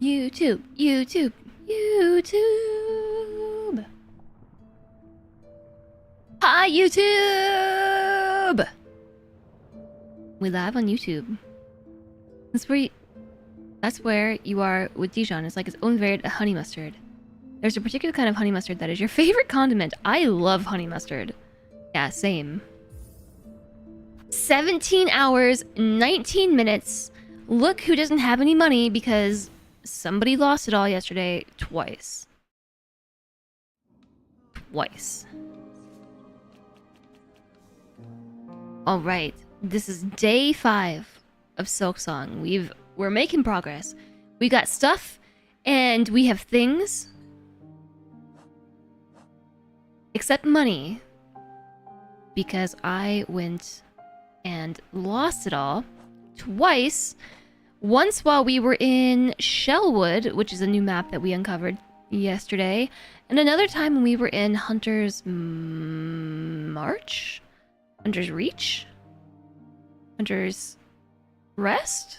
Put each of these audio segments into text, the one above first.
YouTube, YouTube, YouTube. Hi, YouTube. We live on YouTube. That's where you are with Dijon. It's like its own variant of honey mustard. There's a particular kind of honey mustard that is your favorite condiment. I love honey mustard. Yeah, same. 17 hours, 19 minutes. Look who doesn't have any money because somebody lost it all yesterday twice. Twice. Alright, this is day 5 of Silksong. We're making progress. We got stuff, and we have things. Except money. Because I went and lost it all twice. Once while we were in Shellwood, which is a new map that we uncovered yesterday, and another time when we were in Hunter's March? Hunter's Reach? Hunter's Rest?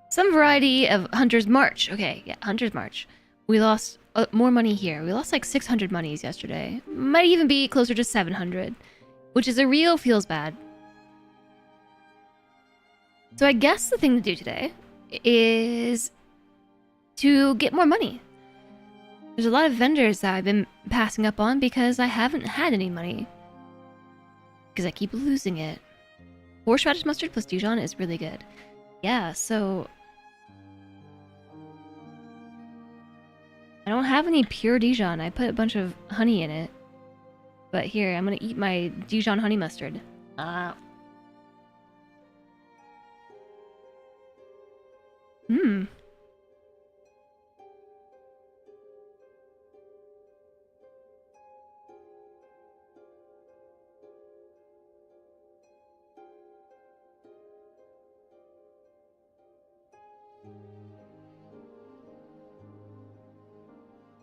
Some variety of Hunter's March. Okay, yeah, Hunter's March. We lost more money here. We lost like 600 monies yesterday. Might even be closer to 700, which is a real feels bad. So I guess the thing to do today is to get more money. There's a lot of vendors that I've been passing up on because I haven't had any money. Because I keep losing it. Horseradish mustard plus Dijon is really good. Yeah, so I don't have any pure Dijon. I put a bunch of honey in it. But here, I'm gonna eat my Dijon honey mustard.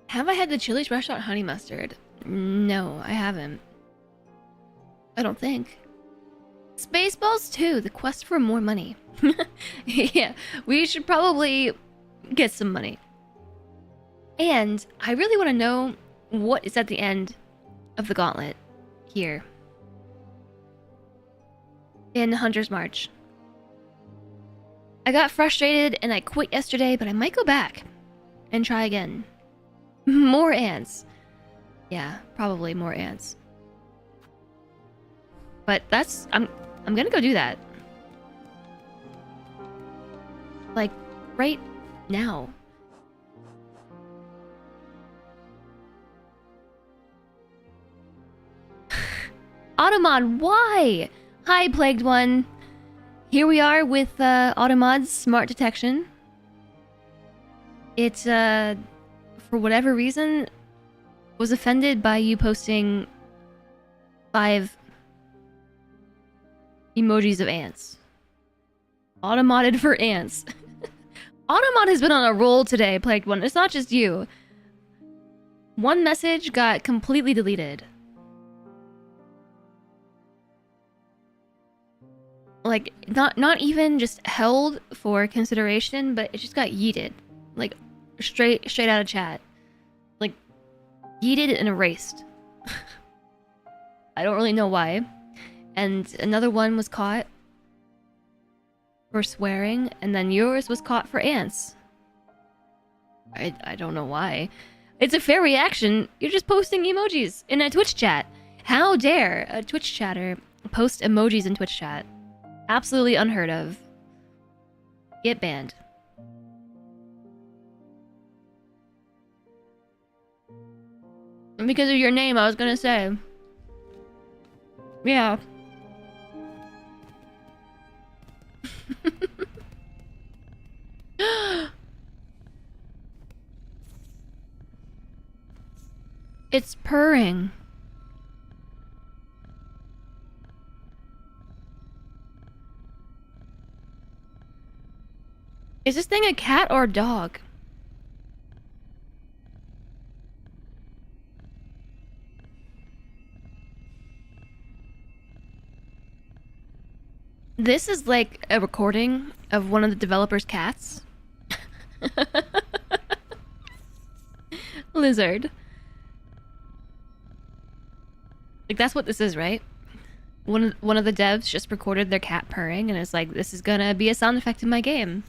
Have I had the Chili's restaurant honey mustard? No, I haven't. I don't think. Spaceballs 2, the quest for more money. Yeah, we should probably get some money. And I really want to know what is at the end of the gauntlet here in Hunter's March. I got frustrated and I quit yesterday, but I might go back and try again. More ants. Yeah, probably more ants. But I'm gonna go do that. Like, right now. Automod, why? Hi, Plagued One. Here we are with Automod's Smart Detection. It, for whatever reason, was offended by you posting 5 emojis of ants. Automodded for ants. Automod has been on a roll today, Plagued One. It's not just you. One message got completely deleted. Like, not even just held for consideration, but it just got yeeted. Like, straight out of chat. Like, yeeted and erased. I don't really know why. And another one was caught for swearing, and then yours was caught for ants. I don't know why. It's a fair reaction. You're just posting emojis in a Twitch chat. How dare a Twitch chatter post emojis in Twitch chat? Absolutely unheard of. Get banned. Because of your name, I was gonna say. Yeah. It's purring. Is this thing a cat or a dog? This is like a recording of one of the developer's cats. Lizard. Like, that's what this is, right? One of the devs just recorded their cat purring, and it's like, this is gonna be a sound effect in my game.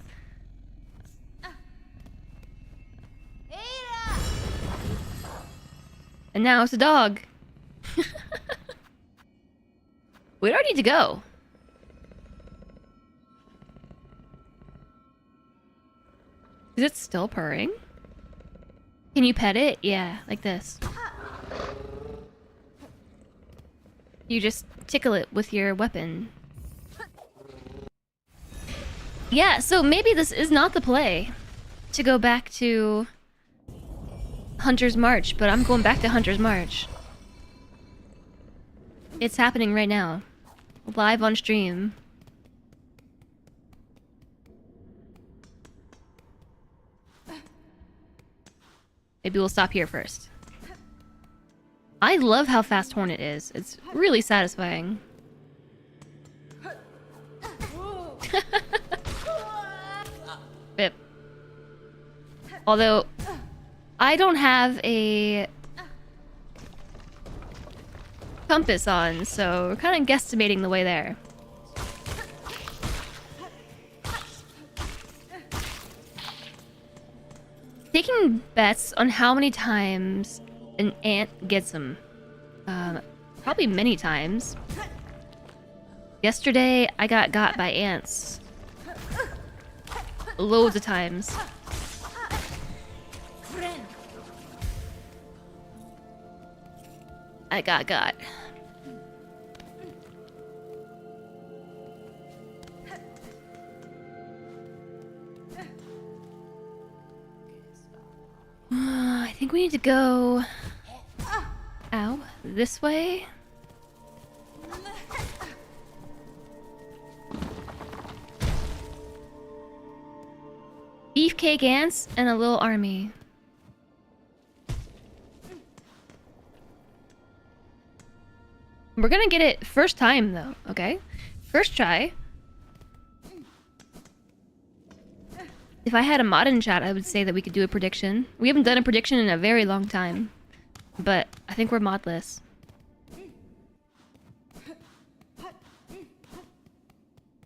And now it's a dog. We don't need to go. Is it still purring? Can you pet it? Yeah, like this. You just tickle it with your weapon. Yeah, so maybe this is not the play to go back to Hunter's March, but I'm going back to Hunter's March. It's happening right now. Live on stream. Maybe we'll stop here first. I love how fast Hornet is. It's really satisfying. Bip. Although, I don't have a compass on, so we're kind of guesstimating the way there. Taking bets on how many times an ant gets him. Probably many times. Yesterday, I got by ants. Loads of times. I got. I think we need to go... Ow. This way? Beefcake ants and a little army. We're gonna get it first time, though, okay? First try. If I had a mod in chat, I would say that we could do a prediction. We haven't done a prediction in a very long time. But I think we're modless.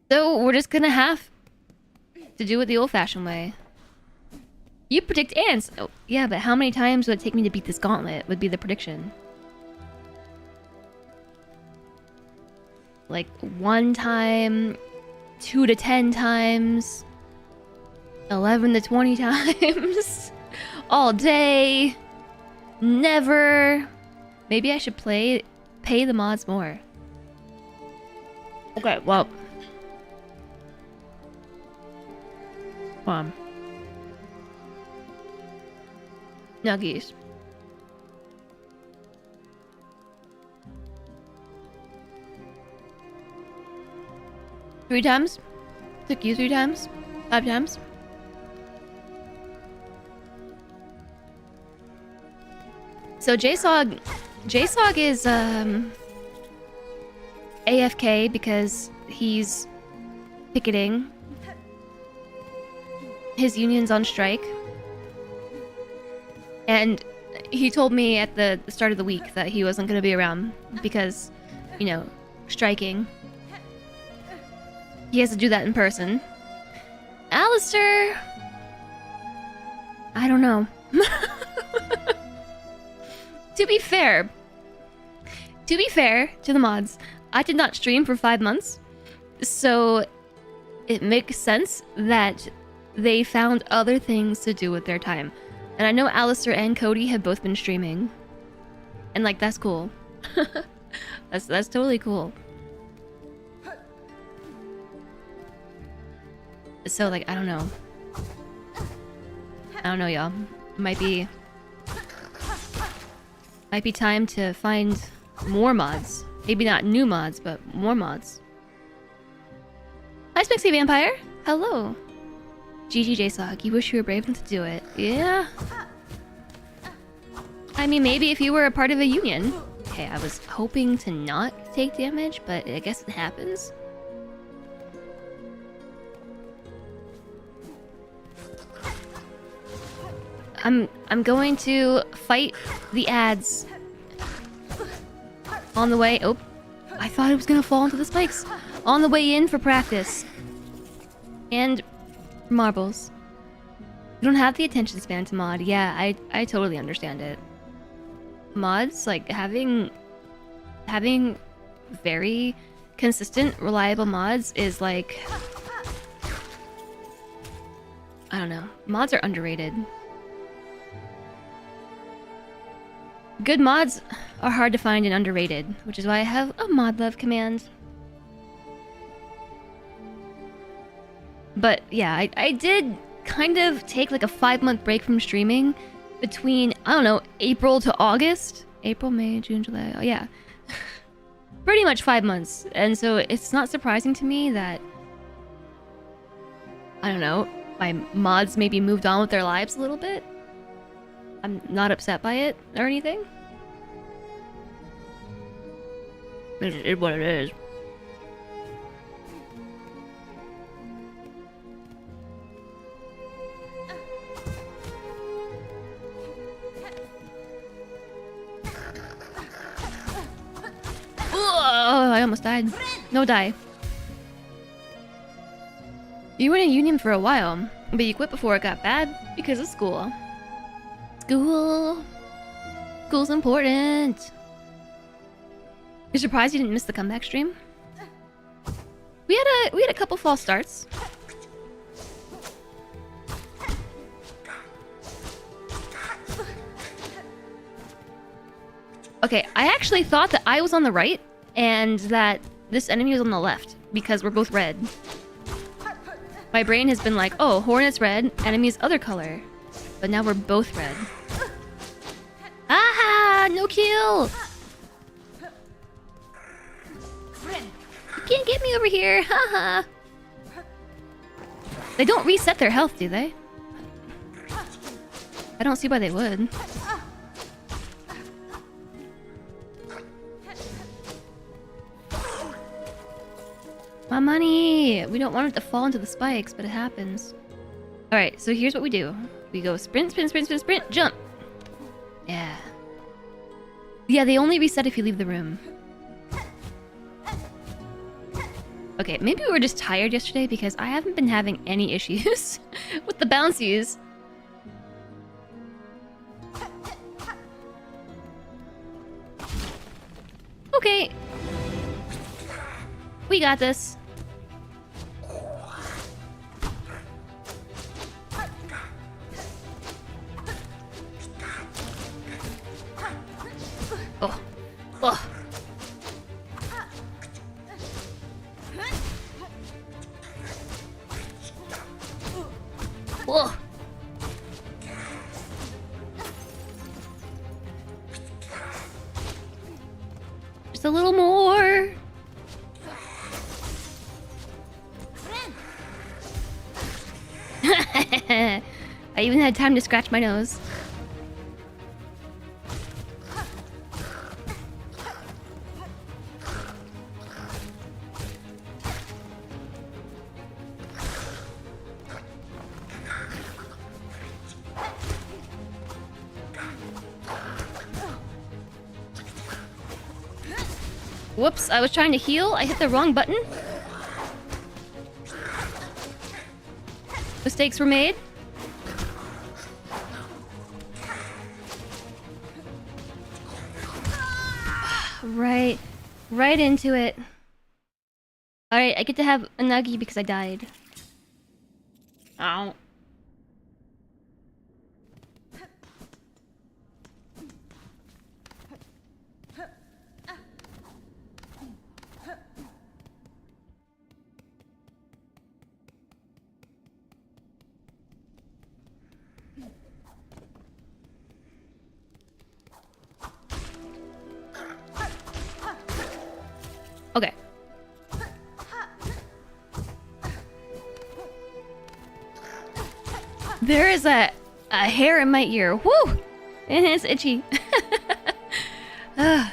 So we're just gonna have to do it the old-fashioned way. You predict ants! Oh, yeah, but how many times would it take me to beat this gauntlet would be the prediction. Like, 1 time, 2 to 10 times, 11 to 20 times, all day, never. Maybe I should pay the mods more. Okay, well. Come on. Nuggies. Three times? Took you 3 times? 5 times? So JSOG is AFK because he's picketing. His union's on strike. And he told me at the start of the week that he wasn't going to be around because, you know, striking. He has to do that in person. Alistair! I don't know. To be fair to the mods, I did not stream for 5 months, so it makes sense that they found other things to do with their time. And I know Alistair and Cody have both been streaming. And like, that's cool. That's totally cool. So like, I don't know. Y'all. Might be time to find more mods. Maybe not new mods, but more mods. Hi, Spixie Vampire. Hello. GG JSOG, you wish you were brave enough to do it. Yeah. I mean, maybe if you were a part of a union. Okay, I was hoping to not take damage, but I guess it happens. I'm going to fight the ads on the way. Oh, I thought it was gonna fall into the spikes. On the way in for practice. And marbles. You don't have the attention span to mod. Yeah, I totally understand it. Mods, like having very consistent, reliable mods is like, I don't know. Mods are underrated. Good mods are hard to find and underrated, which is why I have a mod love command. But yeah, I did kind of take like a 5-month break from streaming between, I don't know, April to August. April, May, June, July. Oh yeah. Pretty much 5 months. And so it's not surprising to me that, I don't know, my mods maybe moved on with their lives a little bit. I'm not upset by it or anything. It is what it is. Oh, I almost died. No die. You were in a union for a while, but you quit before it got bad because of school. School's important. You're surprised you didn't miss the comeback stream? We had a couple false starts. Okay, I actually thought that I was on the right and that this enemy was on the left because we're both red. My brain has been like, oh, Hornet's red, enemy's other color. But now we're both red. Aha! No kill! You can't get me over here! Haha! They don't reset their health, do they? I don't see why they would. My money! We don't want it to fall into the spikes, but it happens. Alright, so here's what we do. We go sprint, sprint, sprint, sprint, sprint, jump! Yeah. Yeah, they only reset if you leave the room. Okay, maybe we were just tired yesterday because I haven't been having any issues with the bouncies. Okay. We got this. Oh. Oh. Whoa. Just a little more. I even had time to scratch my nose. Whoops, I was trying to heal. I hit the wrong button. Mistakes were made. Right into it. Alright, I get to have a nuggie because I died. Ow. Okay. There is a hair in my ear. Woo! And it's itchy. I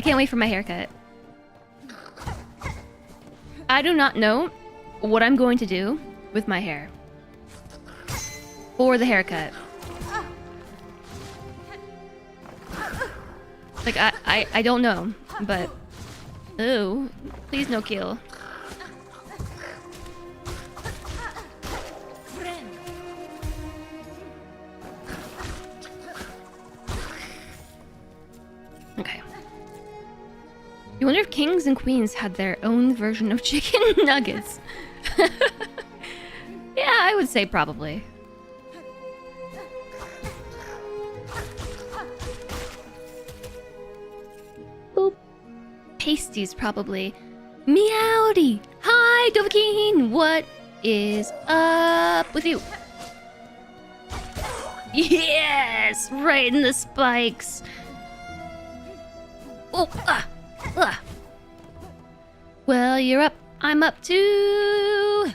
can't wait for my haircut. I do not know what I'm going to do with my hair for the haircut. I don't know, but... Oh, please no kill. Okay. You wonder if kings and queens had their own version of chicken nuggets. Yeah, I would say probably. Boop. Pasties, probably. Meowdy! Hi, Dovahkiin! What is up with you? Yes! Right in the spikes! Oh! Well, you're up. I'm up too!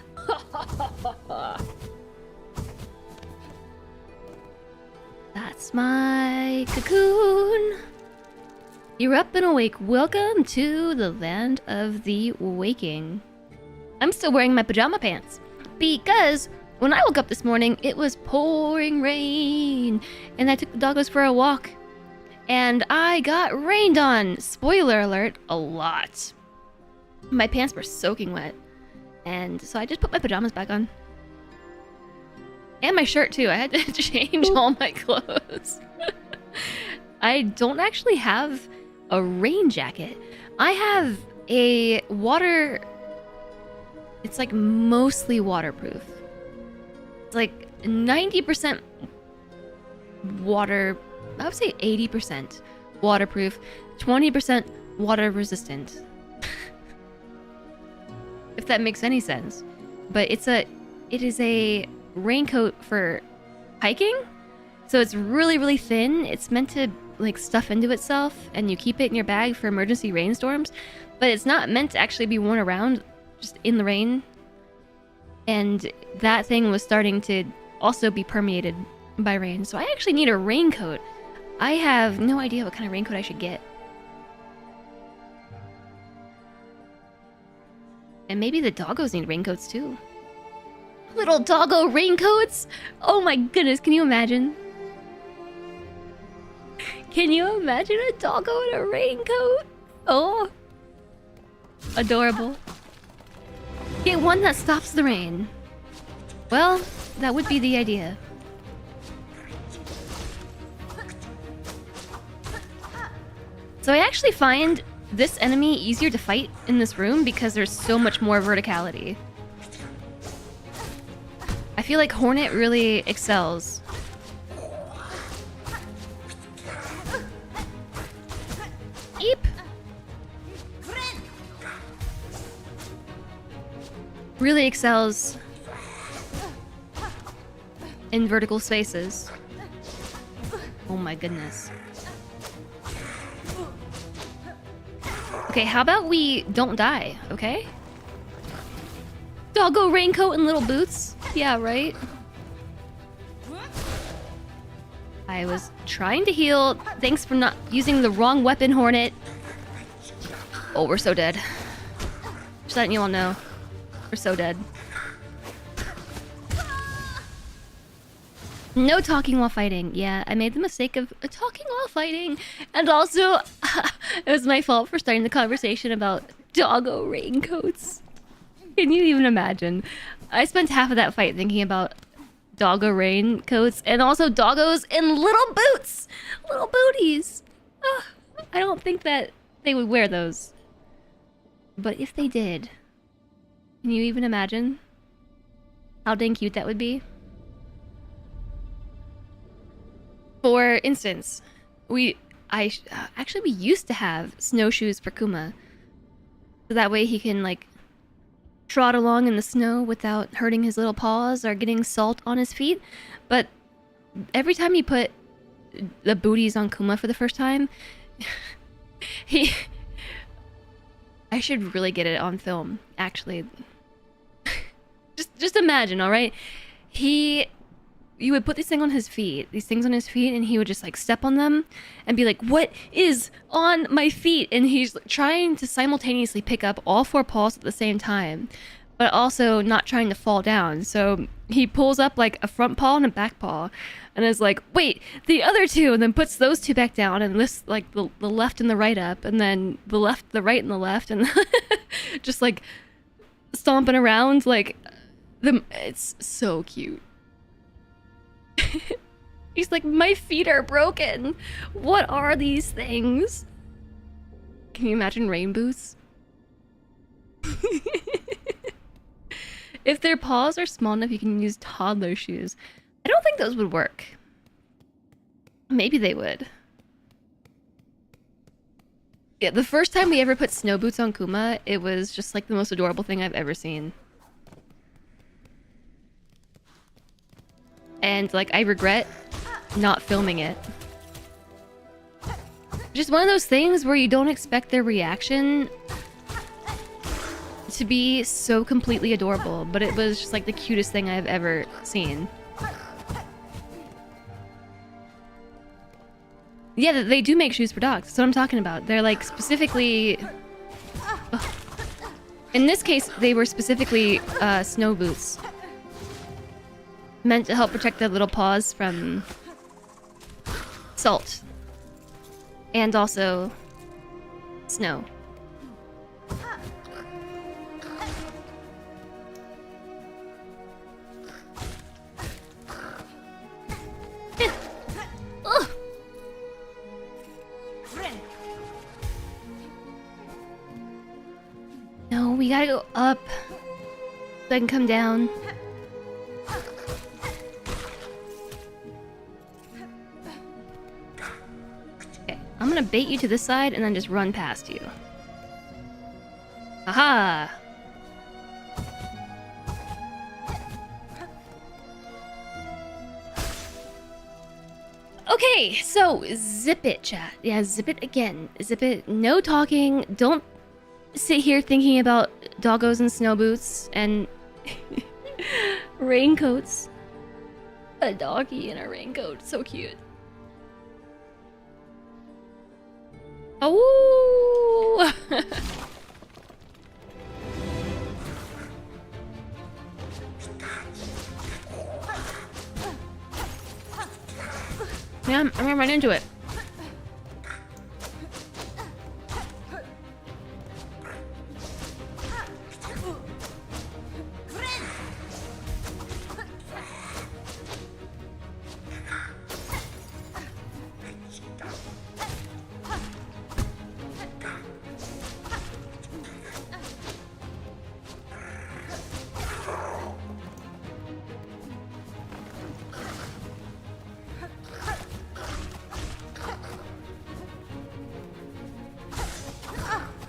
That's my cocoon. You're up and awake. Welcome to the land of the waking. I'm still wearing my pajama pants because when I woke up this morning, it was pouring rain, and I took the doggos for a walk, and I got rained on. Spoiler alert, a lot. My pants were soaking wet, and so I just put my pajamas back on. And my shirt too. I had to change all my clothes. I don't actually have a rain jacket. I have a water... It's like mostly waterproof. It's like 90% water... I would say 80% waterproof, 20% water resistant. If that makes any sense. But it is a raincoat for hiking. So it's really, really thin. It's meant to like stuff into itself, and you keep it in your bag for emergency rainstorms. But it's not meant to actually be worn around just in the rain. And that thing was starting to also be permeated by rain. So I actually need a raincoat. I have no idea what kind of raincoat I should get. And maybe the doggos need raincoats too. Little doggo raincoats? Oh my goodness, can you imagine? Can you imagine a doggo in a raincoat? Oh. Adorable. Get one that stops the rain. Well, that would be the idea. So I actually find this enemy easier to fight in this room because there's so much more verticality. I feel like Hornet really excels. Eep! Really excels in vertical spaces. Oh my goodness. Okay, how about we don't die, okay? Doggo raincoat and little boots? Yeah, right? I was trying to heal. Thanks for not using the wrong weapon, Hornet. Oh, we're so dead. Just letting you all know. We're so dead. No talking while fighting. Yeah, I made the mistake of talking while fighting. And also, it was my fault for starting the conversation about doggo raincoats. Can you even imagine? I spent half of that fight thinking about doggo raincoats and also doggos in little boots! Little booties! I don't think that they would wear those. But if they did, can you even imagine how dang cute that would be? For instance, we used to have snowshoes for Kuma. So that way he can like trot along in the snow without hurting his little paws or getting salt on his feet. But every time he put the booties on Kuma for the first time, I should really get it on film, actually. Just imagine, alright? You would put these things on his feet, and he would just like step on them and be like, what is on my feet? And he's trying to simultaneously pick up all four paws at the same time. but also not trying to fall down. So he pulls up like a front paw and a back paw and is like, wait, the other two, and then puts those two back down and lifts like the left and the right up, and then the left, the right, and the left, and just like stomping around like it's so cute. He's like, my feet are broken. What are these things? Can you imagine rain boots? If their paws are small enough, you can use toddler shoes. I don't think those would work. Maybe they would. Yeah, the first time we ever put snow boots on Kuma, it was just like the most adorable thing I've ever seen. And like, I regret not filming it. Just one of those things where you don't expect their reaction to be so completely adorable, but it was just like the cutest thing I've ever seen. Yeah, they do make shoes for dogs. That's what I'm talking about. They're like specifically... Ugh. In this case, they were specifically snow boots. Meant to help protect their little paws from salt. And also snow. No, we gotta go up so I can come down. Okay, I'm gonna bait you to this side and then just run past you. Aha! Okay, so zip it, chat. Yeah, zip it again. Zip it. No talking. Don't sit here thinking about doggos and snow boots and raincoats. A doggy in a raincoat. So cute. Oh! Yeah, I'm gonna run into it.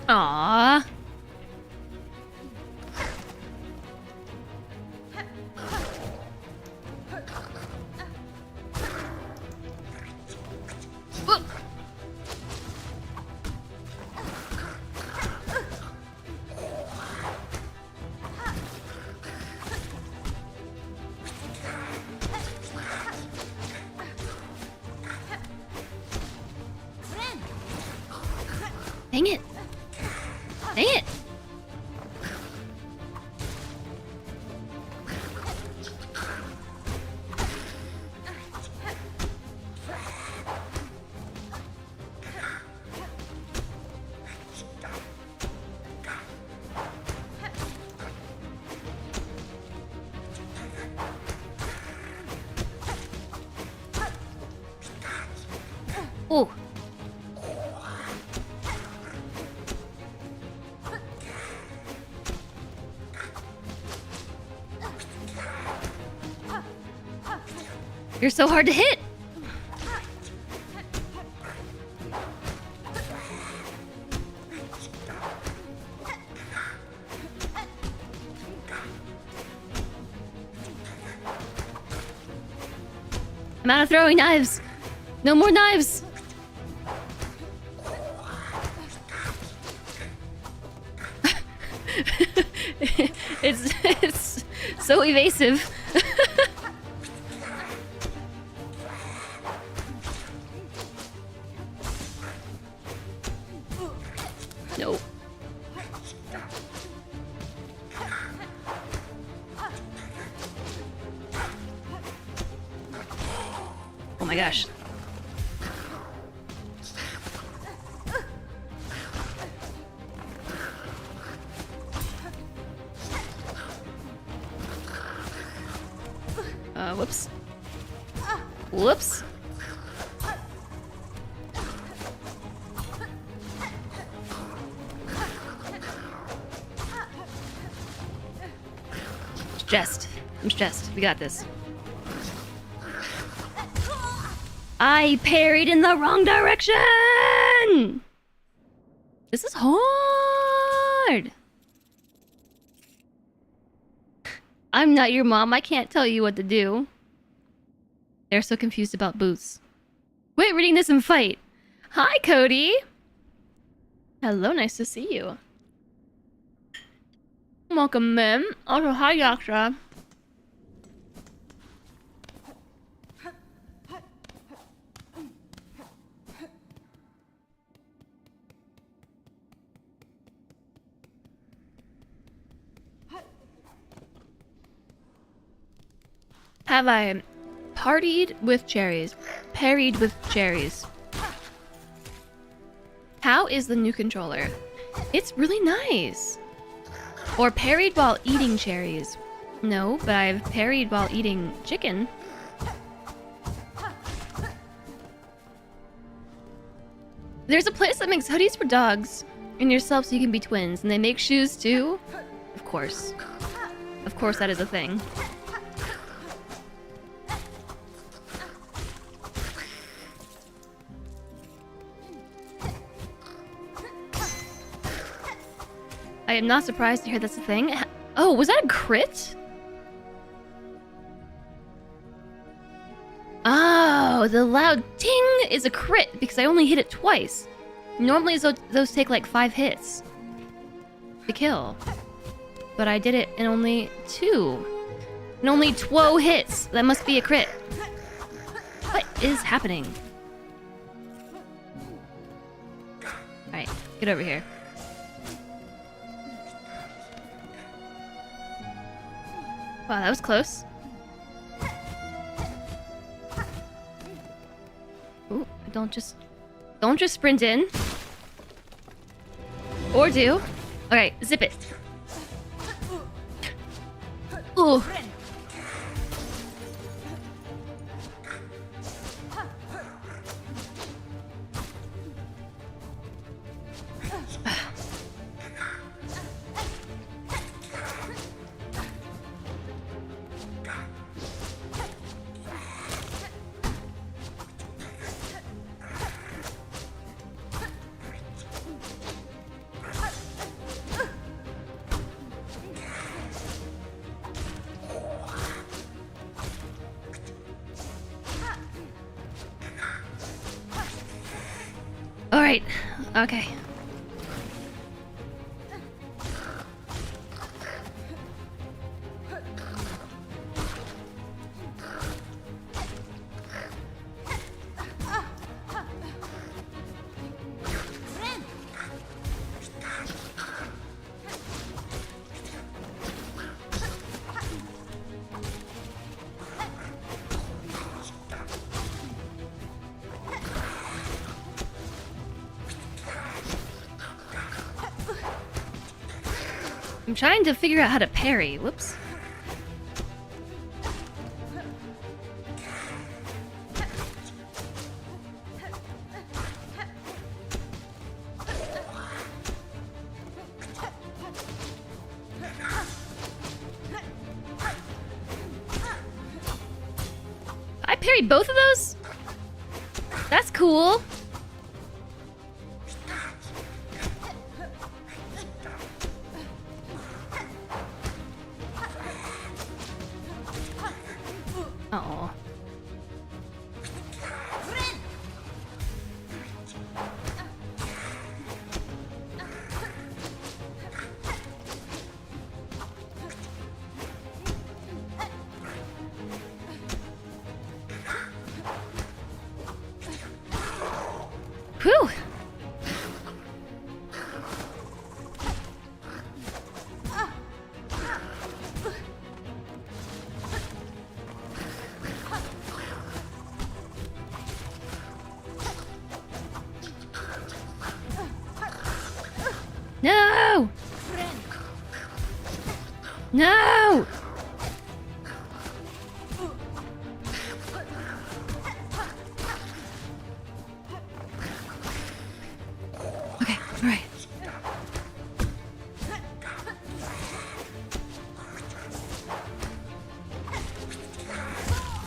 Aww. Dang it. Dang it! Oh. You're so hard to hit! I'm out of throwing knives! No more knives! It's so evasive. No. my gosh. Whoops. Whoops. Stressed. I'm stressed. We got this. I parried in the wrong direction! This is hard! I'm not your mom. I can't tell you what to do. They're so confused about boots. Quit reading this and fight! Hi, Cody! Hello, nice to see you. Welcome, ma'am. Also, hi, Yaksha. Have I partied with cherries? Parried with cherries. How is the new controller? It's really nice. Or parried while eating cherries. No, but I've parried while eating chicken. There's a place that makes hoodies for dogs and yourself so you can be twins. And they make shoes too? Of course. Of course that is a thing. I am not surprised to hear that's a thing. Oh, was that a crit? Oh, the loud ting is a crit because I only hit it twice. Normally those take like 5 hits to kill. But I did it in only 2. And only 12 hits. That must be a crit. What is happening? Alright, get over here. Wow, that was close. Ooh, don't just sprint in. Or do. Alright, zip it. Ooh. Alright, okay. I'm trying to figure out how to parry. Whoops. I parried both of those? That's cool. Oh. Whew. No! Okay, alright.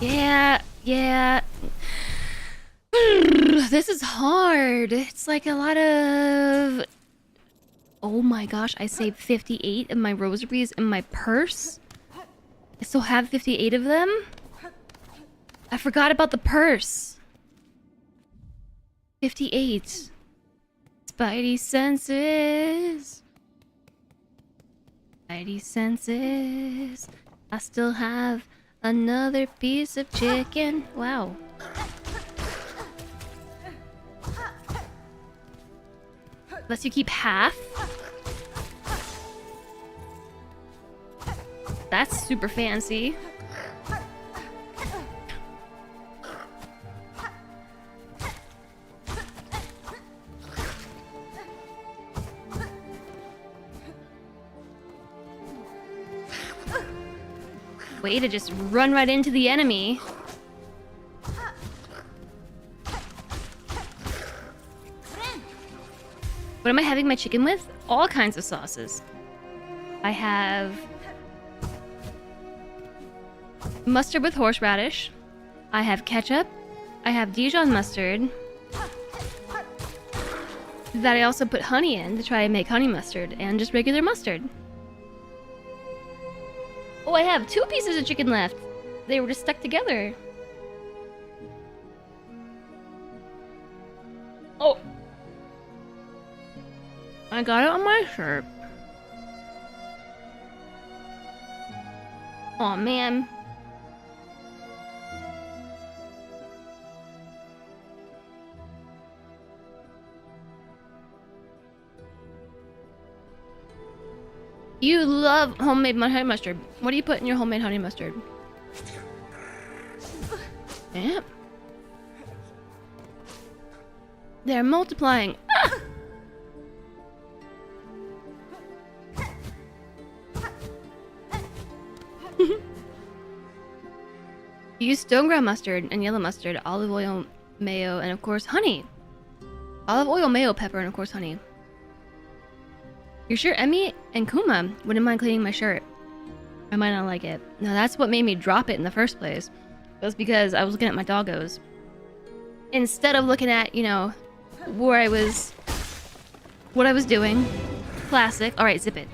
Yeah, yeah. This is hard. It's like a lot of... Oh my gosh, I saved 58 of my rosaries in my purse. I still have 58 of them. I forgot about the purse. 58. Spidey senses. Spidey senses. I still have another piece of chicken. Wow. Unless you keep half. That's super fancy. Way to just run right into the enemy. What am I having my chicken with? All kinds of sauces. I have mustard with horseradish. I have ketchup. I have Dijon mustard. That I also put honey in to try and make honey mustard and just regular mustard. Oh, I have 2 pieces of chicken left. They were just stuck together. Oh. I got it on my shirt. Aw, man. You love homemade honey mustard. What do you put in your homemade honey mustard? Yep. They're multiplying. Ah! Use stone ground mustard and yellow mustard, olive oil, mayo, and of course honey. Olive oil, mayo, pepper, and of course honey. You're sure Emmy and Kuma wouldn't mind cleaning my shirt? I might not like it. No, that's what made me drop it in the first place. It was because I was looking at my doggos. Instead of looking at, you know, what I was doing. Classic. Alright, zip it.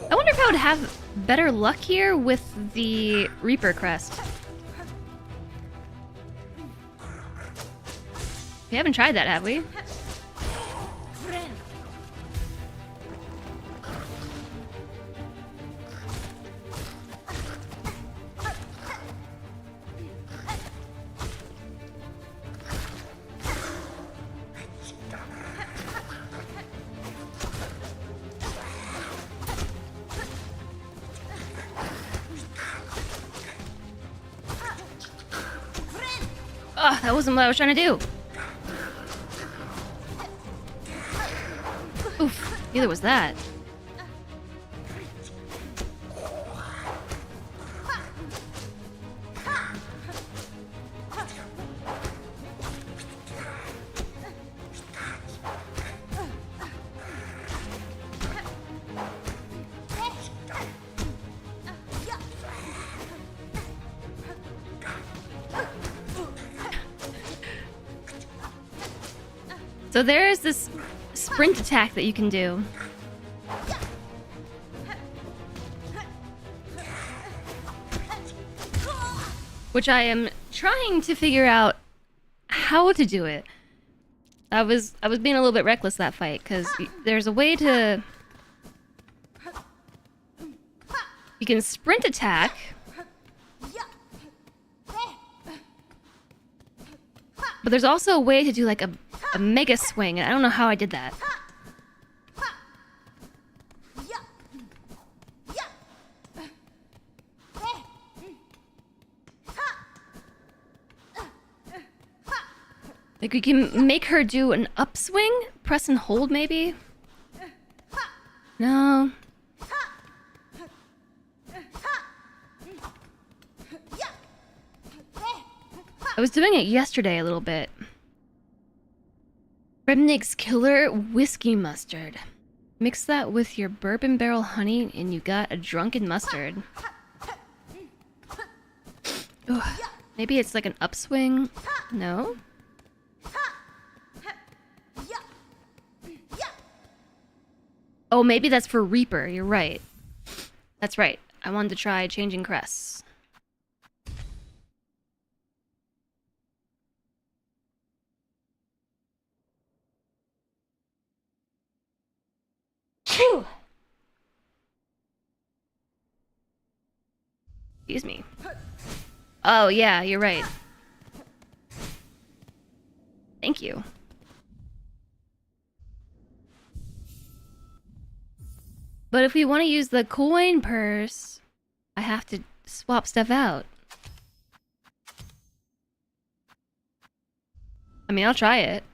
I wonder if I would have better luck here with the Reaper crest. We haven't tried that, have we? Oh, that wasn't what I was trying to do. Oof, neither was that. So there is this sprint attack that you can do. Which I am trying to figure out how to do it. I was being a little bit reckless that fight, because there's a way to... You can sprint attack. But there's also a way to do like a mega swing, and I don't know how I did that. Like we can make her do an upswing? Press and hold maybe? No. I was doing it yesterday a little bit. Redneck's Killer Whiskey Mustard. Mix that with your bourbon barrel honey and you got a drunken mustard. Ugh. Maybe it's like an upswing? No? Oh, maybe that's for Reaper. You're right. That's right. I wanted to try changing crests. Phew! Excuse me. Oh, yeah, you're right. Thank you. But if we want to use the coin purse, I have to swap stuff out. I mean, I'll try it.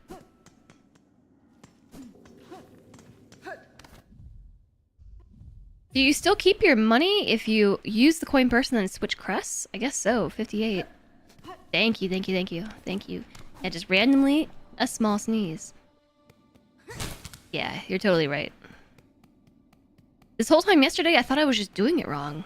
Do you still keep your money if you use the coin purse and then switch crests? I guess so. 58. Thank you, thank you, thank you, thank you. Yeah, just randomly a small sneeze. Yeah, you're totally right. This whole time yesterday, I thought I was just doing it wrong.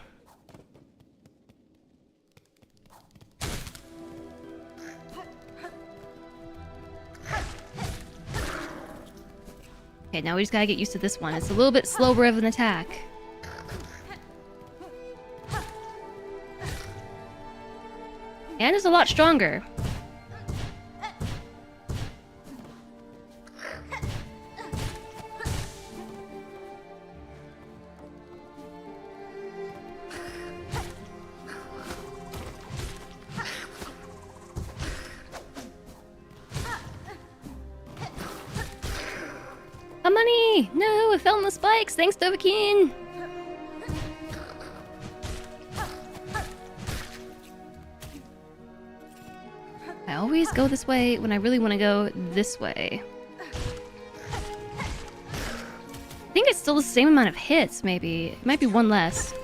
Okay, now we just gotta get used to this one. It's a little bit slower of an attack. And it's a lot stronger. A money! No, it fell on the spikes. Thanks, Dovahkiin. I always go this way when I really want to go this way. I think it's still the same amount of hits, maybe. It might be one less.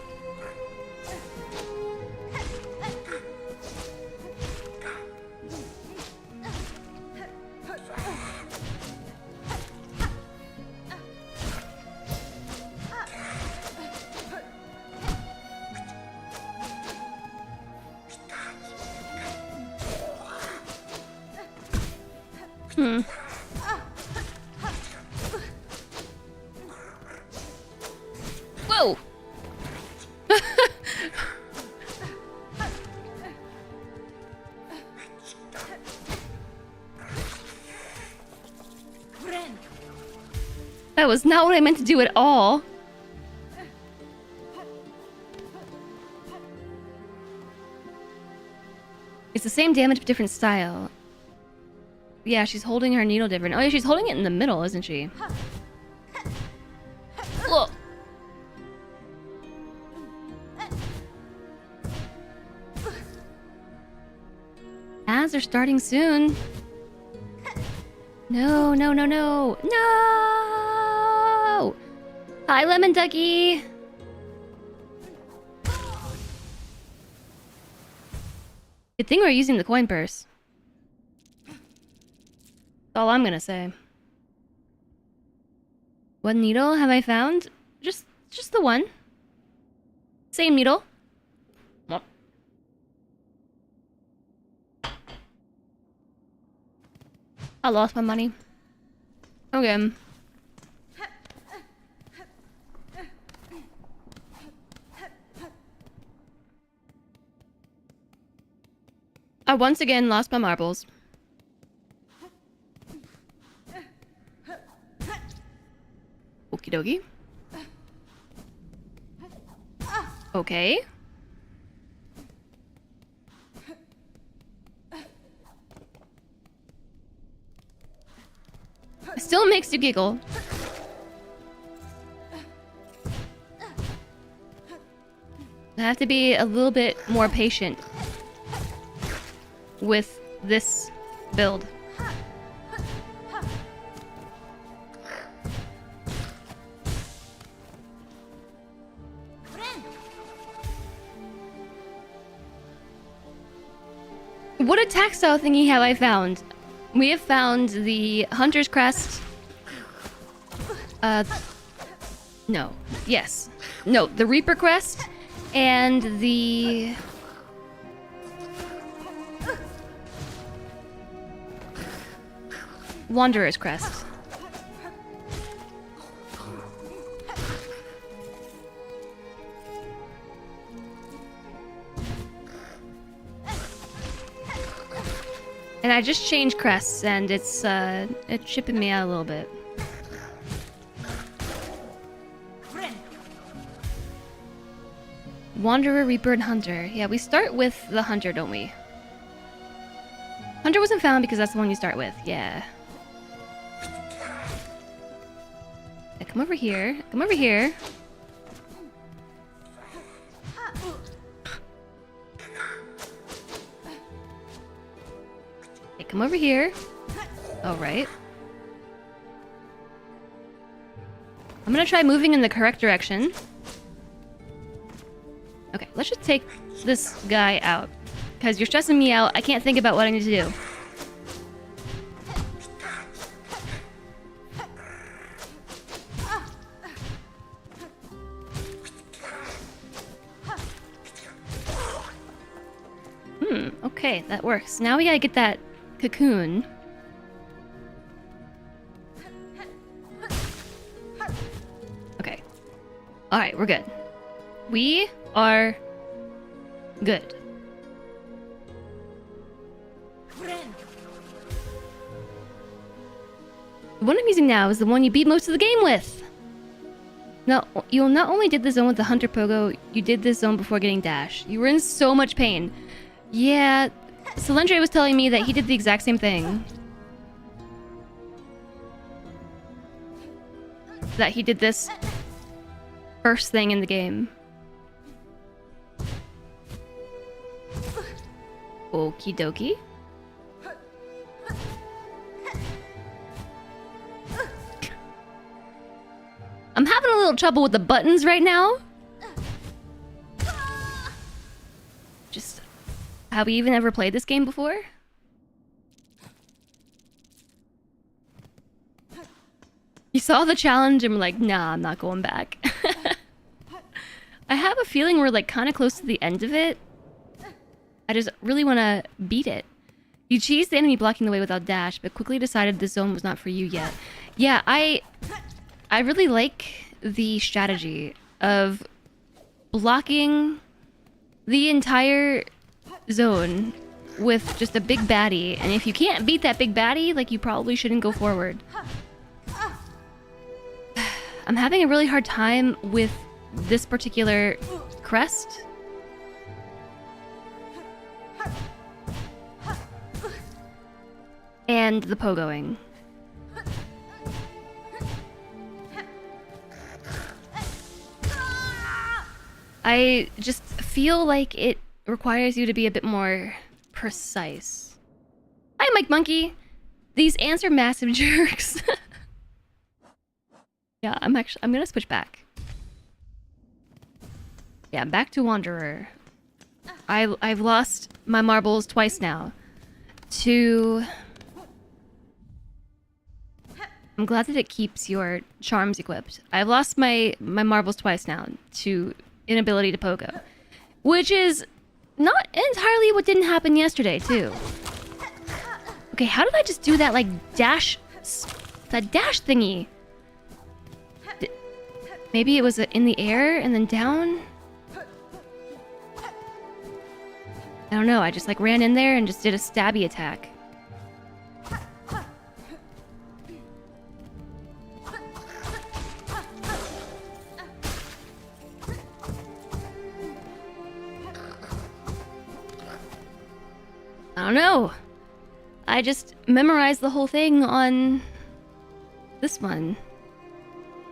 Whoa! That was not what I meant to do at all. It's the same damage, but different style. Yeah, she's holding her needle different. Oh yeah, she's holding it in the middle, isn't she? Whoa. Ads are starting soon. No, no, no, no. No! Hi, Lemon Ducky! Good thing we're using the coin purse. That's all I'm gonna say. What needle have I found? Just the one. Same needle. I lost my money. Okay. I once again lost my marbles. Okie dokie. Okay. Still makes you giggle. I have to be a little bit more patient with this build. What attack style thingy have I found? We have found the Hunter's Crest. No. Yes. No, the Reaper Crest and the... Wanderer's Crest. And I just changed crests, and it's chipping me out a little bit. Wanderer, Reaper, and Hunter. Yeah, we start with the Hunter, don't we? Hunter wasn't found because that's the one you start with. Yeah. Come over here. Come over here. Okay, come over here. Alright. I'm gonna try moving in the correct direction. Okay, let's just take this guy out. Because you're stressing me out. I can't think about what I need to do. Okay, that works. Now we gotta get that cocoon. Okay. Alright, we're good. We are good. The one I'm using now is the one you beat most of the game with. Now, you not only did the zone with the Hunter Pogo, you did this zone before getting Dash. You were in so much pain. Yeah, Selendre was telling me that he did the exact same thing. That he did this first thing in the game. Okie dokie. I'm having a little trouble with the buttons right now. Just... Have we even ever played this game before? You saw the challenge and were like, nah, I'm not going back. I have a feeling we're like kind of close to the end of it. I just really want to beat it. You cheesed the enemy blocking the way without dash, but quickly decided this zone was not for you yet. Yeah, I really like the strategy of blocking the entire zone with just a big baddie, and if you can't beat that big baddie, like, you probably shouldn't go forward. I'm having a really hard time with this particular crest. And the pogoing. I just feel like it requires you to be a bit more precise. Hi, Mike Monkey. These ants are massive jerks. Yeah, I'm gonna switch back. Yeah, back to Wanderer. I've lost my marbles twice now. I'm glad that it keeps your charms equipped. I've lost my marbles twice now to inability to pogo. Which is not entirely what didn't happen yesterday, too. Okay, how did I just do that, like, dash... That dash thingy? Maybe it was in the air and then down? I don't know, I just, like, ran in there and just did a stabby attack. I don't know. I just memorized the whole thing on This one.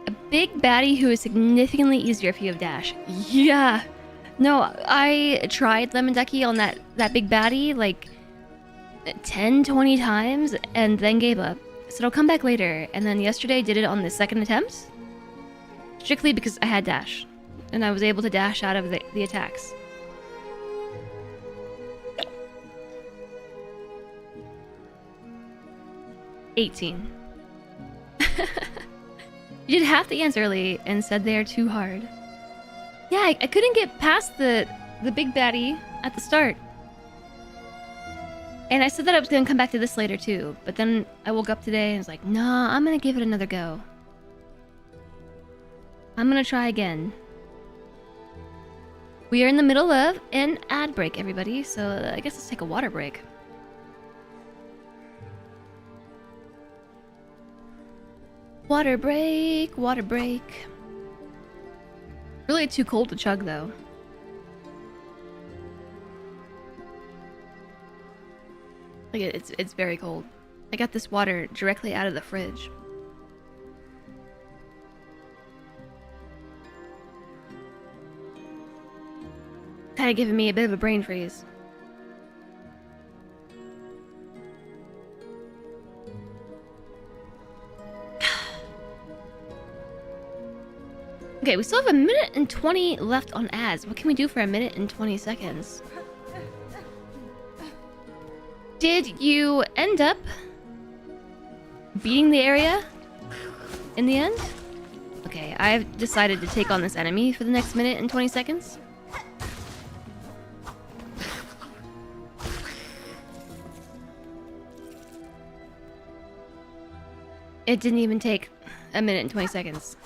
A big baddie who is significantly easier if you have dash. Yeah. No, I tried Lemon Ducky on that big baddie like 10, 20 times and then gave up. So I'll come back later. And then yesterday did it on the second attempt. Strictly because I had dash. And I was able to dash out of the attacks. $18. You did half the ants early and said they are too hard. Yeah, I couldn't get past the big baddie at the start. And I said that I was gonna come back to this later too, but then I woke up today and was like, nah, I'm gonna give it another go. I'm gonna try again. We are in the middle of an ad break, everybody, so I guess let's take a water break. Water break, water break. Really too cold to chug though. Like it's very cold. I got this water directly out of the fridge. Kinda giving me a bit of a brain freeze. Okay, we still have a minute and 20 left on ads. What can we do for a minute and 20 seconds? Did you end up beating the area in the end? Okay, I've decided to take on this enemy for the next minute and 20 seconds. It didn't even take a minute and 20 seconds.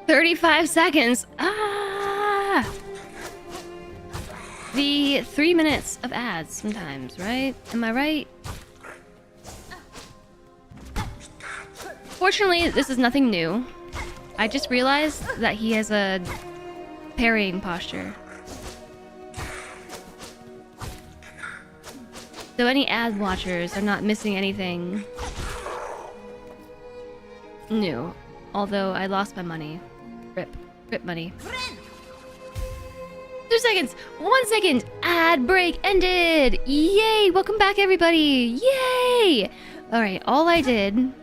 "35 seconds. Ah! The 3 minutes of ads sometimes, right? Am I right? Fortunately, this is nothing new. I just realized that he has a parrying posture. So any ad watchers are not missing anything new. Although I lost my money. Rip money. 2 seconds! 1 second! Ad break ended! Yay! Welcome back, everybody! Yay! Alright, all I did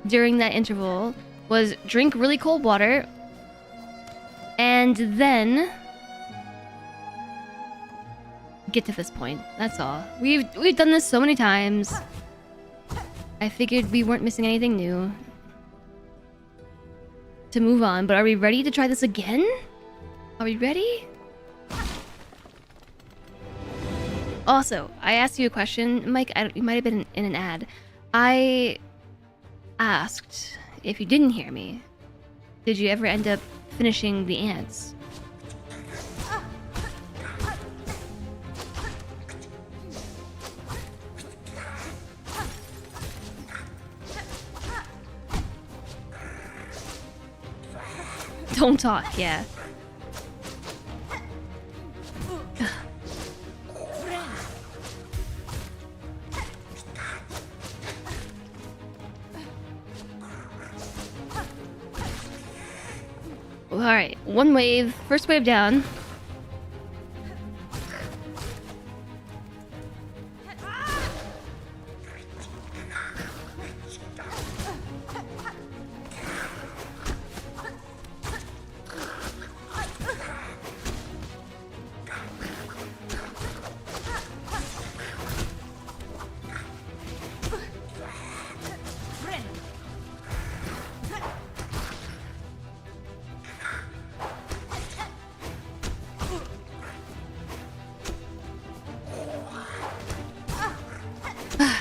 during that interval was drink really cold water and then get to this point. That's all. We've done this so many times. I figured we weren't missing anything new to move on, but are we ready to try this again? Are we ready? Also, I asked you a question, Mike. You might have been in an ad. I asked if you didn't hear me. Did you ever end up finishing the ants? Don't talk, yeah. Alright, one wave. First wave down.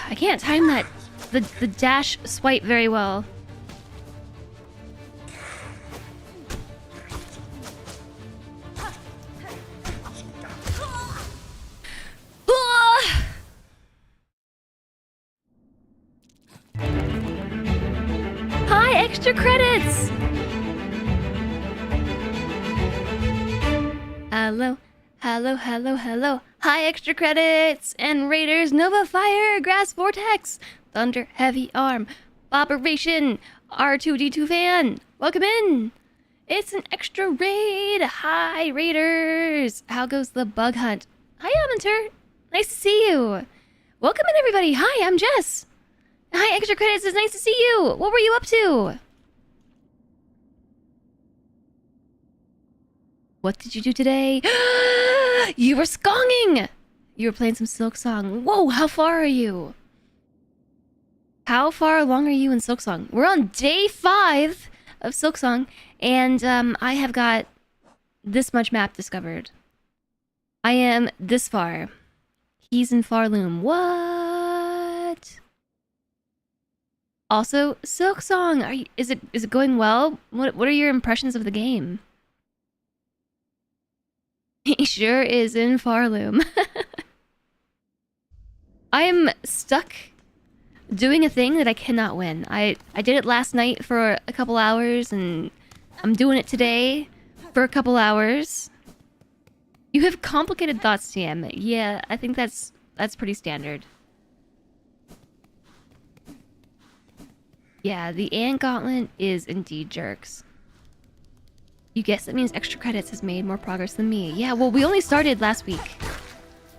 I can't time the dash swipe very well. extra credits! Hello, hello, hello, hello. Hi, extra credits! And Raiders, Nova Fire, Grass Vortex, Thunder, Heavy Arm, Operation, R2D2 Fan. Welcome in! It's an extra raid! Hi, Raiders! How goes the bug hunt? Hi, Aminter! Nice to see you! Welcome in, everybody! Hi, I'm Jess! Hi, extra credits! It's nice to see you! What were you up to? What did you do today? You were skonging! You were playing some Silksong. Whoa, how far are you? How far along are you in Silksong? We're on day 5 of Silksong, and I have got this much map discovered. I am this far. He's in Farloom. What? Also, Silksong, is it going well? What are your impressions of the game? He sure is in Farloom. I am stuck doing a thing that I cannot win. I did it last night for a couple hours, and I'm doing it today for a couple hours. You have complicated thoughts, TM. Yeah, I think that's pretty standard. Yeah, the Ant Gauntlet is indeed jerks. You guess that means extra credits has made more progress than me. Yeah, well, we only started last week.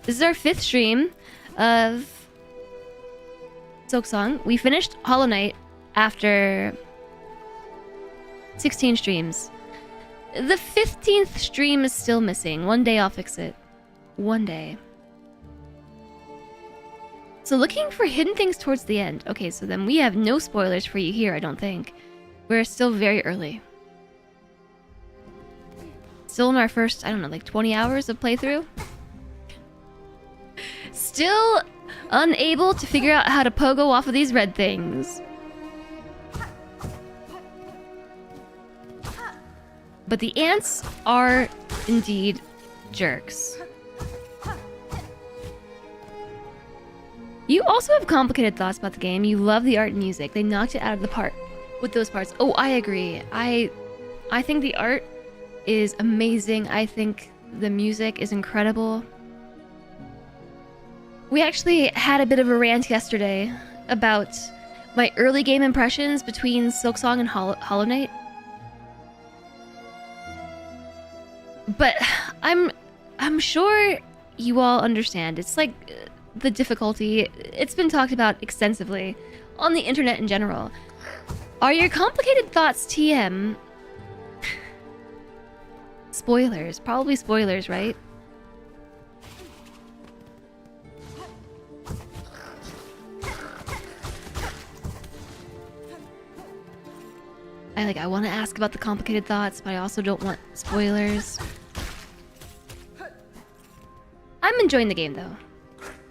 This is our 5th stream of Silksong. We finished Hollow Knight after 16 streams. The 15th stream is still missing. One day I'll fix it. One day. So looking for hidden things towards the end. Okay, so then we have no spoilers for you here, I don't think. We're still very early. Still in our first, I don't know, like 20 hours of playthrough. Still unable to figure out how to pogo off of these red things. But the ants are indeed jerks. You also have complicated thoughts about the game. You love the art and music. They knocked it out of the park with those parts. Oh, I agree. I think the art is amazing. I think the music is incredible. We actually had a bit of a rant yesterday about my early game impressions between Silksong and Hollow Knight. But I'm sure you all understand. It's like the difficulty. It's been talked about extensively on the internet in general. Are your complicated thoughts TM? Spoilers. Probably spoilers, right? I want to ask about the complicated thoughts, but I also don't want spoilers. I'm enjoying the game, though.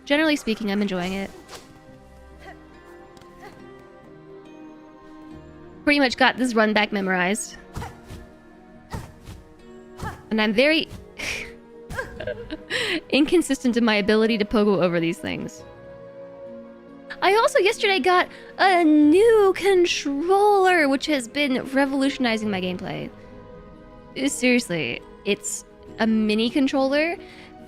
Generally speaking, I'm enjoying it. Pretty much got this run back memorized. And I'm very inconsistent in my ability to pogo over these things. I also yesterday got a new controller, which has been revolutionizing my gameplay. Seriously, it's a mini controller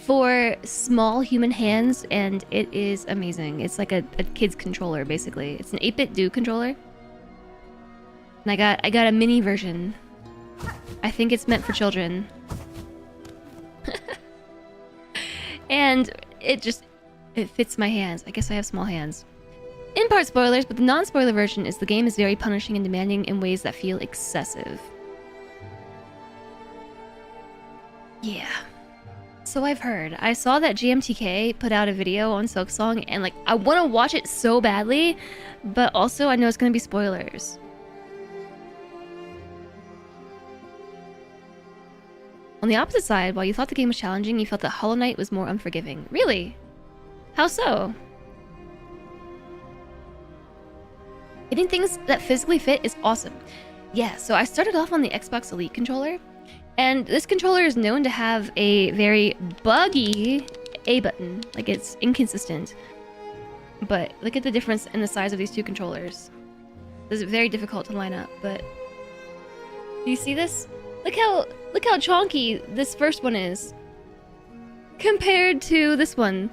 for small human hands, and it is amazing. It's like a kid's controller, basically. It's an 8-bit do controller. And I got a mini version. I think it's meant for children. And it fits my hands. I guess I have small hands. In part spoilers, but the non-spoiler version is the game is very punishing and demanding in ways that feel excessive. Yeah. So I've heard. I saw that GMTK put out a video on Silksong, and I want to watch it so badly, but also I know it's going to be spoilers. On the opposite side, while you thought the game was challenging, you felt that Hollow Knight was more unforgiving. Really? How so? Getting things that physically fit is awesome. Yeah, so I started off on the Xbox Elite controller, and this controller is known to have a very buggy A button. It's inconsistent. But look at the difference in the size of these two controllers. It's very difficult to line up, but do you see this? Look how chonky this first one is compared to this one.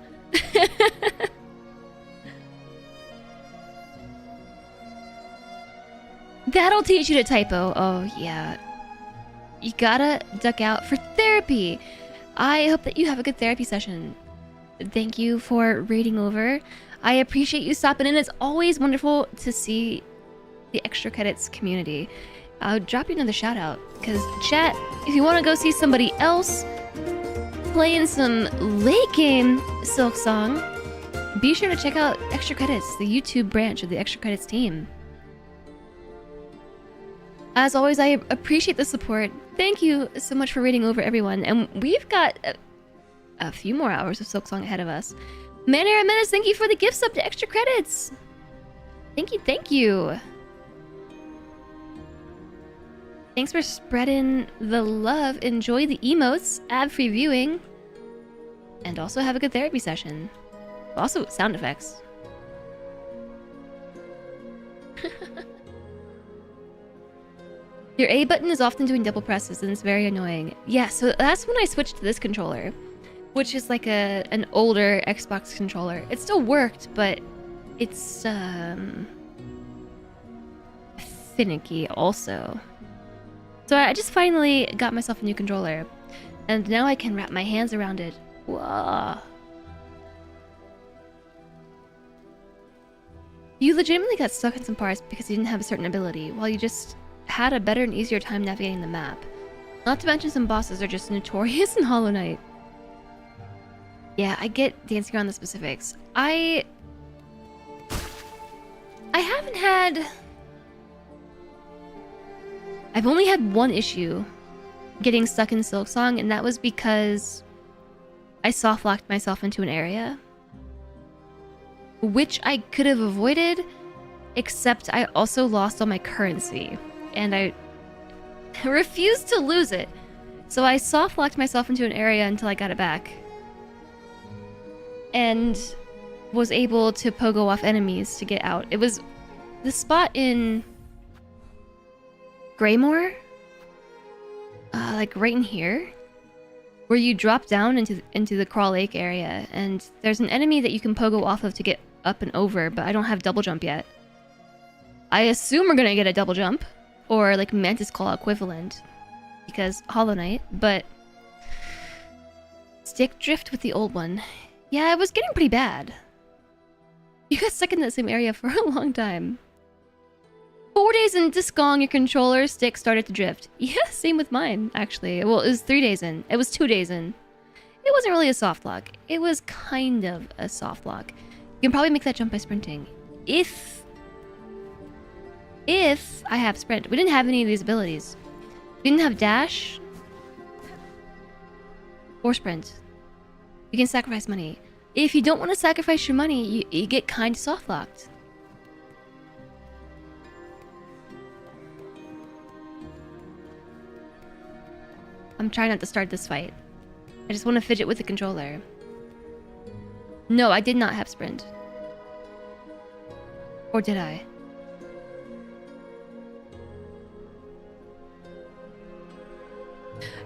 That'll teach you to typo. Oh yeah. You gotta duck out for therapy. I hope that you have a good therapy session. Thank you for reading over. I appreciate you stopping in. It's always wonderful to see the Extra Credits community. I'll drop you another shout out, because chat, if you want to go see somebody else playing some late game Silksong, be sure to check out Extra Credits, the YouTube branch of the Extra Credits team. As always, I appreciate the support. Thank you so much for reading over, everyone. And we've got a few more hours of Silksong ahead of us. Manera Menace, thank you for the gift sub to Extra Credits. Thank you, thank you. Thanks for spreading the love. Enjoy the emotes, ad-free viewing, and also have a good therapy session. Also, sound effects. Your A button is often doing double presses and it's very annoying. Yeah, so that's when I switched to this controller, which is like an older Xbox controller. It still worked, but it's finicky also. So I just finally got myself a new controller, and now I can wrap my hands around it. Whoa. You legitimately got stuck in some parts because you didn't have a certain ability, while you just had a better and easier time navigating the map. Not to mention some bosses are just notorious in Hollow Knight. Yeah, I get dancing around the specifics. I haven't had... I've only had one issue getting stuck in Silksong, and that was because I soft-locked myself into an area, which I could have avoided, except I also lost all my currency, and I refused to lose it. So I soft-locked myself into an area until I got it back, and was able to pogo off enemies to get out. It was the spot in Greymore, like right in here, where you drop down into the Crawl Lake area, and there's an enemy that you can pogo off of to get up and over, but I don't have double jump yet. I assume we're gonna get a double jump, or like Mantis Claw equivalent, because Hollow Knight, but stick drift with the old one. Yeah, it was getting pretty bad. You got stuck in that same area for a long time. 4 days into Skong, your controller stick started to drift. Yeah, same with mine, actually. Well, it was 3 days in. It was 2 days in. It wasn't really a soft lock. It was kind of a soft lock. You can probably make that jump by sprinting. If I have sprint. We didn't have any of these abilities. We didn't have dash or sprint. You can sacrifice money. If you don't want to sacrifice your money, you get kind of soft locked. I'm trying not to start this fight. I just want to fidget with the controller. No, I did not have sprint. Or did I?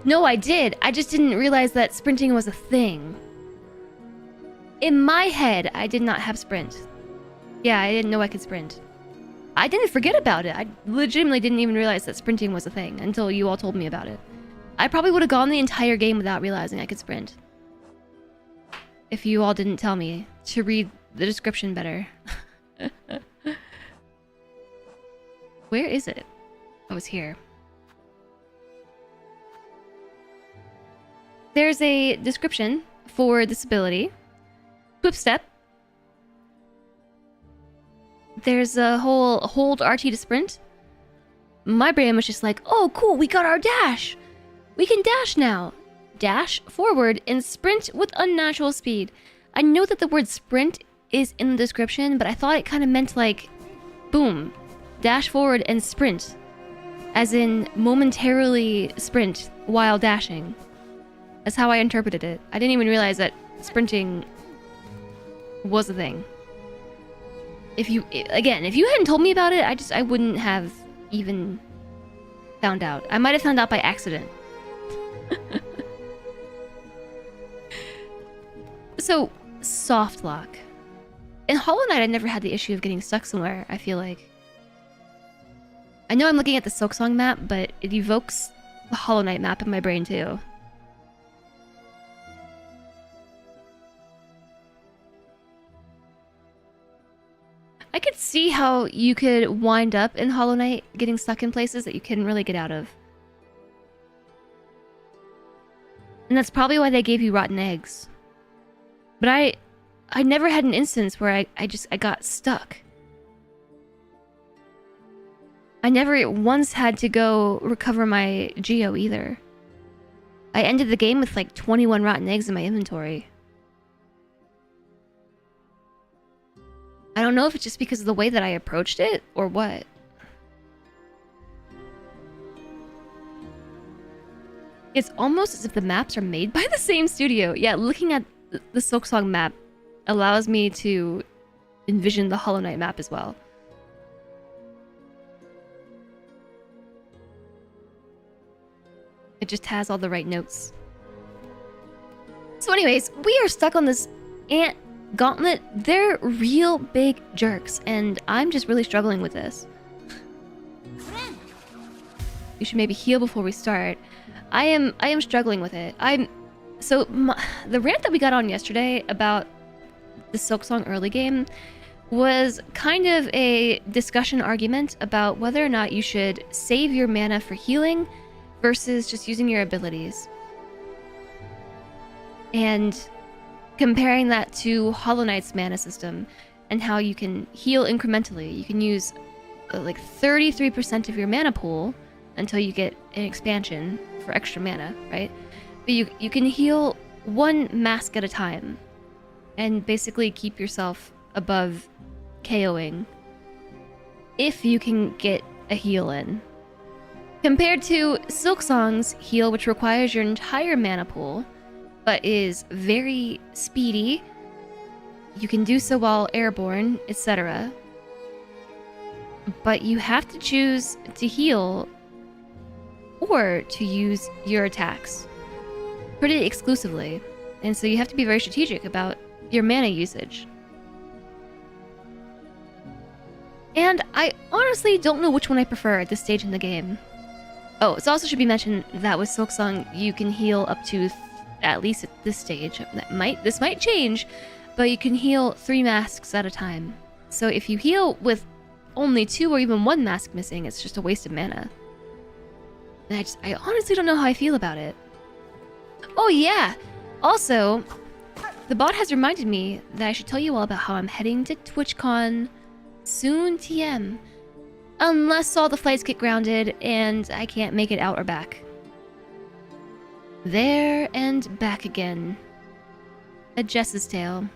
No, I did. I just didn't realize that sprinting was a thing. In my head, I did not have sprint. Yeah, I didn't know I could sprint. I didn't forget about it. I legitimately didn't even realize that sprinting was a thing until you all told me about it. I probably would have gone the entire game without realizing I could sprint, if you all didn't tell me to read the description better. Where is it? Oh, it's here. There's a description for this ability. Whip step. There's a whole hold RT to sprint. My brain was just like, oh cool, we got our dash. We can dash now. Dash forward and sprint with unnatural speed. I know that the word sprint is in the description, but I thought it kind of meant like, boom, dash forward and sprint. As in momentarily sprint while dashing. That's how I interpreted it. I didn't even realize that sprinting was a thing. if you hadn't told me about it, I wouldn't have even found out. I might have found out by accident. So, soft lock. In Hollow Knight, I never had the issue of getting stuck somewhere, I feel like. I know I'm looking at the Silksong map, but it evokes the Hollow Knight map in my brain too. I could see how you could wind up in Hollow Knight getting stuck in places that you couldn't really get out of. And that's probably why they gave you rotten eggs. But I never had an instance where I got stuck. I never once had to go recover my Geo either. I ended the game with like 21 rotten eggs in my inventory. I don't know if it's just because of the way that I approached it or what. It's almost as if the maps are made by the same studio. Yeah, looking at the Silksong map allows me to envision the Hollow Knight map as well. It just has all the right notes. So anyways, we are stuck on this ant gauntlet. They're real big jerks, and I'm just really struggling with this. We should maybe heal before we start. I am struggling with it. The rant that we got on yesterday about the Silksong early game was kind of a discussion argument about whether or not you should save your mana for healing versus just using your abilities. And comparing that to Hollow Knight's mana system and how you can heal incrementally. You can use like 33% of your mana pool until you get an expansion for extra mana, right? But you can heal one mask at a time and basically keep yourself above KOing if you can get a heal in. Compared to Silksong's heal, which requires your entire mana pool, but is very speedy. You can do so while airborne, etc. But you have to choose to heal or to use your attacks pretty exclusively. And so you have to be very strategic about your mana usage. And I honestly don't know which one I prefer at this stage in the game. Oh, it also should be mentioned that with Silksong, you can heal up to, at least at this stage, this might change, but you can heal 3 masks at a time. So if you heal with only 2 or even 1 mask missing, it's just a waste of mana. And I honestly don't know how I feel about it. Oh yeah! Also, the bot has reminded me that I should tell you all about how I'm heading to TwitchCon soon TM. Unless all the flights get grounded and I can't make it out or back. There and back again. A Jess's tale.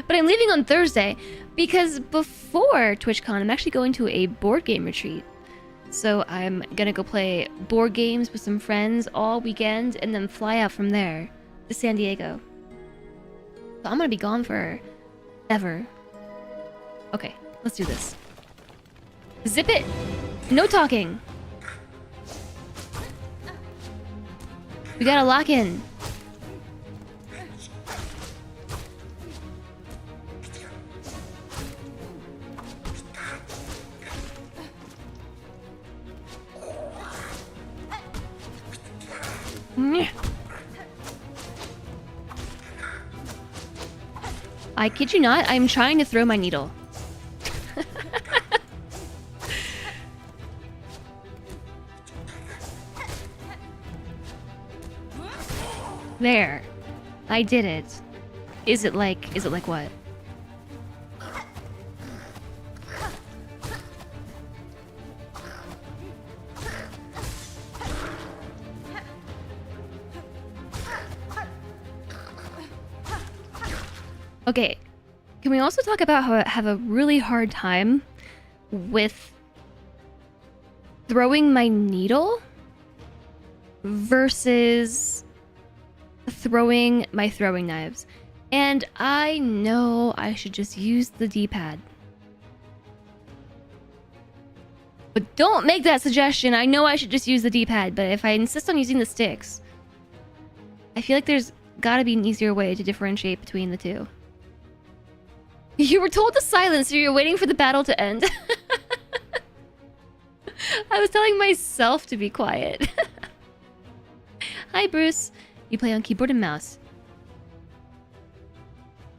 But I'm leaving on Thursday because before TwitchCon, I'm actually going to a board game retreat. So I'm gonna go play board games with some friends all weekend and then fly out from there to San Diego. So I'm gonna be gone for ever. Okay, let's do this. Zip it! No talking! We gotta lock in. I kid you not, I'm trying to throw my needle. There. I did it. Is it like what? Okay, can we also talk about how I have a really hard time with throwing my needle versus throwing my throwing knives? And I know I should just use the D-pad. But don't make that suggestion. I know I should just use the D-pad, but if I insist on using the sticks, I feel like there's gotta be an easier way to differentiate between the two. You were told to silence, so you're waiting for the battle to end. I was telling myself to be quiet. Hi, Bruce. You play on keyboard and mouse.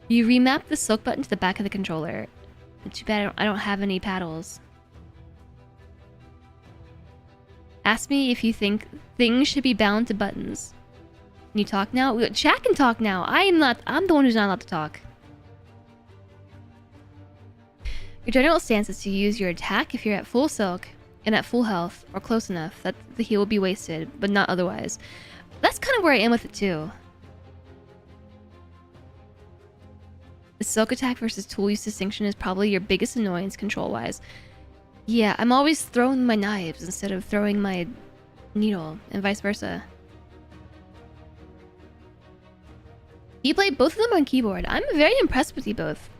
You remap the silk button to the back of the controller. Too bad I don't have any paddles. Ask me if you think things should be bound to buttons. Can you talk now? Chat can talk now. I'm the one who's not allowed to talk. Your general stance is to use your attack if you're at full silk and at full health or close enough that the heal will be wasted, but not otherwise. That's kind of where I am with it too. The silk attack versus tool use distinction is probably your biggest annoyance control-wise. Yeah, I'm always throwing my knives instead of throwing my needle, and vice versa. You play both of them on keyboard. I'm very impressed with you both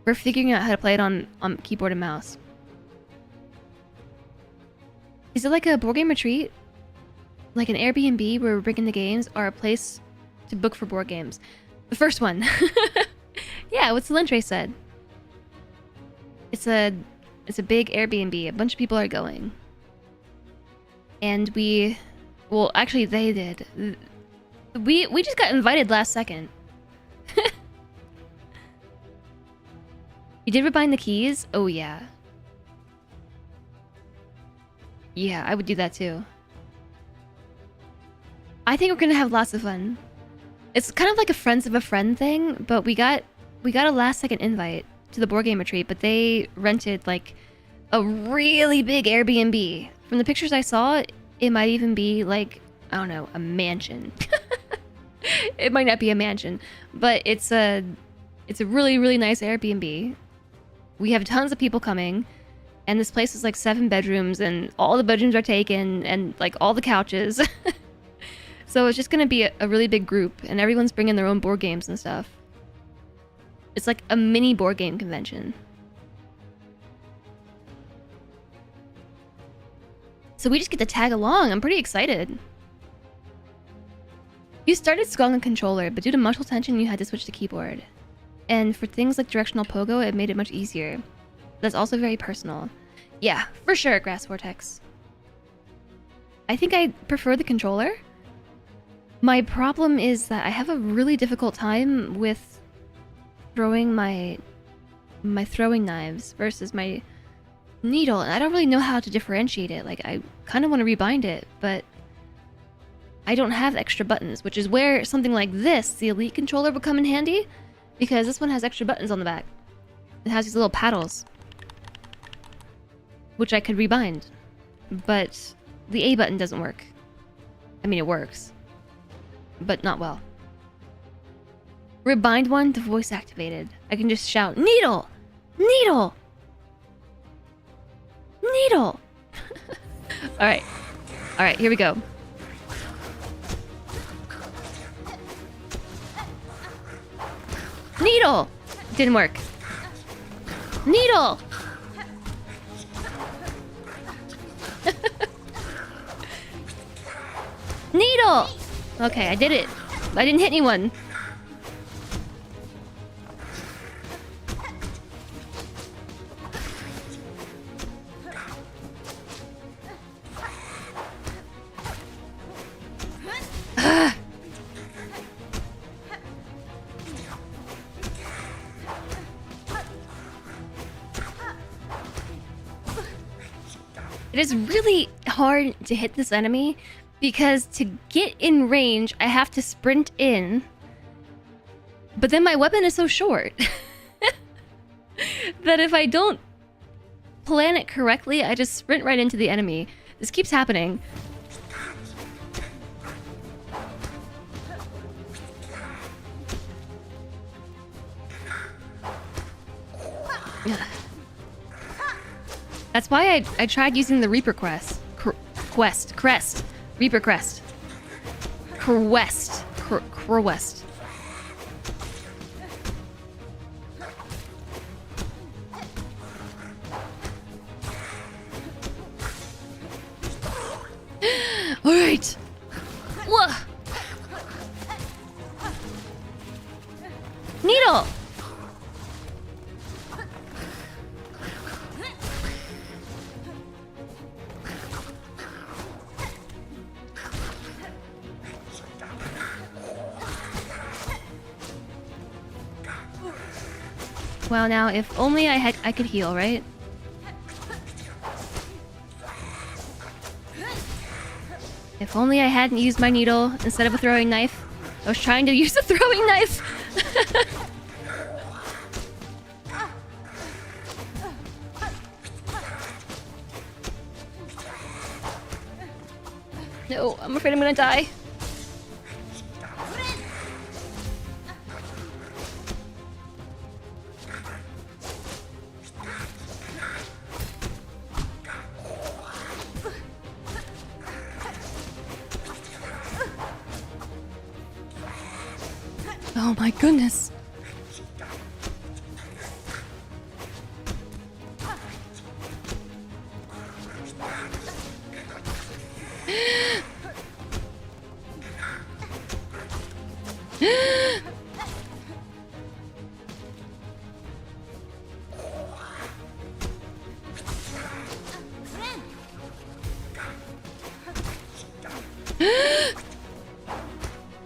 for figuring out how to play it on keyboard and mouse. Is it like a board game retreat? Like an Airbnb where we're bringing the games, or a place to book for board games? The first one. Yeah, what Celentre said. It's a big Airbnb. A bunch of people are going. And well, actually they did. We just got invited last second. You did rebind the keys? Oh yeah. Yeah, I would do that too. I think we're gonna have lots of fun. It's kind of like a friends of a friend thing, but we got a last second invite to the board game retreat, but they rented like a really big Airbnb. From the pictures I saw, it might even be like, I don't know, a mansion. It might not be a mansion, but it's a really, really nice Airbnb. We have tons of people coming, and this place is like 7 bedrooms, and all the bedrooms are taken, and like all the couches. So it's just gonna be a really big group, and everyone's bringing their own board games and stuff. It's like a mini board game convention. So we just get to tag along. I'm pretty excited. You started Skong on controller, but due to muscle tension, you had to switch to keyboard. And for things like directional pogo, it made it much easier. That's also very personal. Yeah, for sure, Grass Vortex. I think I prefer the controller. My problem is that I have a really difficult time with throwing my throwing knives versus my needle, and I don't really know how to differentiate it. Like, I kind of want to rebind it, but I don't have extra buttons, which is where something like this, the Elite controller, would come in handy, because this one has extra buttons on the back. It has these little paddles, which I could rebind, but the A button doesn't work. I mean, it works, but not well. Rebind one to voice activated. I can just shout, "Needle! Needle! Needle!" Alright. Alright, here we go. Needle! Didn't work. Needle! Needle! Okay, I did it. I didn't hit anyone. It is really hard to hit this enemy because to get in range, I have to sprint in. But then my weapon is so short that if I don't plan it correctly, I just sprint right into the enemy. This keeps happening. That's why I tried using the Reaper Crest. Crest. Reaper Crest. Crest. Alright! Whoa! Needle! Well, now, if only I could heal, right? If only I hadn't used my needle instead of a throwing knife. I was trying to use a throwing knife! No, I'm afraid I'm gonna die. Oh my goodness.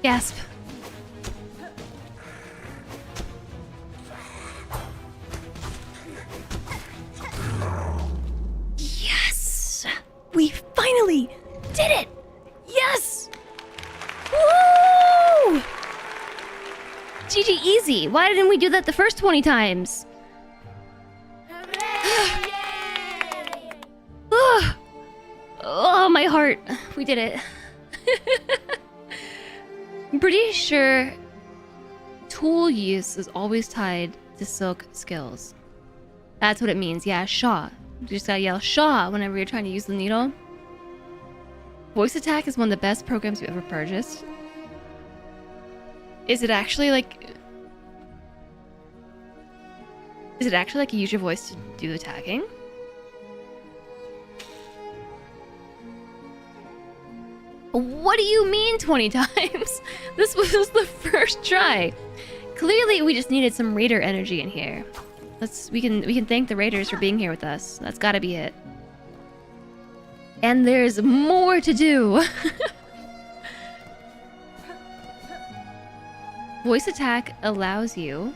Gasp. Yes! We finally did it! Yes! Woo! GG easy. Why didn't we do that the first 20 times? Oh, my heart. We did it. I'm pretty sure tool use is always tied to Silk skills. That's what it means. Yeah, Shaw. You just gotta yell Shaw whenever you're trying to use the needle. Voice attack is one of the best programs you ever purchased. Is it actually like... Is it actually like you use your voice to do attacking? What do you mean 20 times? This was the first try. Clearly, we just needed some raider energy in here. We can thank the raiders for being here with us. That's gotta be it. And there's more to do. Voice attack allows you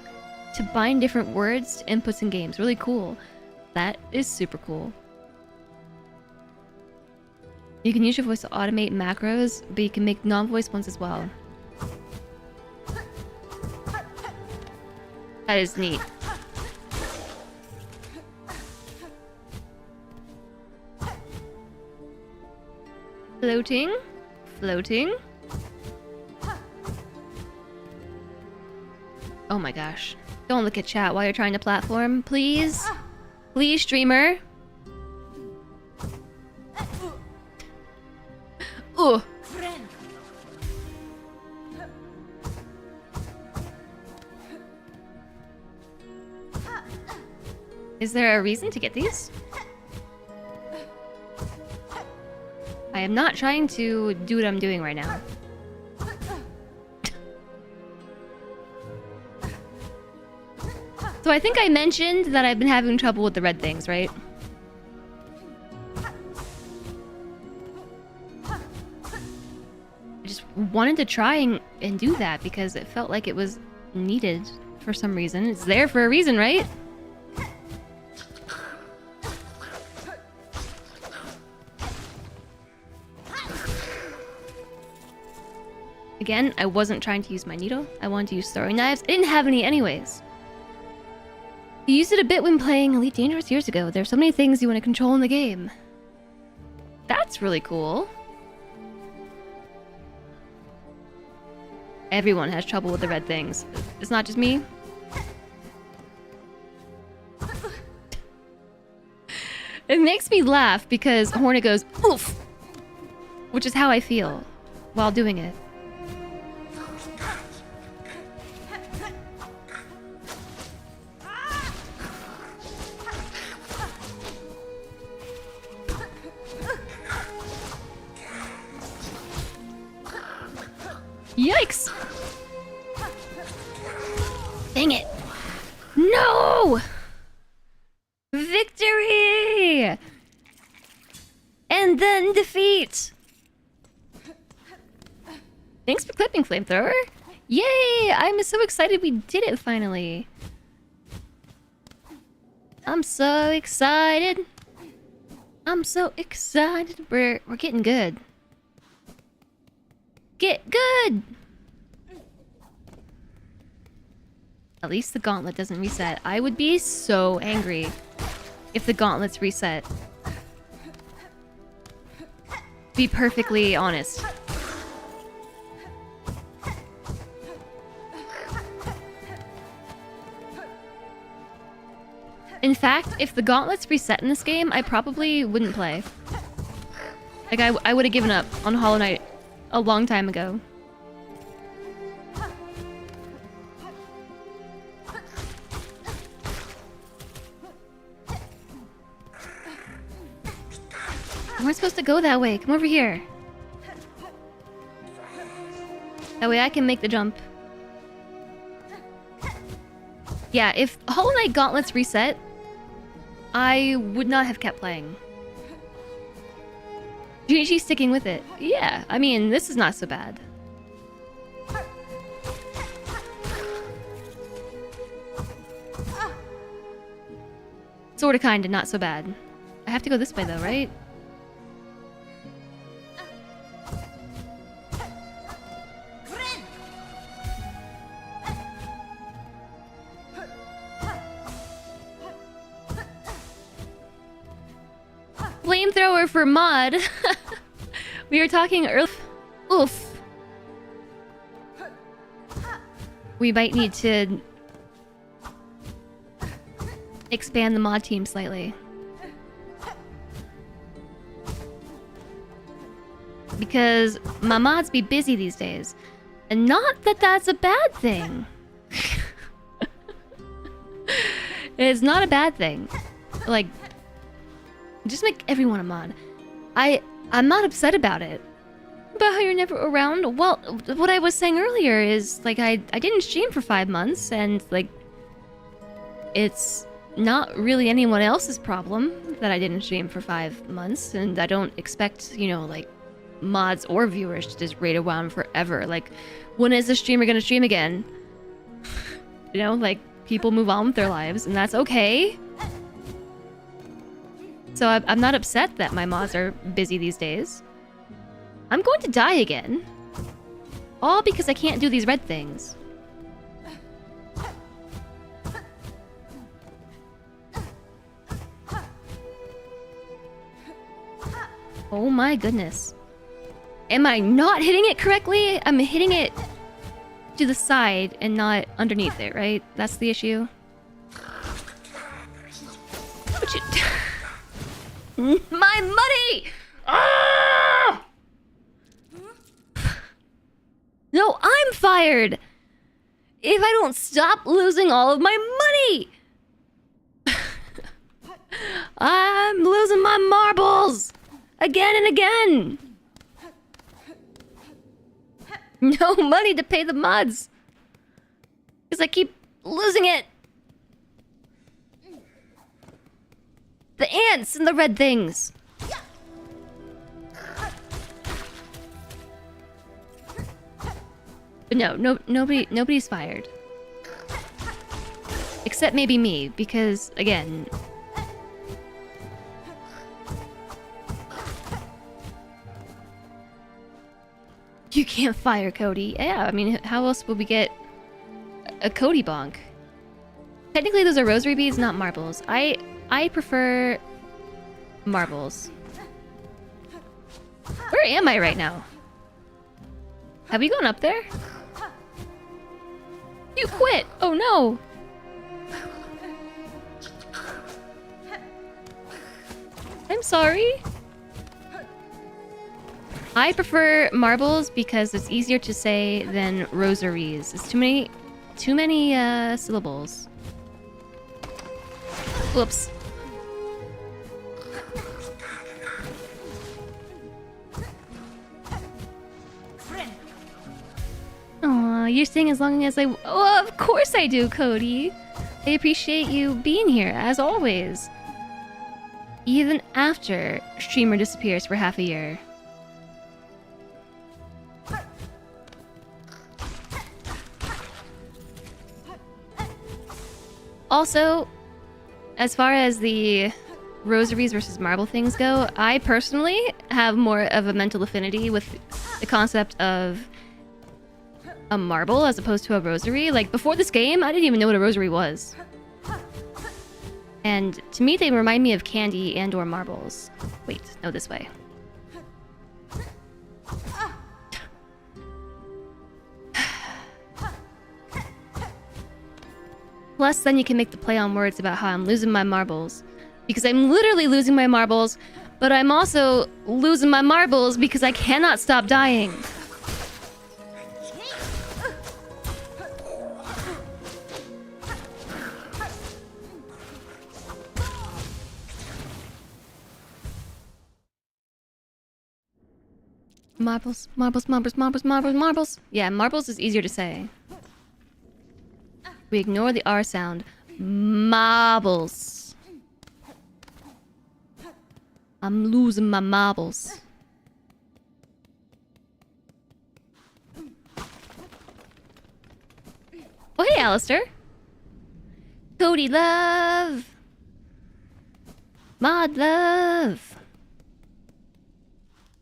to bind different words to inputs in games. Really cool. That is super cool. You can use your voice to automate macros, but you can make non-voice ones as well. That is neat. Floating. Floating. Oh my gosh. Don't look at chat while you're trying to platform, please. Please, streamer. Ooh. Is there a reason to get these? I am not trying to do what I'm doing right now. So I think I mentioned that I've been having trouble with the red things, right? I just wanted to try and do that because it felt like it was needed for some reason. It's there for a reason, right? Again, I wasn't trying to use my needle. I wanted to use throwing knives. I didn't have any anyways. You used it a bit when playing Elite Dangerous years ago. There's so many things you want to control in the game. That's really cool. Everyone has trouble with the red things. It's not just me. It makes me laugh because Hornet goes, oof! Which is how I feel while doing it. Yikes! Dang it! No! Victory! And then defeat! Thanks for clipping, Flamethrower. Yay! I'm so excited we did it finally. I'm so excited. I'm so excited. We're getting good. Get good! At least the gauntlet doesn't reset. I would be so angry if the gauntlets reset. Be perfectly honest. In fact, if the gauntlets reset in this game, I probably wouldn't play. Like, I would have given up on Hollow Knight a long time ago. We're supposed to go that way. Come over here. That way I can make the jump. Yeah, if Hollow Knight gauntlets reset, I would not have kept playing. She's sticking with it. Yeah, I mean, this is not so bad. Sorta, kinda, not so bad. I have to go this way though, right? Flamethrower for mod. We were talking earlier. Oof. We might need to expand the mod team slightly. Because my mods be busy these days. And not that that's a bad thing. It's not a bad thing. Like, just make everyone a mod. I'm not upset about it. About how you're never around? Well, what I was saying earlier is, like, I didn't stream for 5 months, and, like, it's not really anyone else's problem that I didn't stream for 5 months, and I don't expect, you know, like, mods or viewers to just raid around forever. Like, when is the streamer gonna stream again? You know, like, people move on with their lives, and that's okay. So I'm not upset that my mods are busy these days. I'm going to die again. All because I can't do these red things. Oh my goodness. Am I not hitting it correctly? I'm hitting it to the side and not underneath it, right? That's the issue. What you... My money! Ah! No, I'm fired! If I don't stop losing all of my money! I'm losing my marbles! Again and again! No money to pay the mods! Because I keep losing it! The ants and the red things! But nobody's fired. Except maybe me, because, again... You can't fire Cody. Yeah, I mean, how else would we get a Cody bonk? Technically, those are rosary beads, not marbles. I prefer marbles. Where am I right now? Have you gone up there? You quit! Oh no! I'm sorry. I prefer marbles because it's easier to say than rosaries. It's too many syllables. Whoops. you're staying as long as I... Oh, of course I do, Cody. I appreciate you being here, as always. Even after streamer disappears for half a year. Also, as far as the rosaries versus marble things go, I personally have more of a mental affinity with the concept of a marble as opposed to a rosary. Like, before this game, I didn't even know what a rosary was. And to me, they remind me of candy and or marbles. Wait, no, this way. Plus, then you can make the play on words about how I'm losing my marbles. Because I'm literally losing my marbles, but I'm also losing my marbles because I cannot stop dying. Marbles, marbles, marbles, marbles, marbles, marbles. Yeah, marbles is easier to say. We ignore the R sound. Marbles. I'm losing my marbles. Oh, hey, Alistair. Cody love. Mod love.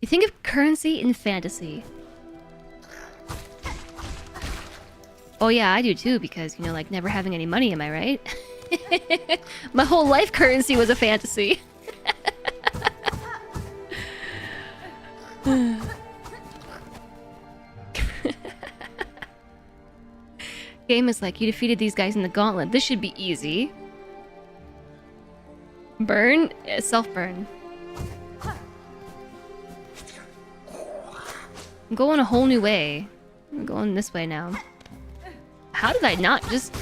You think of currency in fantasy. Oh yeah, I do too, because, you know, like, never having any money, am I right? My whole life currency was a fantasy. Game is like, you defeated these guys in the gauntlet. This should be easy. Burn? Self-burn. I'm going a whole new way. I'm going this way now. How did I not just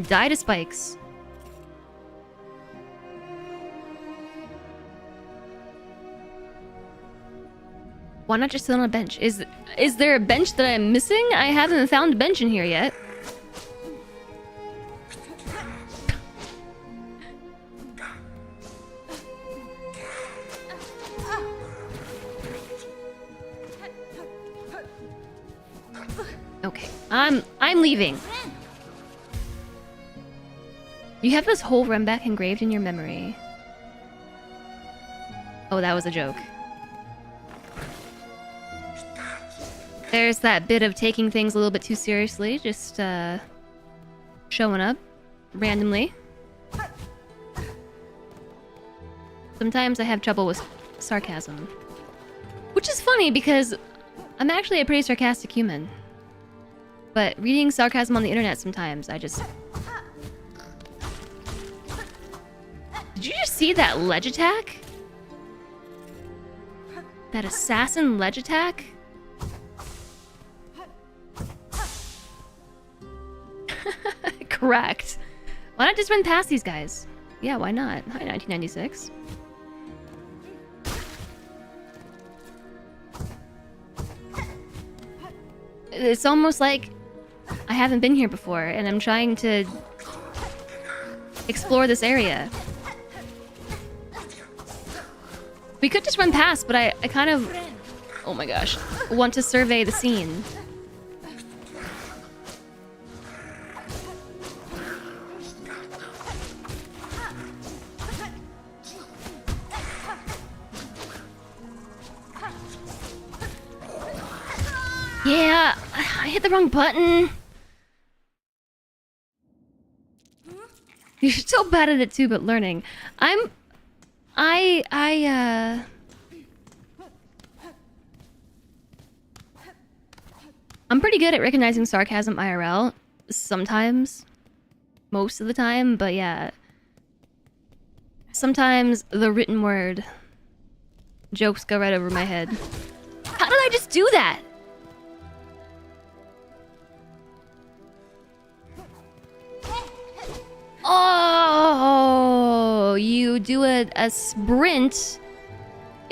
die to spikes? Why not just sit on a bench? Is there a bench that I'm missing? I haven't found a bench in here yet. Okay, I'm leaving. You have this whole run back engraved in your memory. Oh, that was a joke. There's that bit of taking things a little bit too seriously, just showing up randomly. Sometimes I have trouble with sarcasm. Which is funny because I'm actually a pretty sarcastic human. But reading sarcasm on the internet sometimes, I just... Did you just see that ledge attack? That assassin ledge attack? Correct. Why not just run past these guys? Yeah, why not? Hi, 1996. It's almost like I haven't been here before, and I'm trying to explore this area. We could just run past, but I kind of... Oh my gosh. Want to survey the scene. Yeah, I hit the wrong button. You're so bad at it too, but learning. I'm pretty good at recognizing sarcasm IRL. Sometimes. Most of the time, but yeah. Sometimes the written word jokes go right over my head. How did I just do that? Oh, you do a sprint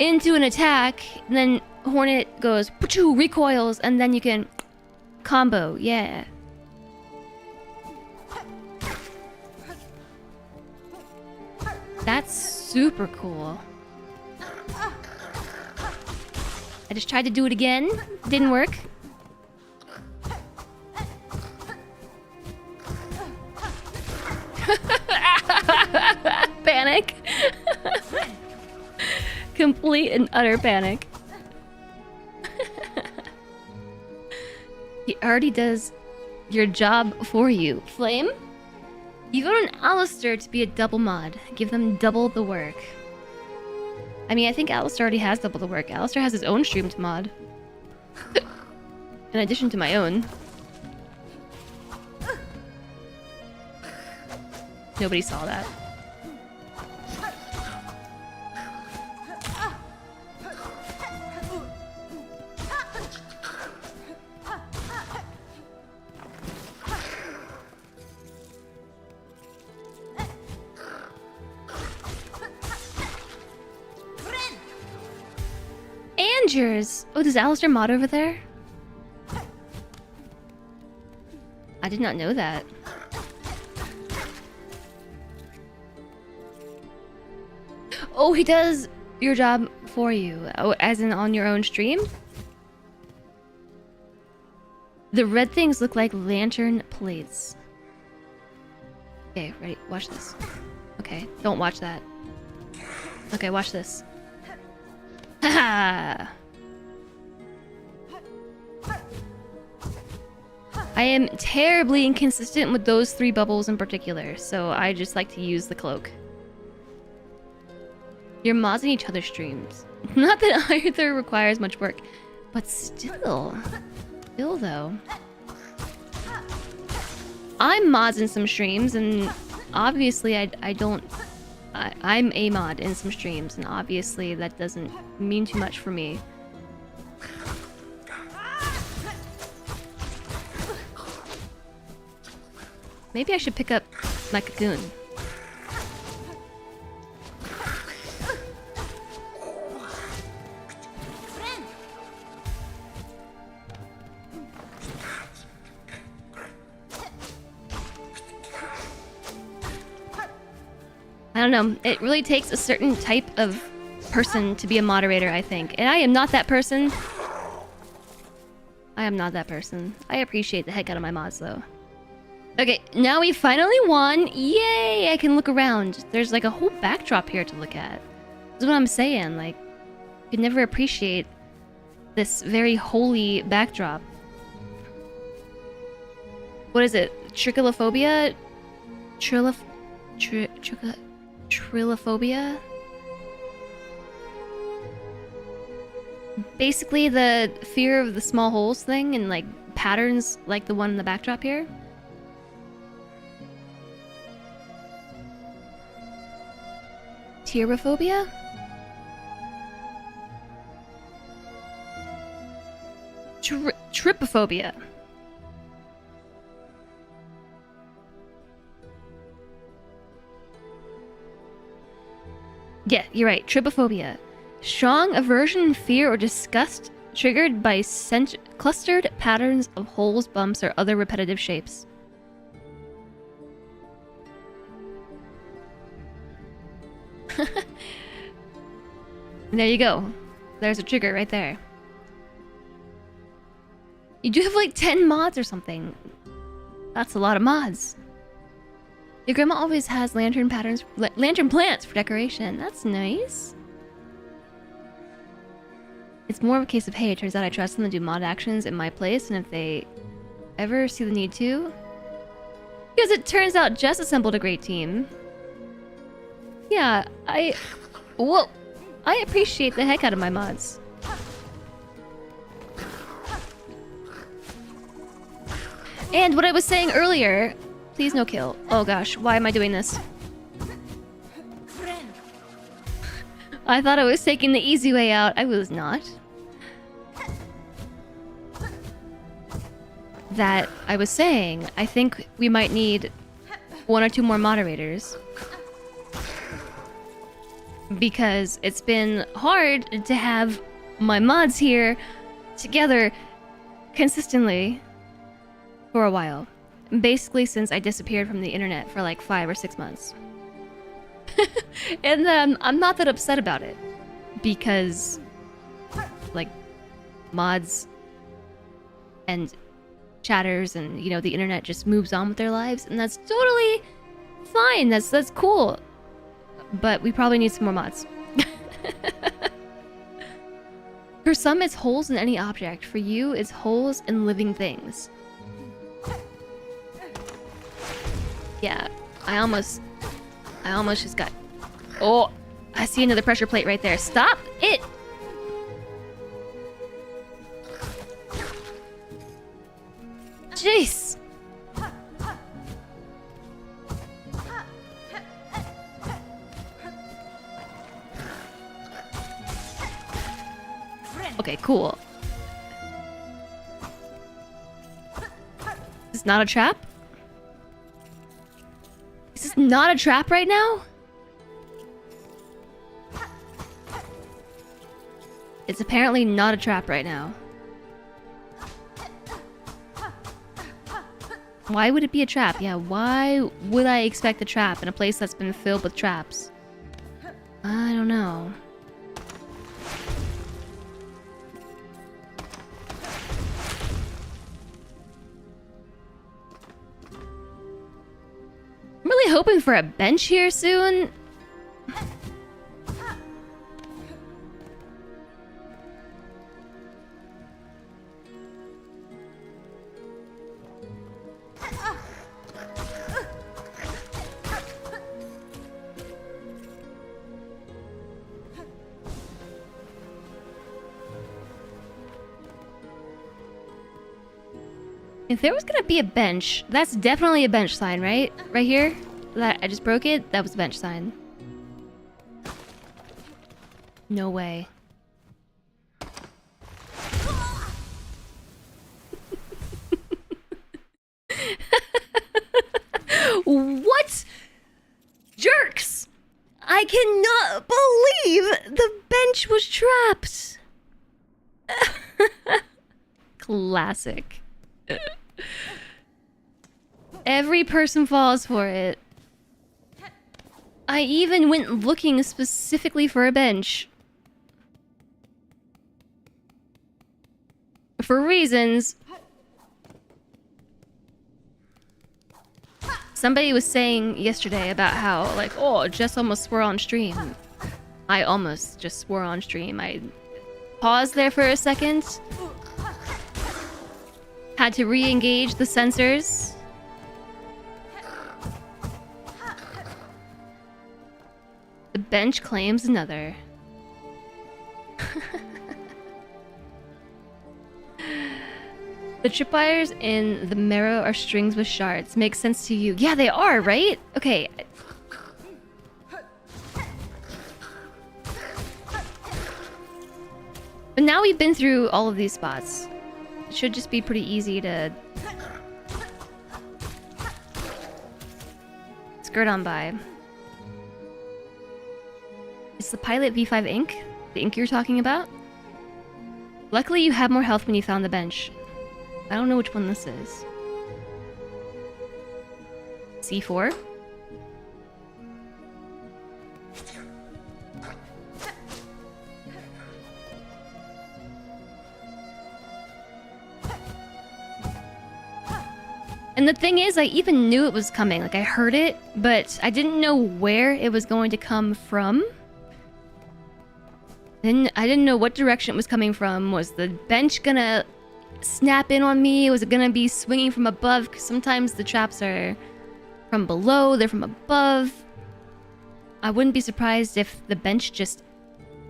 into an attack, and then Hornet goes, recoils, and then you can combo, yeah. That's super cool. I just tried to do it again. Didn't work. Panic. Complete and utter panic. He already does your job for you. Flame? You vote on Alistair to be a double mod. Give them double the work. I mean, I think Alistair already has double the work. Alistair has his own stream to mod. In addition to my own. Nobody saw that. Yours. Oh, does Alistair mod over there? I did not know that. Oh, he does your job for you. Oh, as in on your own stream? The red things look like lantern plates. Okay, ready? Watch this. Okay, don't watch that. Okay, watch this. Haha! I am terribly inconsistent with those 3 bubbles in particular, so I just like to use the cloak. You're modding each other's streams. Not that either requires much work, but still. Still though. I'm mods in some streams, and obviously I'm a mod in some streams, and obviously that doesn't mean too much for me. Maybe I should pick up my cocoon. I don't know. It really takes a certain type of person to be a moderator, I think. And I am not that person. I am not that person. I appreciate the heck out of my mods, though. Okay, now we finally won. Yay! I can look around. There's like a whole backdrop here to look at. That's what I'm saying. Like, you could never appreciate this very holy backdrop. What is it? Tricholophobia? Trilophobia? Basically the fear of the small holes thing and like patterns like the one in the backdrop here. Trypophobia? Trypophobia. Yeah, you're right. Trypophobia. Strong aversion, fear, or disgust triggered by clustered patterns of holes, bumps, or other repetitive shapes. There you go. There's a trigger right there. You do have like 10 mods or something. That's a lot of mods. Your grandma always has lantern patterns, lantern plants for decoration. That's nice. It's more of a case of, hey, it turns out I trust them to do mod actions in my place, and if they ever see the need to... Because it turns out Jess assembled a great team. Yeah, Whoa! I appreciate the heck out of my mods. And what I was saying earlier... Please no kill. Oh gosh, why am I doing this? I thought I was taking the easy way out. I was not. That I was saying, I think we might need 1 or 2 more moderators. Because it's been hard to have my mods here together consistently. for a while. Basically since I disappeared from the internet for like 5 or 6 months. And I'm not that upset about it. Because, like, mods and chatters and, you know, the internet just moves on with their lives. And that's totally fine. That's cool. But we probably need some more mods. For some, it's holes in any object. For you, it's holes in living things. Yeah, I almost just got... Oh, I see another pressure plate right there. Stop it! Jeez! Okay, cool. Is this not a trap? Is this not a trap right now? It's apparently not a trap right now. Why would it be a trap? Yeah, why would I expect a trap in a place that's been filled with traps? I don't know. I'm really hoping for a bench here soon. If there was gonna be a bench, that's definitely a bench sign, right? Right here? That I just broke it? That was a bench sign. No way. What? Jerks! I cannot believe the bench was trapped! Classic. Every person falls for it. I even went looking specifically for a bench. For reasons. Somebody was saying yesterday about how, like, oh, Jess almost swore on stream. I almost just swore on stream. I paused there for a second. Had to re-engage the sensors. The bench claims another. The tripwires in the marrow are strings with shards. Makes sense to you. Yeah, they are, right? Okay. But now we've been through all of these spots. It should just be pretty easy to skirt on by. It's the Pilot V5 ink? The ink you're talking about? Luckily you had more health when you found the bench. I don't know which one this is. C4? And the thing is, I even knew it was coming. Like, I heard it, but I didn't know where it was going to come from. Then I didn't know what direction it was coming from. Was the bench gonna snap in on me? Was it gonna be swinging from above? Because sometimes the traps are from below, they're from above. I wouldn't be surprised if the bench just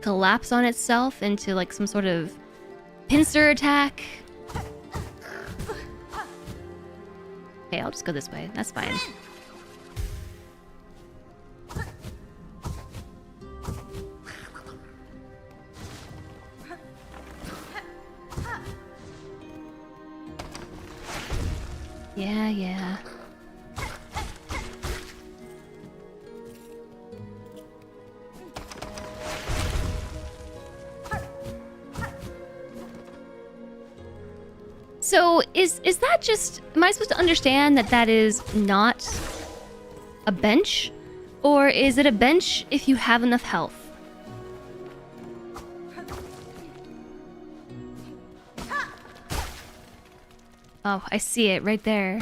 collapsed on itself into like some sort of pincer attack. Okay, I'll just go this way. That's fine. Yeah, yeah. So is that just... Am I supposed to understand that that is not a bench? Or is it a bench if you have enough health? Oh, I see it right there.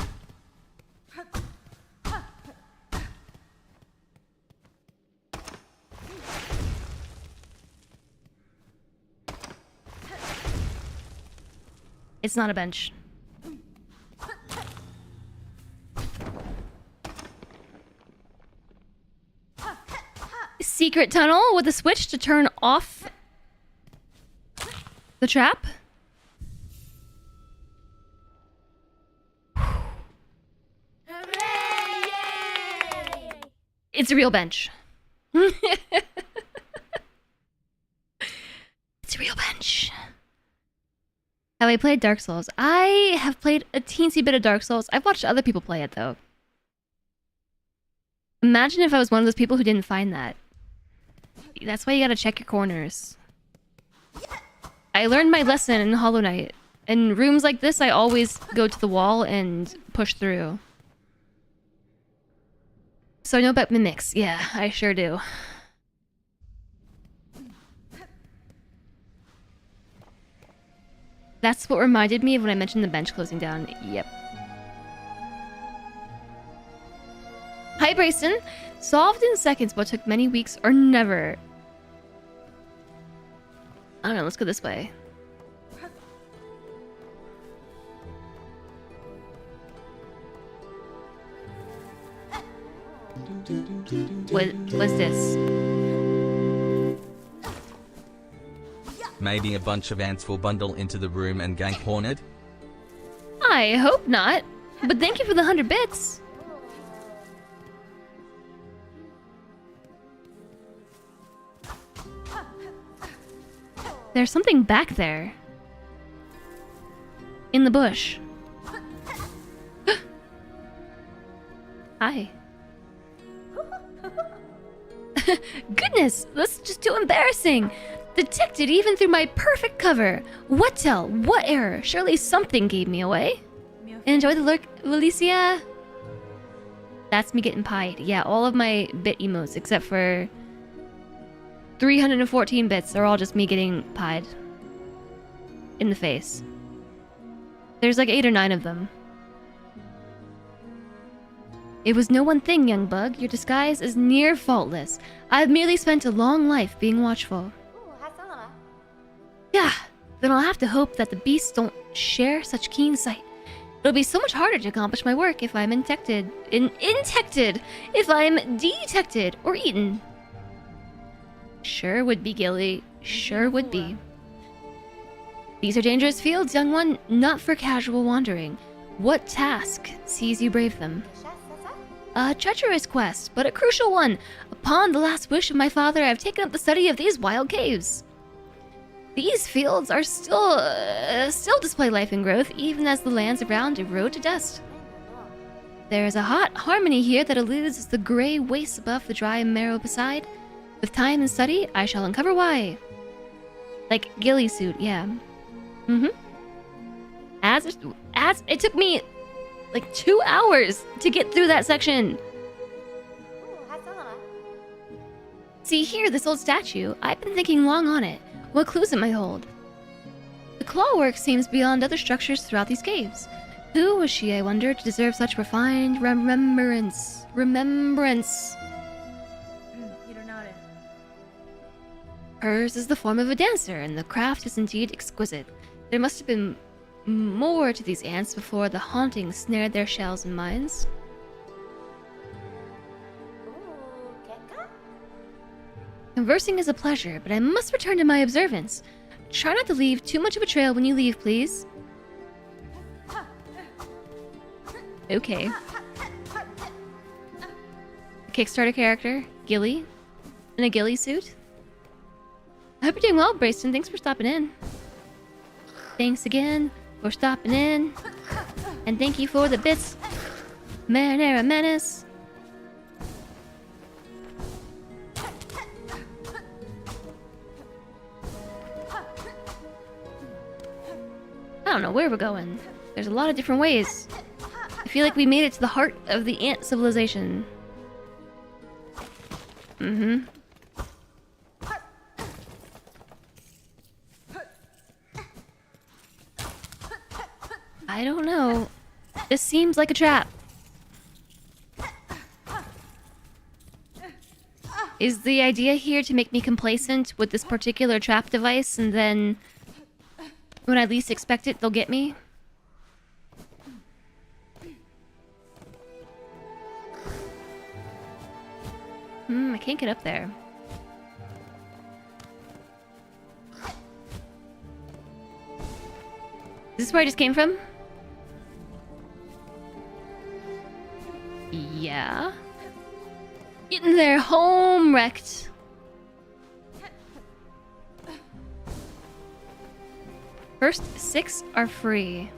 It's not a bench. Secret tunnel with a switch to turn off the trap. It's a real bench. It's a real bench. Have I played Dark Souls? I have played a teensy bit of Dark Souls. I've watched other people play it, though. Imagine if I was one of those people who didn't find that. That's why you gotta check your corners. I learned my lesson in Hollow Knight. In rooms like this, I always go to the wall and push through. So I know about mimics. Yeah, I sure do. That's what reminded me of when I mentioned the bench closing down. Yep. Hi, Brayson. Solved in seconds, but took many weeks or never. I don't know, let's go this way. What's this? Maybe a bunch of ants will bundle into the room and gank Horned? I hope not. But thank you for the 100 bits. There's something back there. In the bush. Hi. Goodness, this is just too embarrassing. Detected even through my perfect cover. What tell? What error? Surely something gave me away. Enjoy the lurk, Alicia. That's me getting pied. Yeah, all of my bit emotes except for 314 bits are all just me getting pied. In the face. There's like 8 or 9 of them. It was no one thing, young bug. Your disguise is near faultless. I've merely spent a long life being watchful. Yeah, then I'll have to hope that the beasts don't share such keen sight. It'll be so much harder to accomplish my work if I'm infected. If I'm detected or eaten. Sure would be, Gilly. Sure would be. These are dangerous fields, young one, not for casual wandering. What task sees you brave them? A treacherous quest, but a crucial one. Upon the last wish of my father, I've taken up the study of these wild caves. These fields are still display life and growth, even as the lands around erode to dust. There is a hot harmony here that eludes the gray wastes above the dry marrow beside. With time and study, I shall uncover why. Like ghillie suit, yeah. As it took me like 2 hours to get through that section. See here, this old statue. I've been thinking long on it. What clues it might hold? The clawwork seems beyond other structures throughout these caves. Who was she, I wonder, to deserve such refined remembrance? Hers is the form of a dancer, and the craft is indeed exquisite. There must have been more to these ants before the haunting snared their shells and minds. Conversing is a pleasure, but I must return to my observance. Try not to leave too much of a trail when you leave, please. Okay. Kickstarter character, Gilly, in a ghillie suit. I hope you're doing well, Brayson. Thanks for stopping in. Thanks again for stopping in. And thank you for the bits. Marinara Menace. I don't know where we're going. There's a lot of different ways. I feel like we made it to the heart of the ant civilization. Mm-hmm. I don't know. This seems like a trap. Is the idea here to make me complacent with this particular trap device, and then when I least expect it, they'll get me? I can't get up there. Is this where I just came from? Yeah. Getting there, home wrecked. First 6 are free.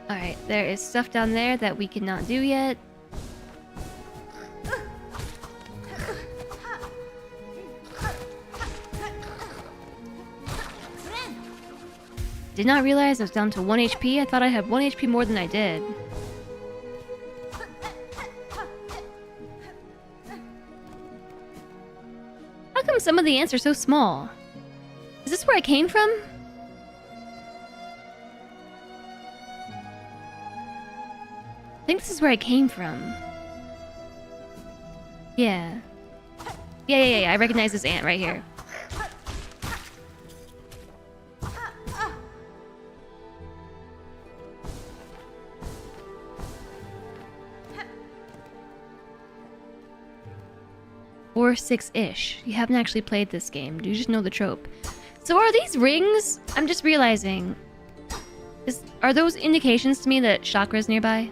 Alright, there is stuff down there that we cannot do yet. Did not realize I was down to 1 HP. I thought I had 1 HP more than I did. How come some of the ants are so small? Is this where I came from? I think this is where I came from. Yeah. Yeah. I recognize this ant right here. Or 6-ish. You haven't actually played this game. You just know the trope. So are these rings? I'm just realizing. Are those indications to me that chakra's nearby?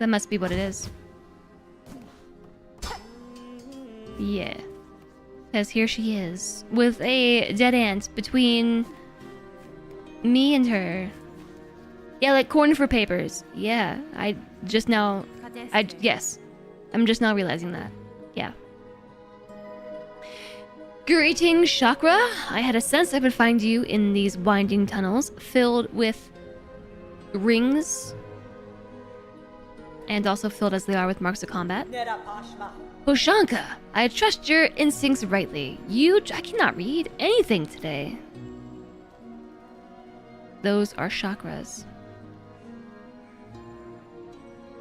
That must be what it is. Yeah. Because here she is. With a dead ant between me and her. Yeah, like corn for papers. Yeah, yes. I'm just now realizing that. Yeah. Greetings, Chakra. I had a sense I would find you in these winding tunnels filled with rings. And also filled as they are with marks of combat. Hoshanka, I trust your instincts rightly. I cannot read anything today. Those are chakras.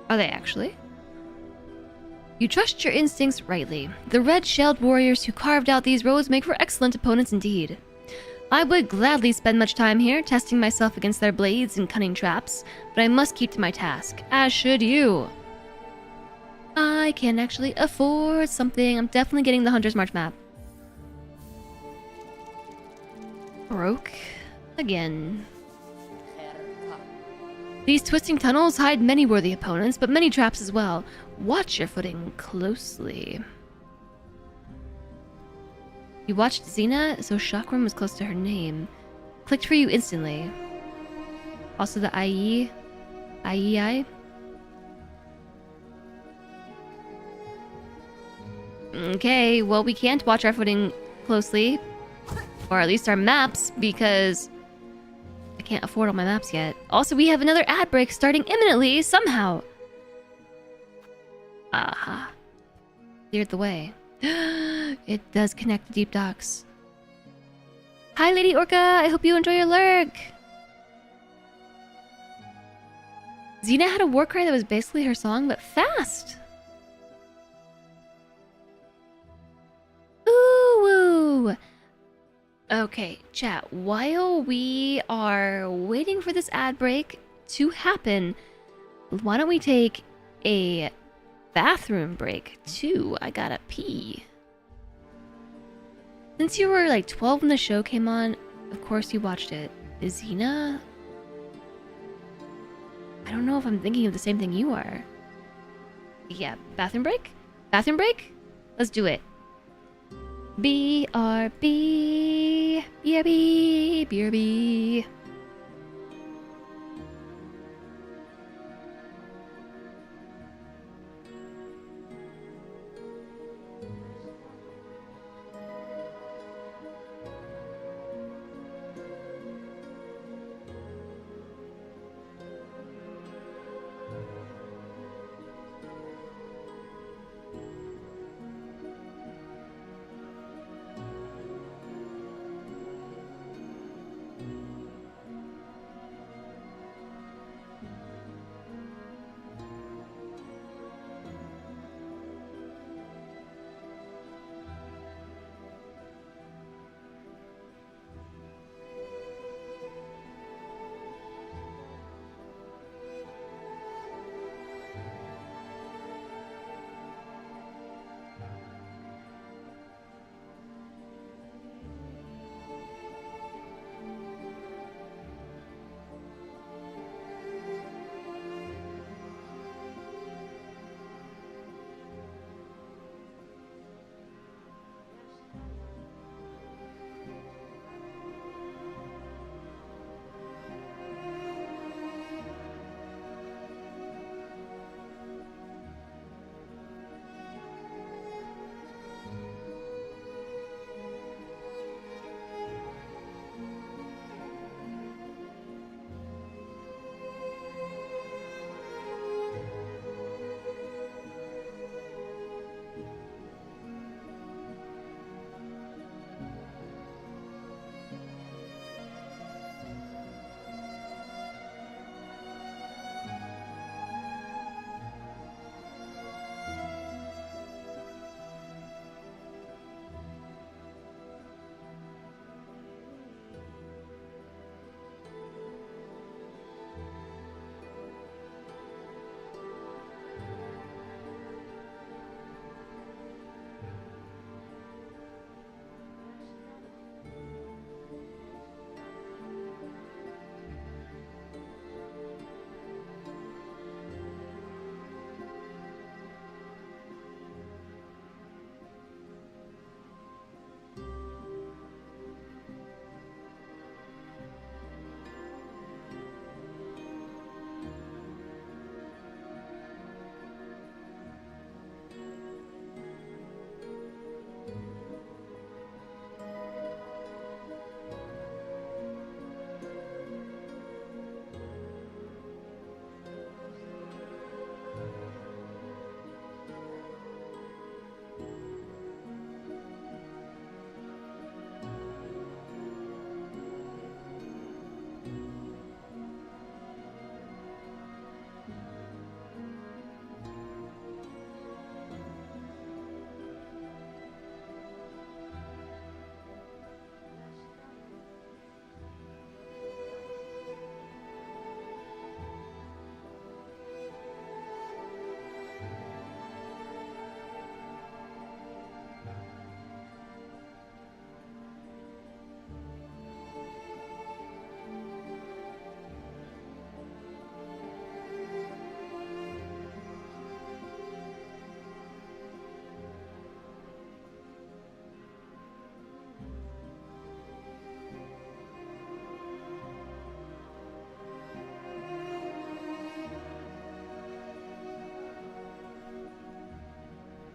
Are they actually? You trust your instincts rightly. The red-shelled warriors who carved out these roads make for excellent opponents indeed. I would gladly spend much time here, testing myself against their blades and cunning traps, but I must keep to my task, as should you. I can actually afford something. I'm definitely getting the Hunter's March map. Broke again. These twisting tunnels hide many worthy opponents, but many traps as well. Watch your footing closely. You watched Xena, so Chakram was close to her name. Clicked for you instantly. Also the IEI. Okay, well we can't watch our footing closely. Or at least our maps, because I can't afford all my maps yet. Also, we have another ad break starting imminently, somehow. Aha. Cleared the way. It does connect to Deep Docks. Hi, Lady Orca. I hope you enjoy your lurk. Xena had a war cry that was basically her song, but fast. Ooh. Okay, chat. While we are waiting for this ad break to happen, why don't we take a bathroom break too? I gotta pee. Since you were like 12 when the show came on, of course you watched it. Is Xena? I don't know if I'm thinking of the same thing you are. Yeah, bathroom break? Bathroom break? Let's do it. BRB, BRB, BRB.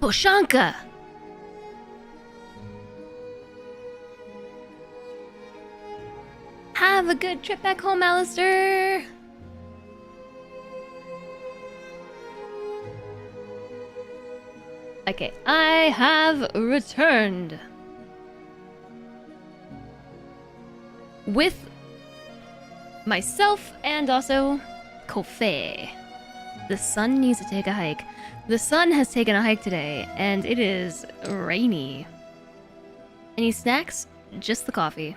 Boshanka! Have a good trip back home, Alistair! Okay, I have returned. With myself and also Kofe. The sun needs to take a hike. The sun has taken a hike today, and it is rainy. Any snacks? Just the coffee.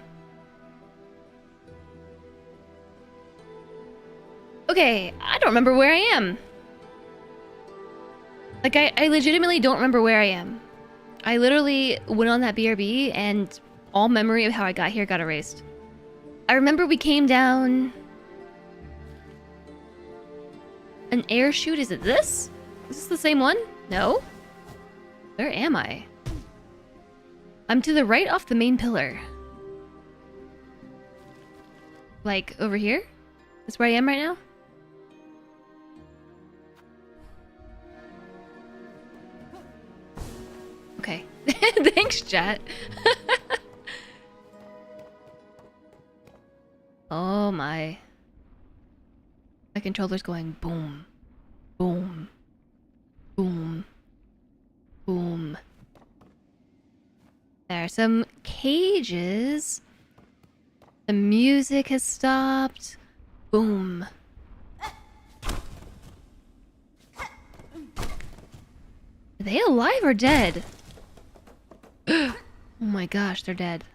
Okay, I don't remember where I am. Like, I legitimately don't remember where I am. I literally went on that BRB, and all memory of how I got here got erased. I remember we came down... An air chute? Is it this? Is this the same one? No? Where am I? I'm to the right off the main pillar. Like, over here? That's where I am right now? Okay. Thanks, chat. Oh my. My controller's going boom, boom, boom, boom. There are some cages. The music has stopped. Boom. Are they alive or dead? Oh my gosh, they're dead.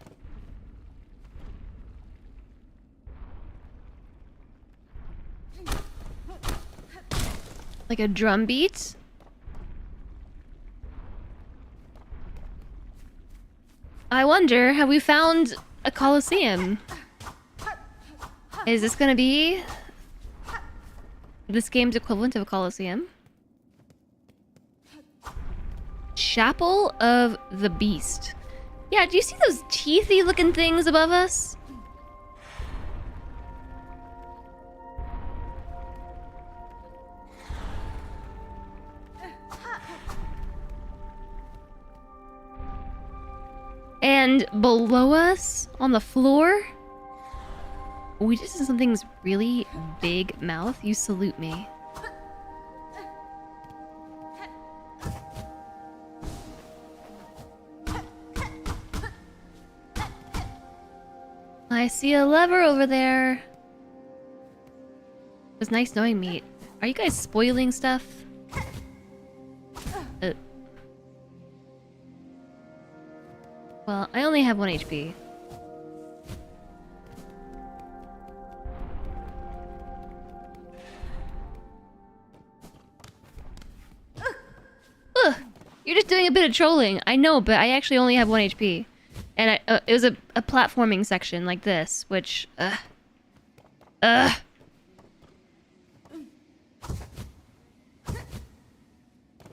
Like a drum beat? I wonder, have we found a coliseum? Is this gonna be this game's equivalent of a coliseum? Chapel of the Beast. Yeah, do you see those teethy looking things above us? And below us, on the floor, we just see something's really big mouth. You salute me. I see a lever over there. It was nice knowing me. Are you guys spoiling stuff? Well, I only have 1 HP. Ugh! You're just doing a bit of trolling. I know, but I actually only have 1 HP. And it was a platforming section like this, which...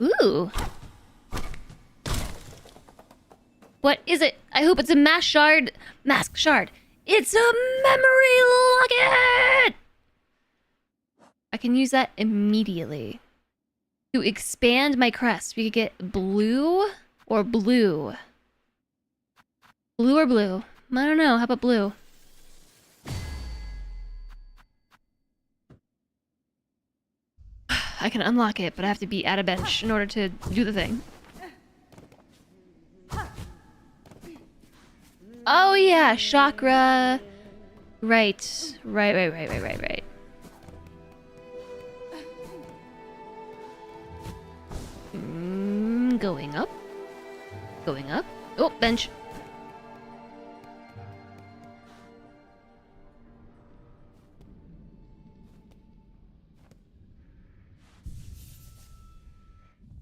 Ooh! What is it? I hope it's a mask shard. Mask shard. It's a memory locket! I can use that immediately. To expand my crest, we could get blue or blue. Blue or blue? I don't know. How about blue? I can unlock it, but I have to be at a bench in order to do the thing. Oh yeah, chakra. Right. Right. Going up. Going up. Oh, bench.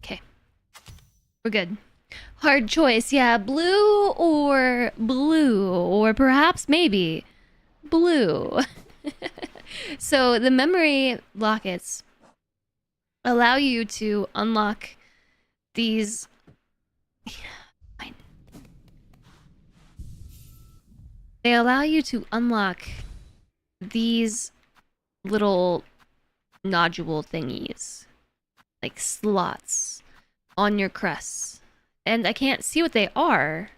Okay. We're good. Hard choice, yeah. Blue, or perhaps maybe blue. So the memory lockets allow you to unlock these. Fine. They allow you to unlock these little nodule thingies, like slots on your crests. And I can't see what they are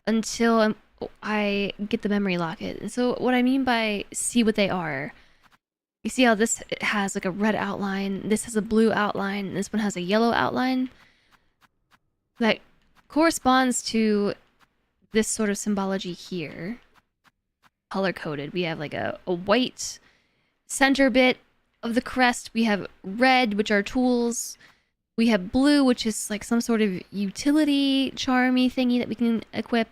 until I get the memory locket. And so what I mean by see what they are, you see how this has like a red outline, this has a blue outline, and this one has a yellow outline? That corresponds to this sort of symbology here. Color-coded. We have like a white center bit of the crest. We have red, which are tools. We have blue, which is like some sort of utility charmy thingy that we can equip.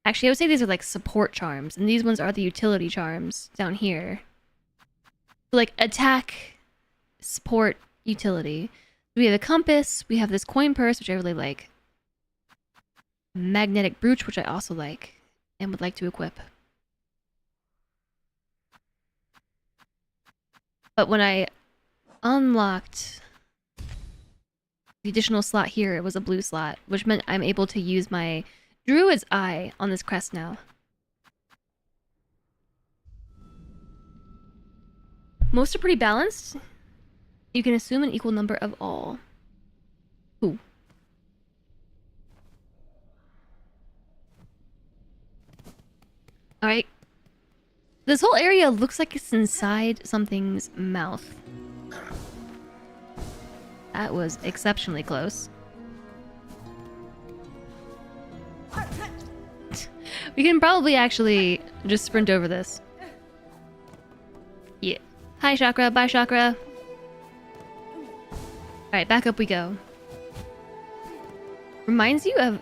Actually, I would say these are like support charms, and these ones are the utility charms down here. So, like attack, support, utility. We have a compass, we have this coin purse, which I really like. Magnetic brooch, which I also like, and would like to equip. But when I unlocked the additional slot here, it was a blue slot, which meant I'm able to use my Druid's Eye on this crest now. Most are pretty balanced. You can assume an equal number of all. Ooh. Alright. This whole area looks like it's inside something's mouth. That was exceptionally close. We can probably actually just sprint over this. Yeah. Hi, Chakra. Bye, Chakra. Alright, back up we go. Reminds you of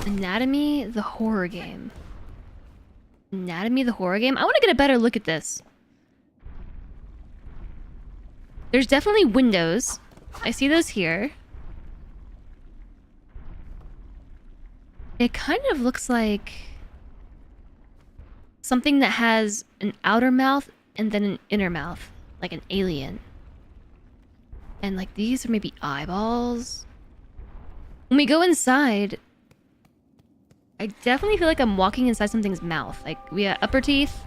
Anatomy, the horror game. Anatomy, the horror game? I want to get a better look at this. There's definitely windows. I see those here. It kind of looks like something that has an outer mouth and then an inner mouth, like an alien. And like these are maybe eyeballs. When we go inside, I definitely feel like I'm walking inside something's mouth. Like we have upper teeth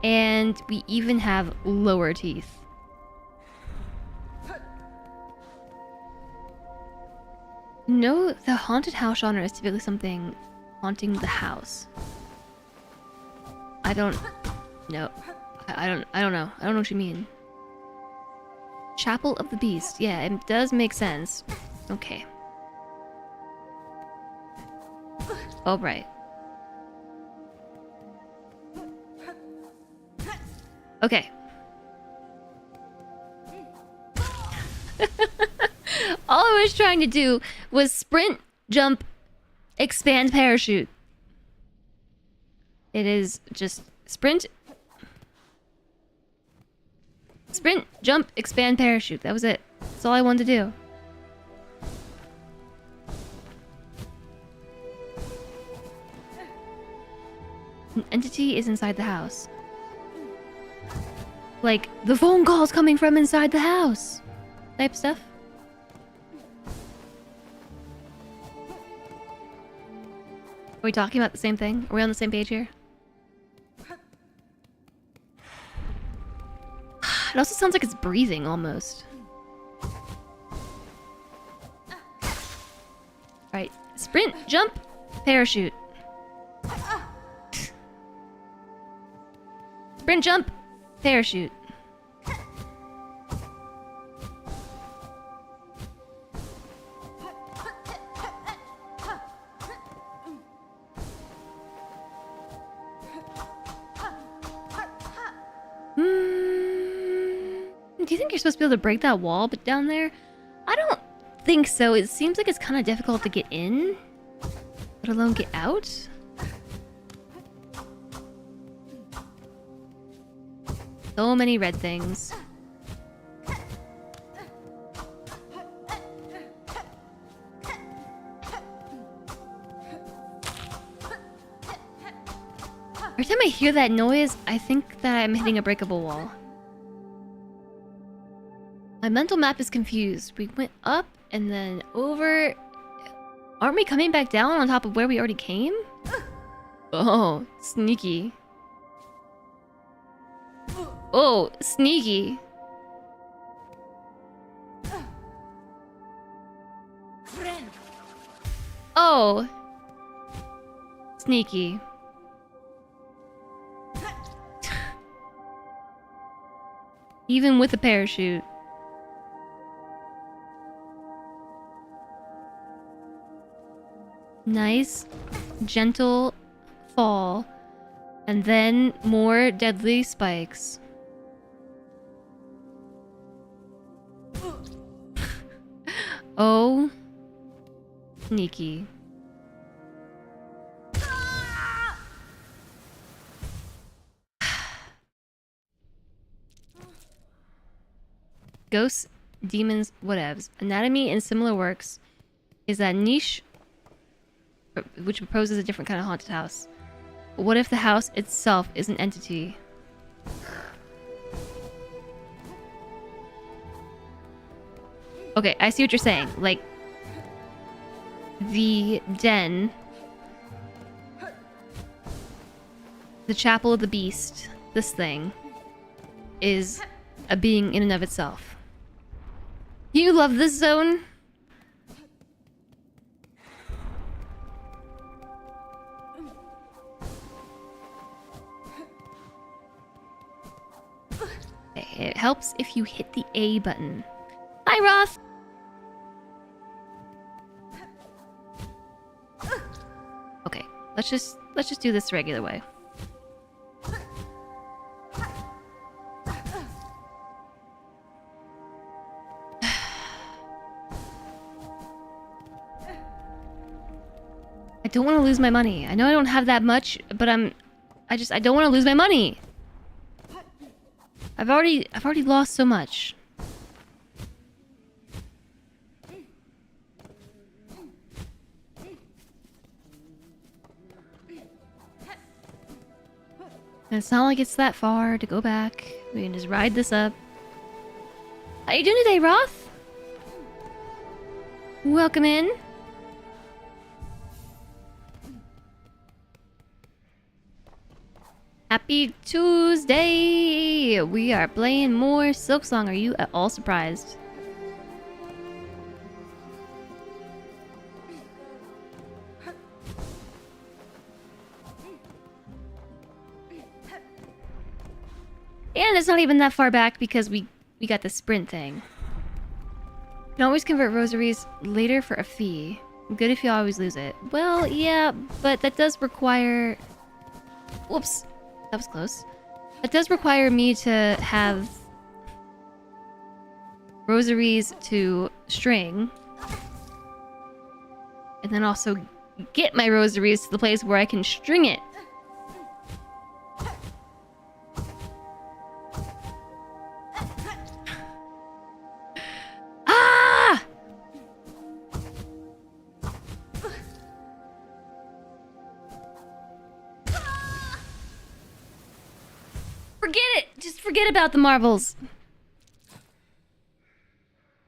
and we even have lower teeth. No, the haunted house genre is typically something haunting the house. I don't know. I don't know. I don't know what you mean. Chapel of the Beast. Yeah, it does make sense. Okay. Oh, right. Okay. All I was trying to do was sprint, jump, expand parachute. It is just sprint, jump, expand parachute. That was it. That's all I wanted to do. An entity is inside the house. Like, the phone call's coming from inside the house. Type stuff. Are we talking about the same thing? Are we on the same page here? It also sounds like it's breathing, almost. Alright. Sprint, jump, parachute. Sprint, jump, parachute. Do you think you're supposed to be able to break that wall but down there? I don't think so. It seems like it's kind of difficult to get in, let alone get out. So many red things. Every time I hear that noise, I think that I'm hitting a breakable wall. My mental map is confused. We went up and then over. Aren't we coming back down on top of where we already came? Oh, sneaky. Oh, sneaky. Oh! Sneaky. Even with a parachute. Nice, gentle fall. And then more deadly spikes. Oh. Sneaky. Ghosts, demons, whatevs. Anatomy and similar works is that niche which proposes a different kind of haunted house. But what if the house itself is an entity? Okay, I see what you're saying. Like, the den, the chapel of the beast, this thing, is a being in and of itself. You love this zone? It helps if you hit the A button. Hi, Roth! Okay, let's just do this the regular way. I don't want to lose my money. I know I don't have that much, but I don't want to lose my money. I've already lost so much. And it's not like it's that far to go back. We can just ride this up. How you doing today, Roth? Welcome in. Happy Tuesday! We are playing more Silksong. Are you at all surprised? And it's not even that far back because we got the sprint thing. You can always convert rosaries later for a fee. Good if you always lose it. Well, yeah, but that does require... Whoops. That was close. That does require me to have rosaries to string. And then also get my rosaries to the place where I can string it. Ah! Forget it! Just forget about the marbles.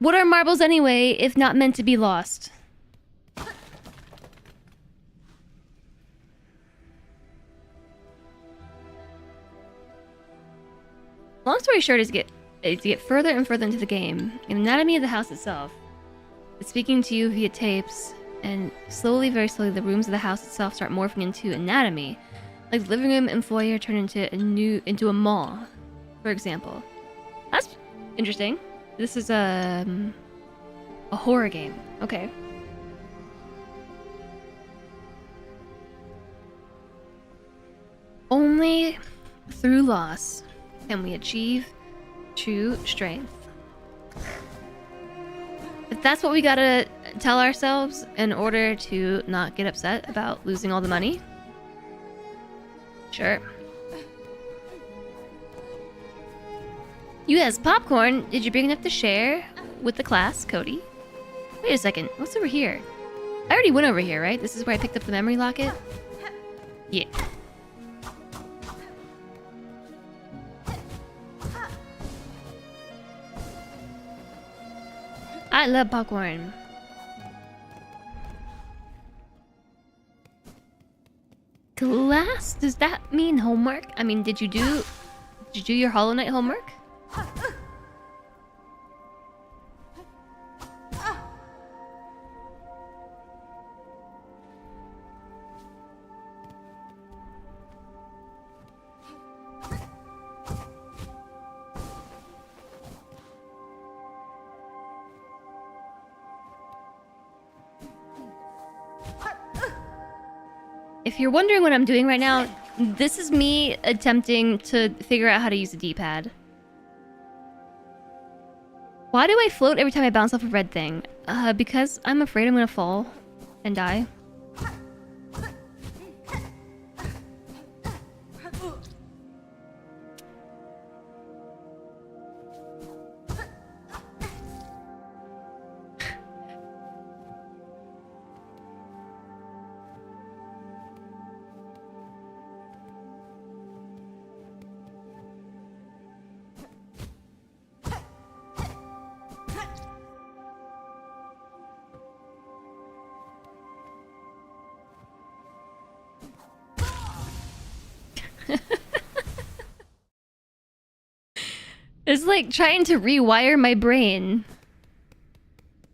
What are marbles anyway, if not meant to be lost? Long story short is to get further and further into the game. An anatomy of the house itself. It's speaking to you via tapes, and slowly, very slowly, the rooms of the house itself start morphing into anatomy. Like the living room and foyer turn into a mall, for example. That's interesting. This is a horror game. Okay. Only through loss can we achieve true strength. If that's what we gotta tell ourselves in order to not get upset about losing all the money, sure. You has popcorn. Did you bring enough to share with the class, Cody? Wait a second. What's over here? I already went over here, right? This is where I picked up the memory locket? Yeah. I love popcorn. Class? Does that mean homework? I mean, did you do your Hollow Knight homework? If you're wondering what I'm doing right now, this is me attempting to figure out how to use the D-pad. Why do I float every time I bounce off a red thing? Because I'm afraid I'm gonna fall and die. It's like trying to rewire my brain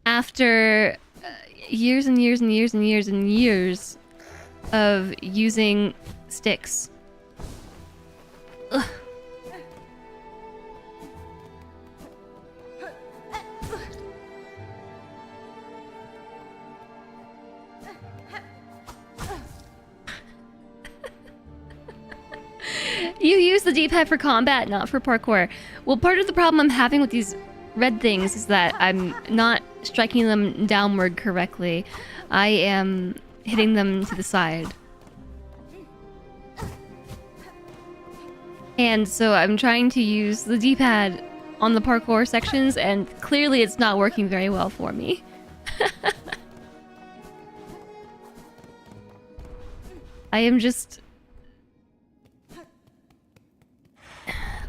after years and years and years and years and years of using sticks. Ugh. You use the D-pad for combat, not for parkour. Well, part of the problem I'm having with these red things is that I'm not striking them downward correctly. I am hitting them to the side. And so I'm trying to use the D-pad on the parkour sections, and clearly it's not working very well for me. I am just...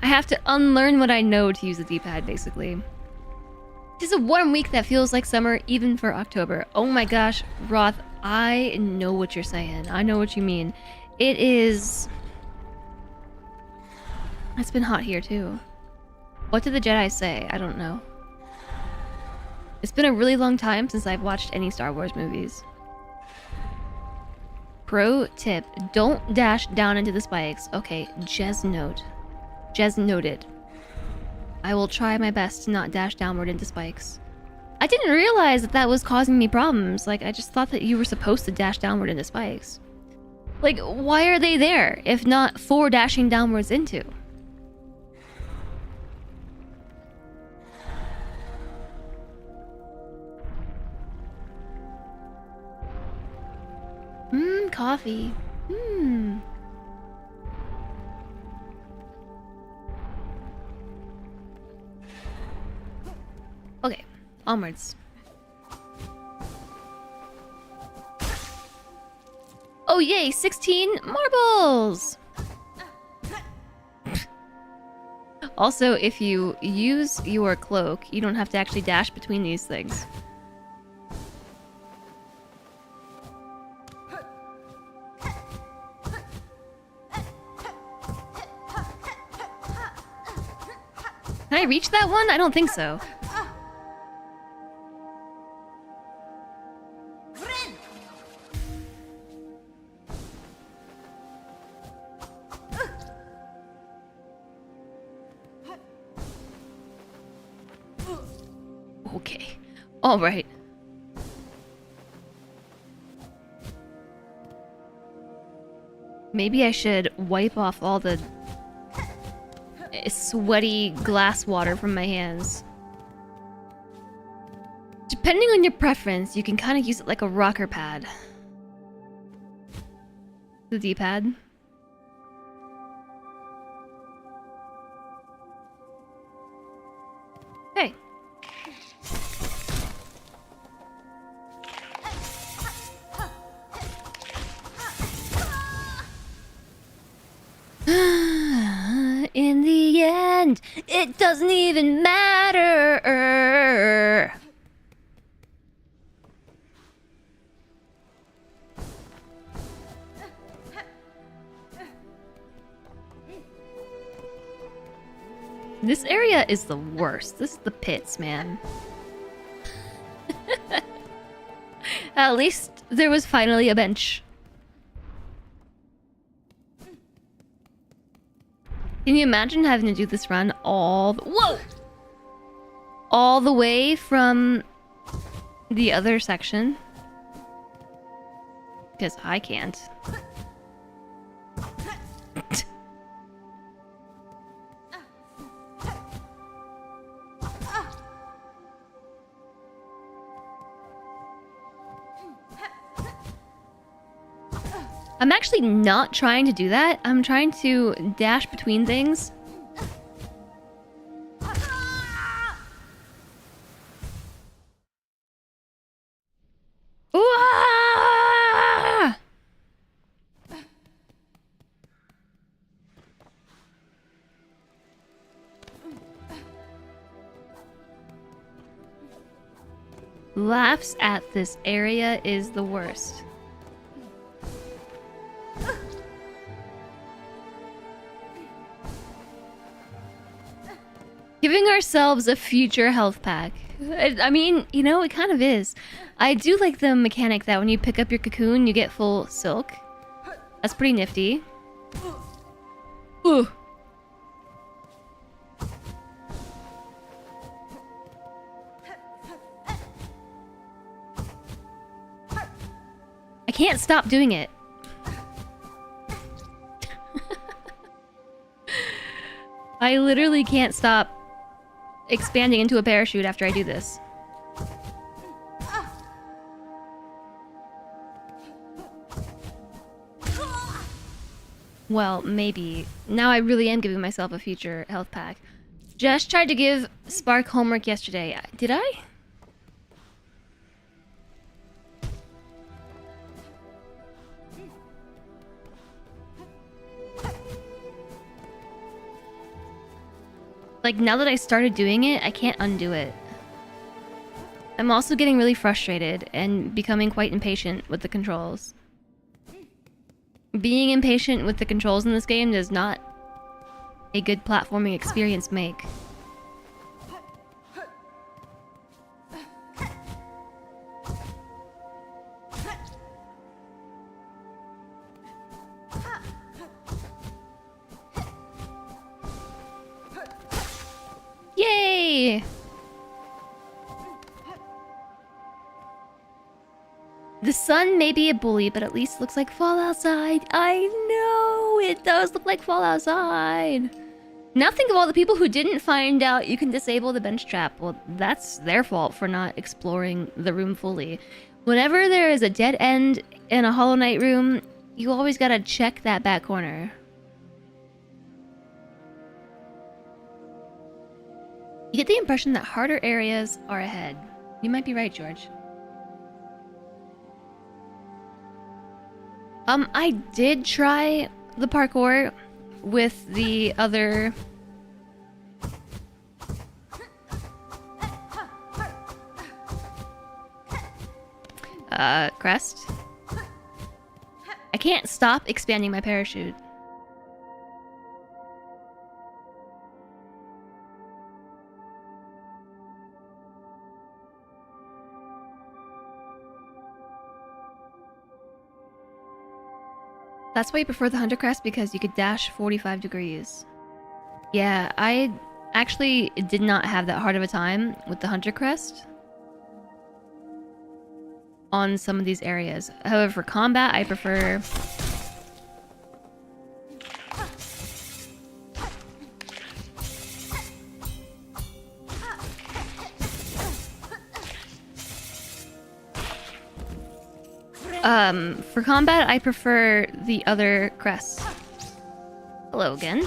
I have to unlearn what I know to use the D-pad, basically. It is a warm week that feels like summer, even for October. Oh my gosh, Roth, I know what you're saying. I know what you mean. It is... It's been hot here, too. What did the Jedi say? I don't know. It's been a really long time since I've watched any Star Wars movies. Pro tip, don't dash down into the spikes. Okay, Jez note. Jez noted. I will try my best to not dash downward into spikes. I didn't realize that that was causing me problems. Like, I just thought that you were supposed to dash downward into spikes. Like, why are they there, if not for dashing downwards into? Coffee. Okay, onwards. Oh yay, 16 marbles! Also, if you use your cloak, you don't have to actually dash between these things. Can I reach that one? I don't think so. Okay. All right. Maybe I should wipe off all the sweaty glass water from my hands. Depending on your preference, you can kind of use it like a rocker pad. The D-pad. Hey. In the end, it doesn't even matter. This area is the worst. This is the pits, man. At least there was finally a bench. Can you imagine having to do this run whoa! All the way from the other section? Because I can't. I'm actually not trying to do that. I'm trying to dash between things. Ooh! Laughs at this area is the worst. Giving ourselves a future health pack. I mean, you know, it kind of is. I do like the mechanic that when you pick up your cocoon, you get full silk. That's pretty nifty. Ooh. I can't stop doing it. I literally can't stop expanding into a parachute after I do this. Well, maybe. Now I really am giving myself a future health pack. Just tried to give Spark homework yesterday. Did I? Like, now that I started doing it, I can't undo it. I'm also getting really frustrated and becoming quite impatient with the controls. Being impatient with the controls in this game does not a good platforming experience make. Yay! The sun may be a bully, but at least looks like fall outside. I know! It does look like fall outside! Now think of all the people who didn't find out you can disable the bench trap. Well, that's their fault for not exploring the room fully. Whenever there is a dead end in a Hollow Knight room, you always gotta check that back corner. You get the impression that harder areas are ahead. You might be right, George. I did try the parkour with the other... crest. I can't stop expanding my parachute. That's why you prefer the Hunter Crest, because you could dash 45 degrees. Yeah, I actually did not have that hard of a time with the Hunter Crest on some of these areas. However, for combat, I prefer... for combat, I prefer the other crests. Hello again.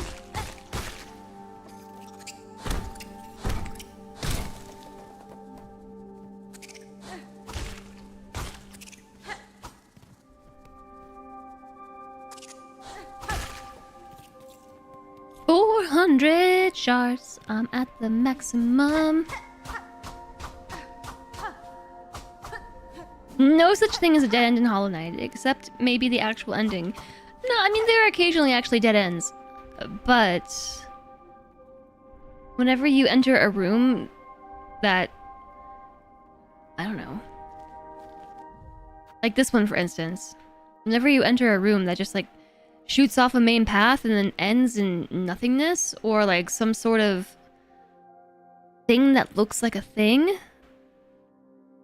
$400 shards. I'm at the maximum. No such thing as a dead end in Hollow Knight, except maybe the actual ending. No, I mean, there are occasionally actually dead ends. But... whenever you enter a room that... I don't know. Like this one, for instance. Whenever you enter a room that just, like, shoots off a main path and then ends in nothingness, or, like, some sort of thing that looks like a thing...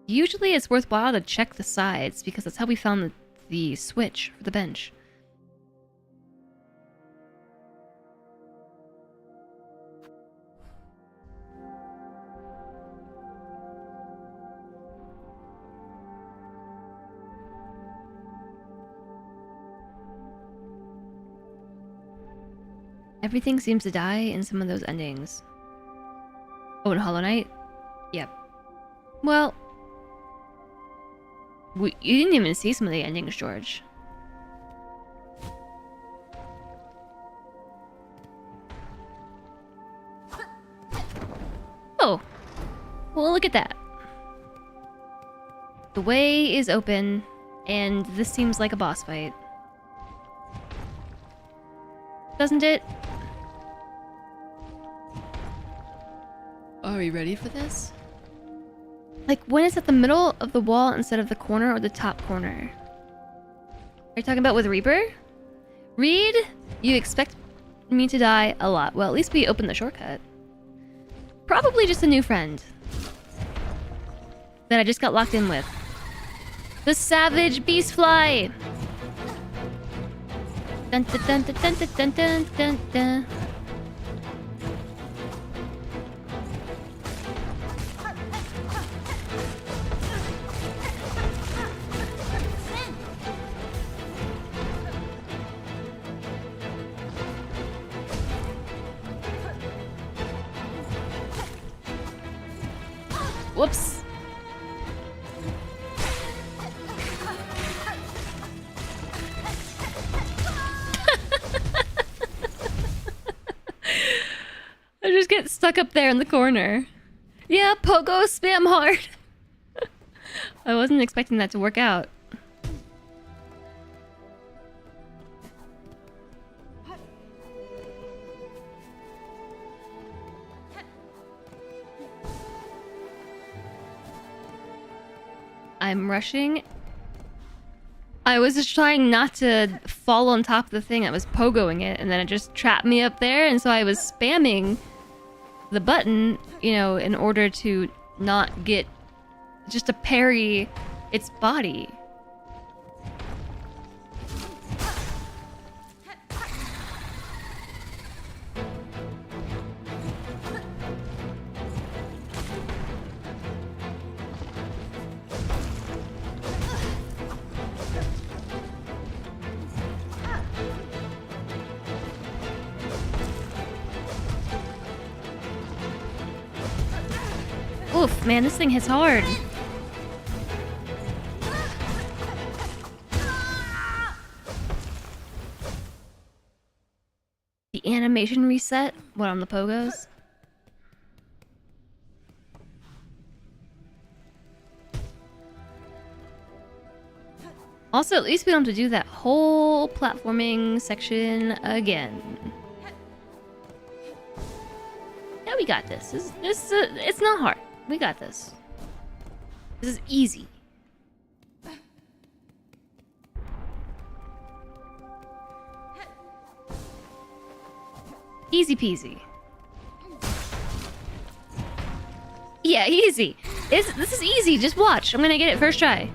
usually it's worthwhile to check the sides, because that's how we found the switch for the bench. Everything seems to die in some of those endings. Oh, and Hollow Knight? Yep. Well, you didn't even see some of the endings, George. Oh. Well, look at that. The way is open, and this seems like a boss fight. Doesn't it? Are we ready for this? Like, when it's at the middle of the wall instead of the corner or the top corner? Are you talking about with Reaper? Reed, you expect me to die a lot. Well, at least we opened the shortcut. Probably just a new friend that I just got locked in with. The Savage Beast Fly! Dun dun dun dun dun dun dun dun dun. Whoops. I just get stuck up there in the corner. Yeah, pogo spam hard. I wasn't expecting that to work out. I'm rushing. I was just trying not to fall on top of the thing that was pogoing it, and then it just trapped me up there, and so I was spamming the button, you know, in order to not get... just to parry its body. Oof, man, this thing hits hard. The animation reset? What, on the pogos? Also, at least we don't have to do that whole platforming section again. Yeah, we got this. It's not hard. We got this. This is easy. Easy peasy. Yeah, easy. This is easy. Just watch. I'm gonna get it first try.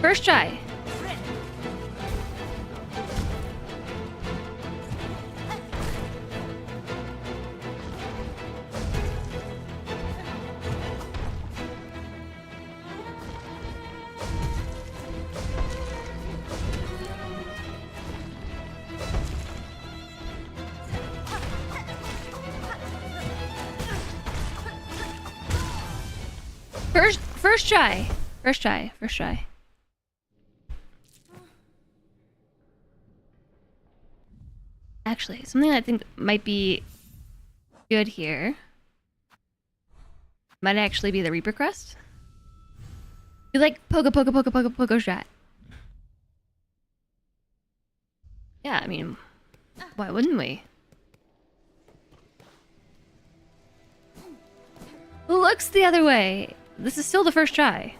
First try. First try. First try. First try. Actually, something I think might be good here might actually be the Reaper Crest. You like pogo shot. Yeah, I mean, why wouldn't we? Looks the other way. This is still the first try.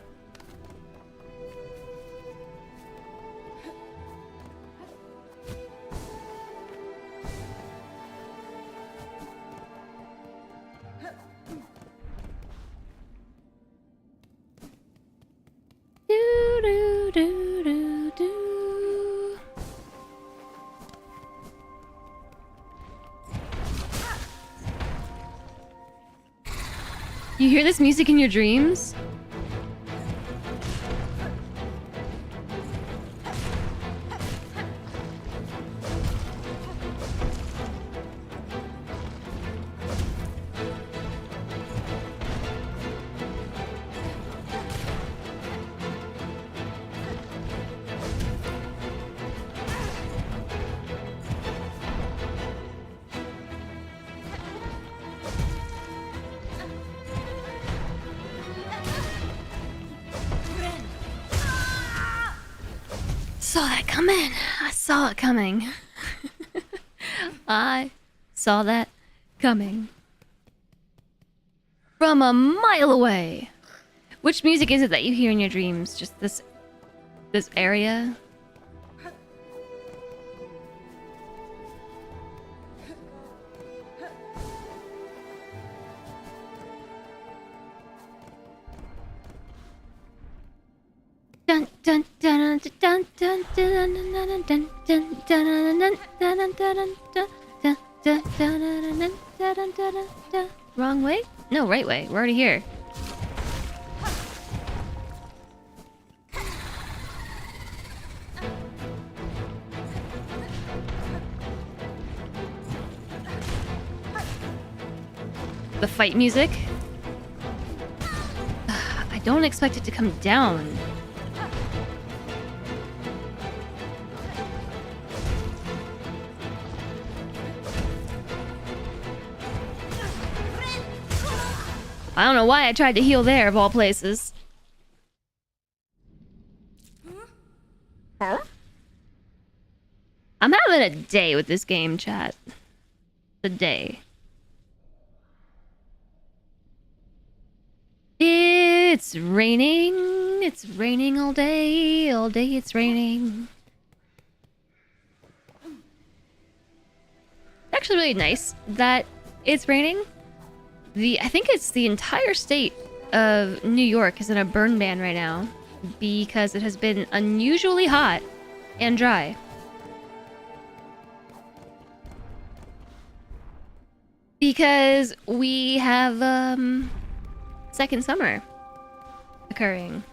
Do do do do do. You hear this music in your dreams? Saw that coming. I saw it coming. I saw that coming. From a mile away. Which music is it that you hear in your dreams? Just this area? Dun dun dun dun dun dun dun dun dun dun dun dun. Wrong way? No, right way. We're already here. The fight music? I don't expect it to come down. I don't know why I tried to heal there, of all places. Huh? I'm having a day with this game, chat. A day. It's raining. It's raining all day. All day it's raining. Actually really nice that it's raining. I think it's the entire state of New York is in a burn ban right now because it has been unusually hot and dry. Because we have second summer occurring.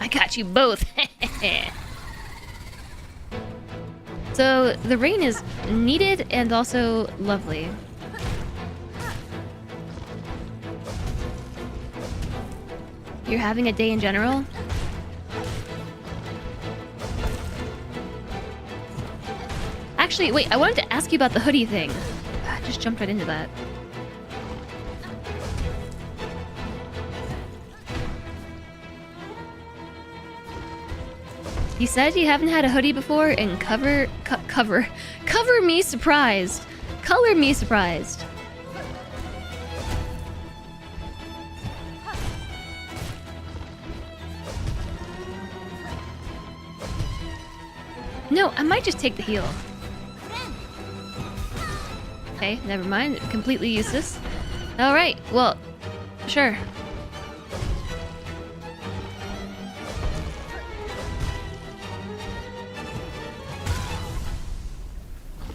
I got you both. So the rain is needed and also lovely. You're having a day in general? Actually, wait, I wanted to ask you about the hoodie thing. I just jumped right into that. You said you haven't had a hoodie before, and cover me surprised. Color me surprised. No, I might just take the heal. Okay, never mind. Completely useless. Alright, well, sure.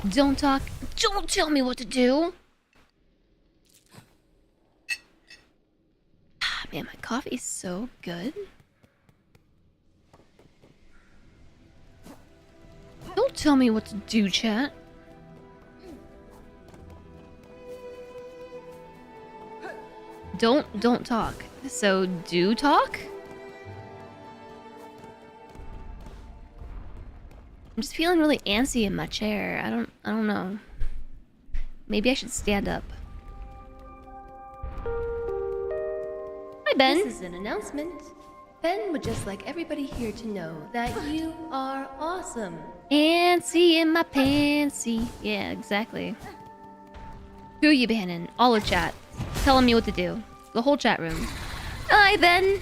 Don't talk. Don't tell me what to do. Ah, man, my coffee is so good. Don't tell me what to do, chat. Don't talk. So do talk? I'm just feeling really antsy in my chair. I don't know. Maybe I should stand up. Hi, Ben. This is an announcement. Ben would just like everybody here to know that you are awesome. Antsy in my pantsy. Yeah, exactly. Who are you banning? All of chat. Telling me what to do. The whole chat room. Hi, Ben.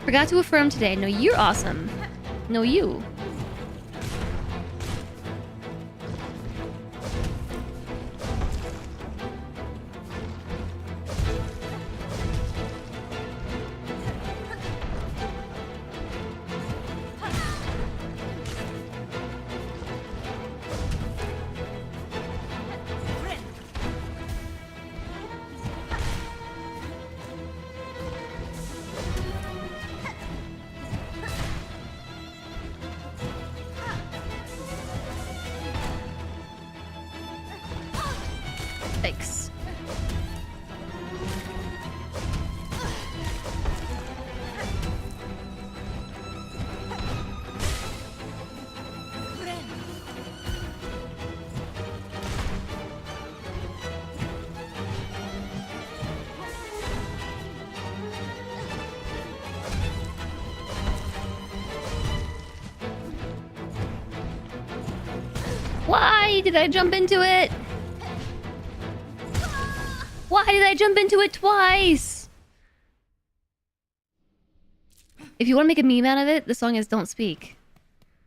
Forgot to affirm today. No, you're awesome. No, you. Why did I jump into it? Why did I jump into it twice? If you want to make a meme out of it, the song is Don't Speak.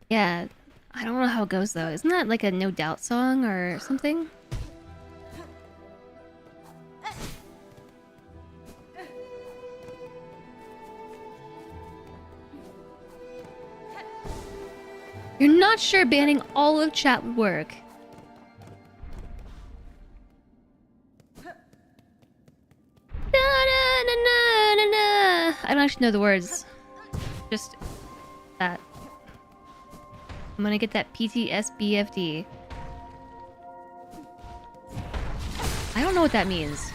Yeah, I don't know how it goes though. Isn't that like a No Doubt song or something? You're not sure banning all of chat would work. I don't actually know the words. Just that. I'm gonna get that PTSBFD. I don't know what that means.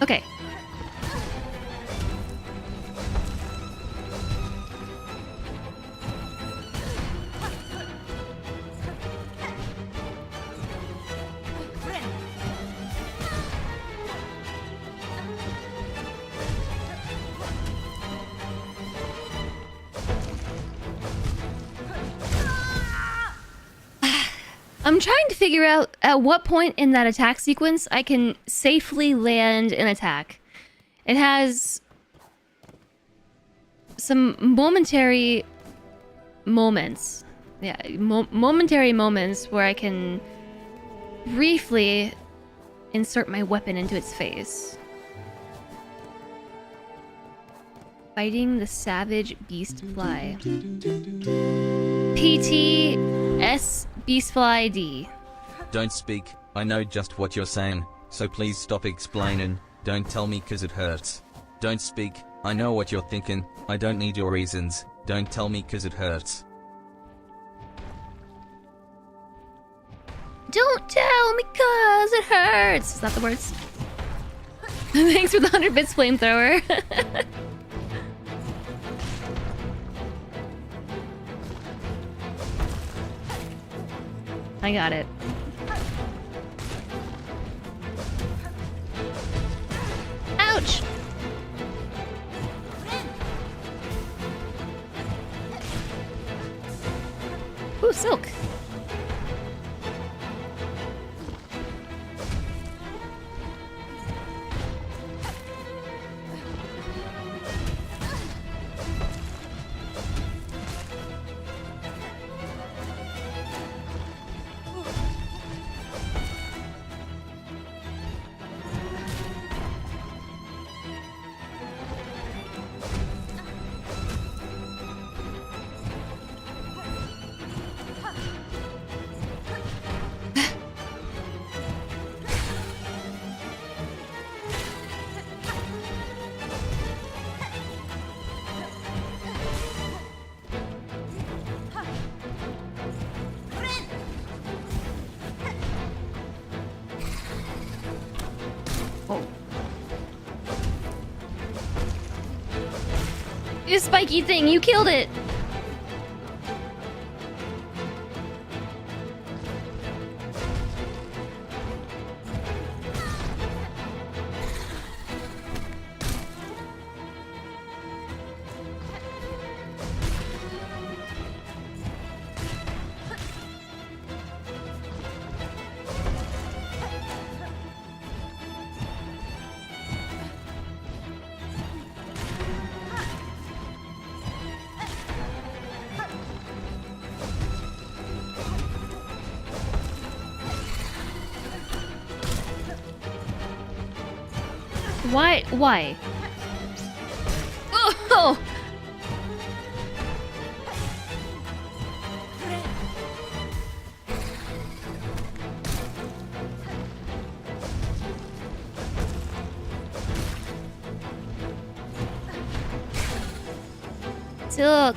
Okay. I'm trying to figure out at what point in that attack sequence I can safely land an attack. It has some momentary moments. Yeah, momentary moments where I can briefly insert my weapon into its face. Fighting the savage beast fly. PTS Beastfly D. Don't speak, I know just what you're saying, so please stop explaining, don't tell me cause it hurts. Don't speak, I know what you're thinking, I don't need your reasons, don't tell me cause it hurts. Don't tell me cause it hurts! Is that the words? Thanks for the 100 bits flamethrower. I got it. Ouch! Ooh, silk. You spiky thing, you killed it! Why? Why? Oh! Silk.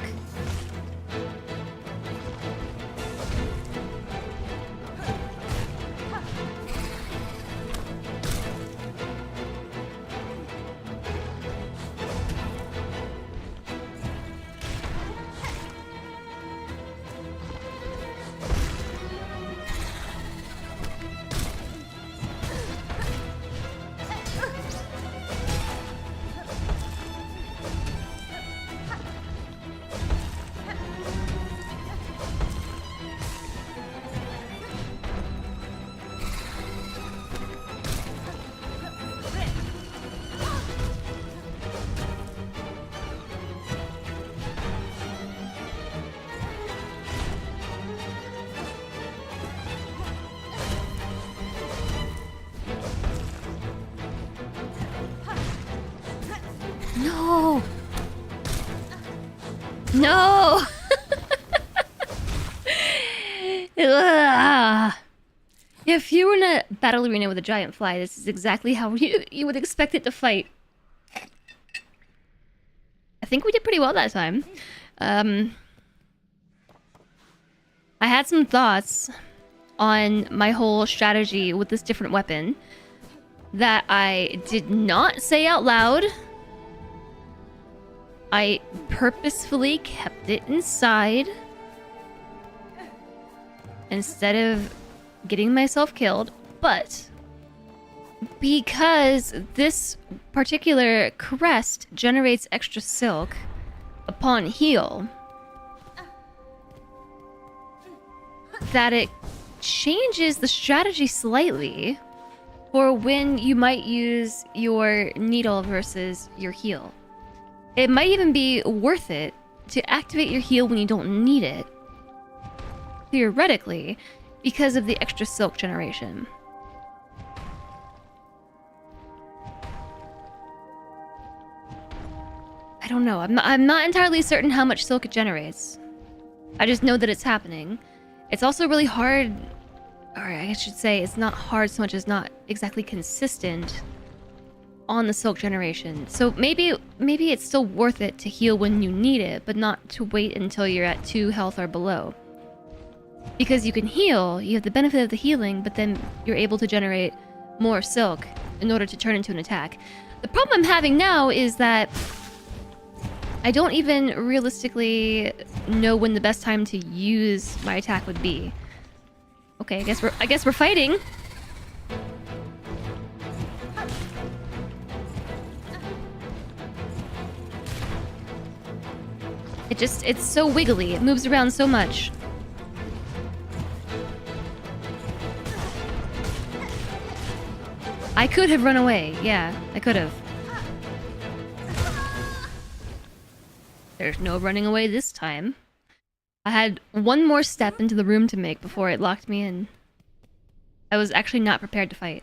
No! No! Ugh. If you were in a battle arena with a giant fly, this is exactly how you would expect it to fight. I think we did pretty well that time. I had some thoughts on my whole strategy with this different weapon that I did not say out loud. I purposefully kept it inside instead of getting myself killed, but because this particular crest generates extra silk upon heal, that it changes the strategy slightly for when you might use your needle versus your heal. It might even be worth it to activate your heal when you don't need it, theoretically, because of the extra silk generation. I don't know. I'm not entirely certain how much silk it generates. I just know that it's happening. It's also really hard, or I should say it's not hard so much as not exactly consistent on the silk generation. So maybe it's still worth it to heal when you need it, but not to wait until you're at 2 health or below. Because you can heal, you have the benefit of the healing, but then you're able to generate more silk in order to turn into an attack. The problem I'm having now is that I don't even realistically know when the best time to use my attack would be. Okay, I guess we're fighting. It's so wiggly. It moves around so much. I could have run away. Yeah, I could have. There's no running away this time. I had one more step into the room to make before it locked me in. I was actually not prepared to fight.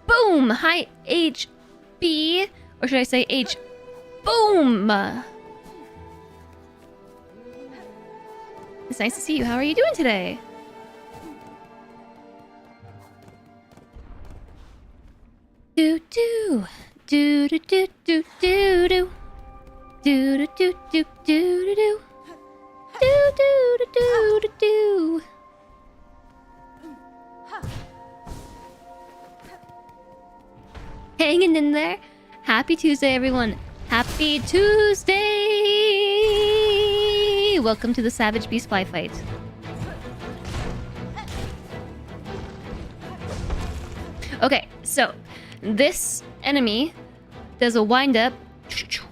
Boom! Hi, HB. Or should I say H... Boom! It's nice to see you. How are you doing today? Do do do do do do do do do do do do do do do do do do do. Hanging in there. Happy Tuesday, everyone. Happy Tuesday! Welcome to the Savage Beast Fly Fight. Okay, so this enemy does a wind up,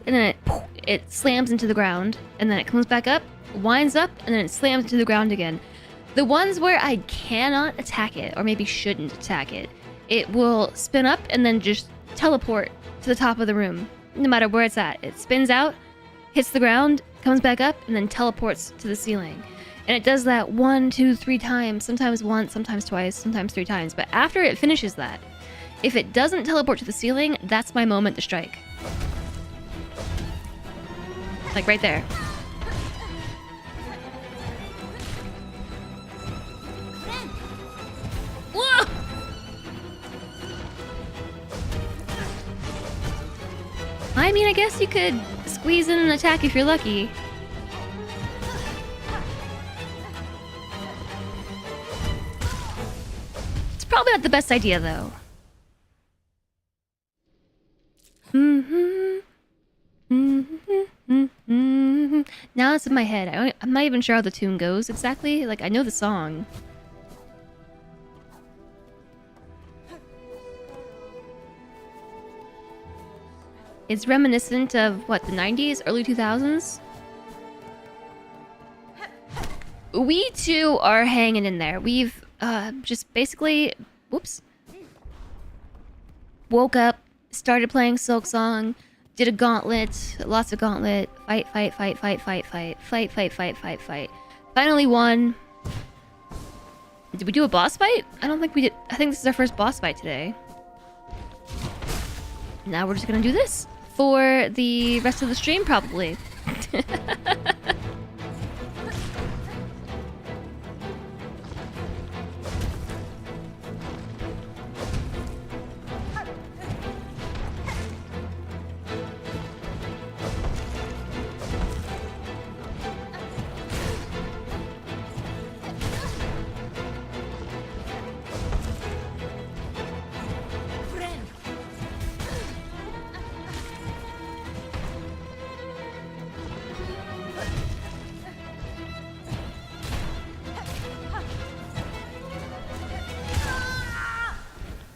and then it slams into the ground, and then it comes back up, winds up, and then it slams into the ground again. The ones where I cannot attack it, or maybe shouldn't attack it, it will spin up and then just teleport to the top of the room. No matter where it's at. It spins out, hits the ground, comes back up, and then teleports to the ceiling. And it does that 1, 2, 3 times, sometimes once, sometimes twice, sometimes 3 times. But after it finishes that, if it doesn't teleport to the ceiling, that's my moment to strike. Like right there. Whoa! I mean, I guess you could squeeze in an attack if you're lucky. It's probably not the best idea, though. Now it's in my head. I'm not even sure how the tune goes exactly. Like, I know the song. It's reminiscent of, what, the 90s? Early 2000s? We too are hanging in there. We've just basically... Whoops. Woke up, started playing Silksong, did a gauntlet, lots of gauntlet, fight. Finally won. Did we do a boss fight? I don't think we did. I think this is our first boss fight today. Now we're just gonna do this for the rest of the stream, probably.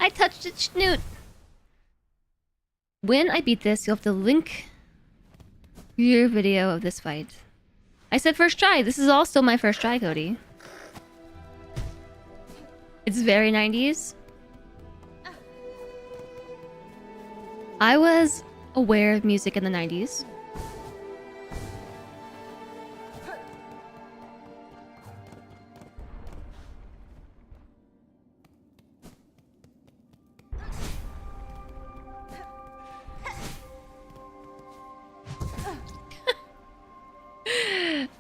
I touched its snoot. When I beat this, you'll have to link your video of this fight. I said first try. This is also my first try, Cody. It's very 90s. I was aware of music in the 90s.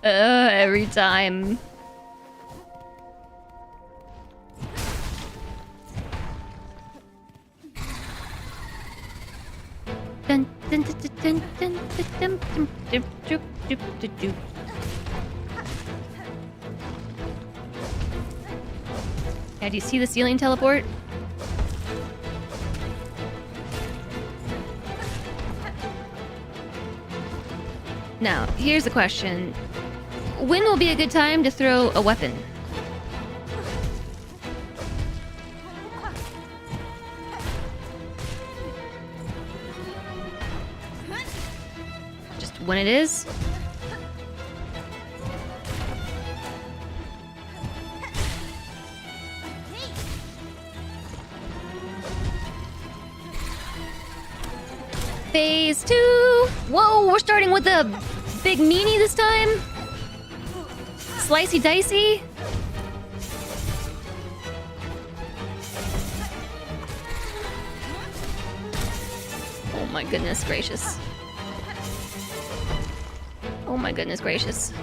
Every time. Dun, dun, dun, dun, dun, dun, dun, dun, dun, dun, dun. Yeah, do you see the ceiling teleport? Now, here's the question. When will be a good time to throw a weapon? Just when it is? Phase 2! Whoa, we're starting with a big meanie this time? Slicey dicey? Oh my goodness gracious. Oh my goodness gracious.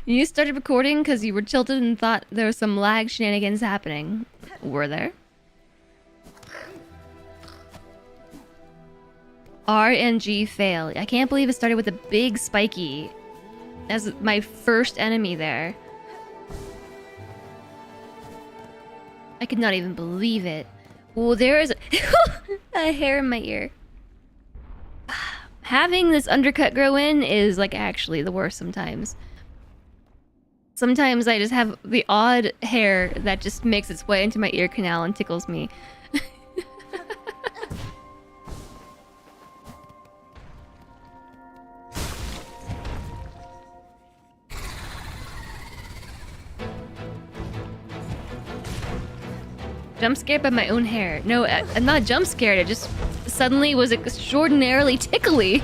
You started recording because you were tilted and thought there was some lag shenanigans happening. Were there? RNG fail. I can't believe it started with a big spiky as my first enemy there. I could not even believe it. Well, there is a hair in my ear. Having this undercut grow in is like actually the worst sometimes. Sometimes I just have the odd hair that just makes its way into my ear canal and tickles me. Jump scared by my own hair. No, I'm not jump scared. It just suddenly was extraordinarily tickly.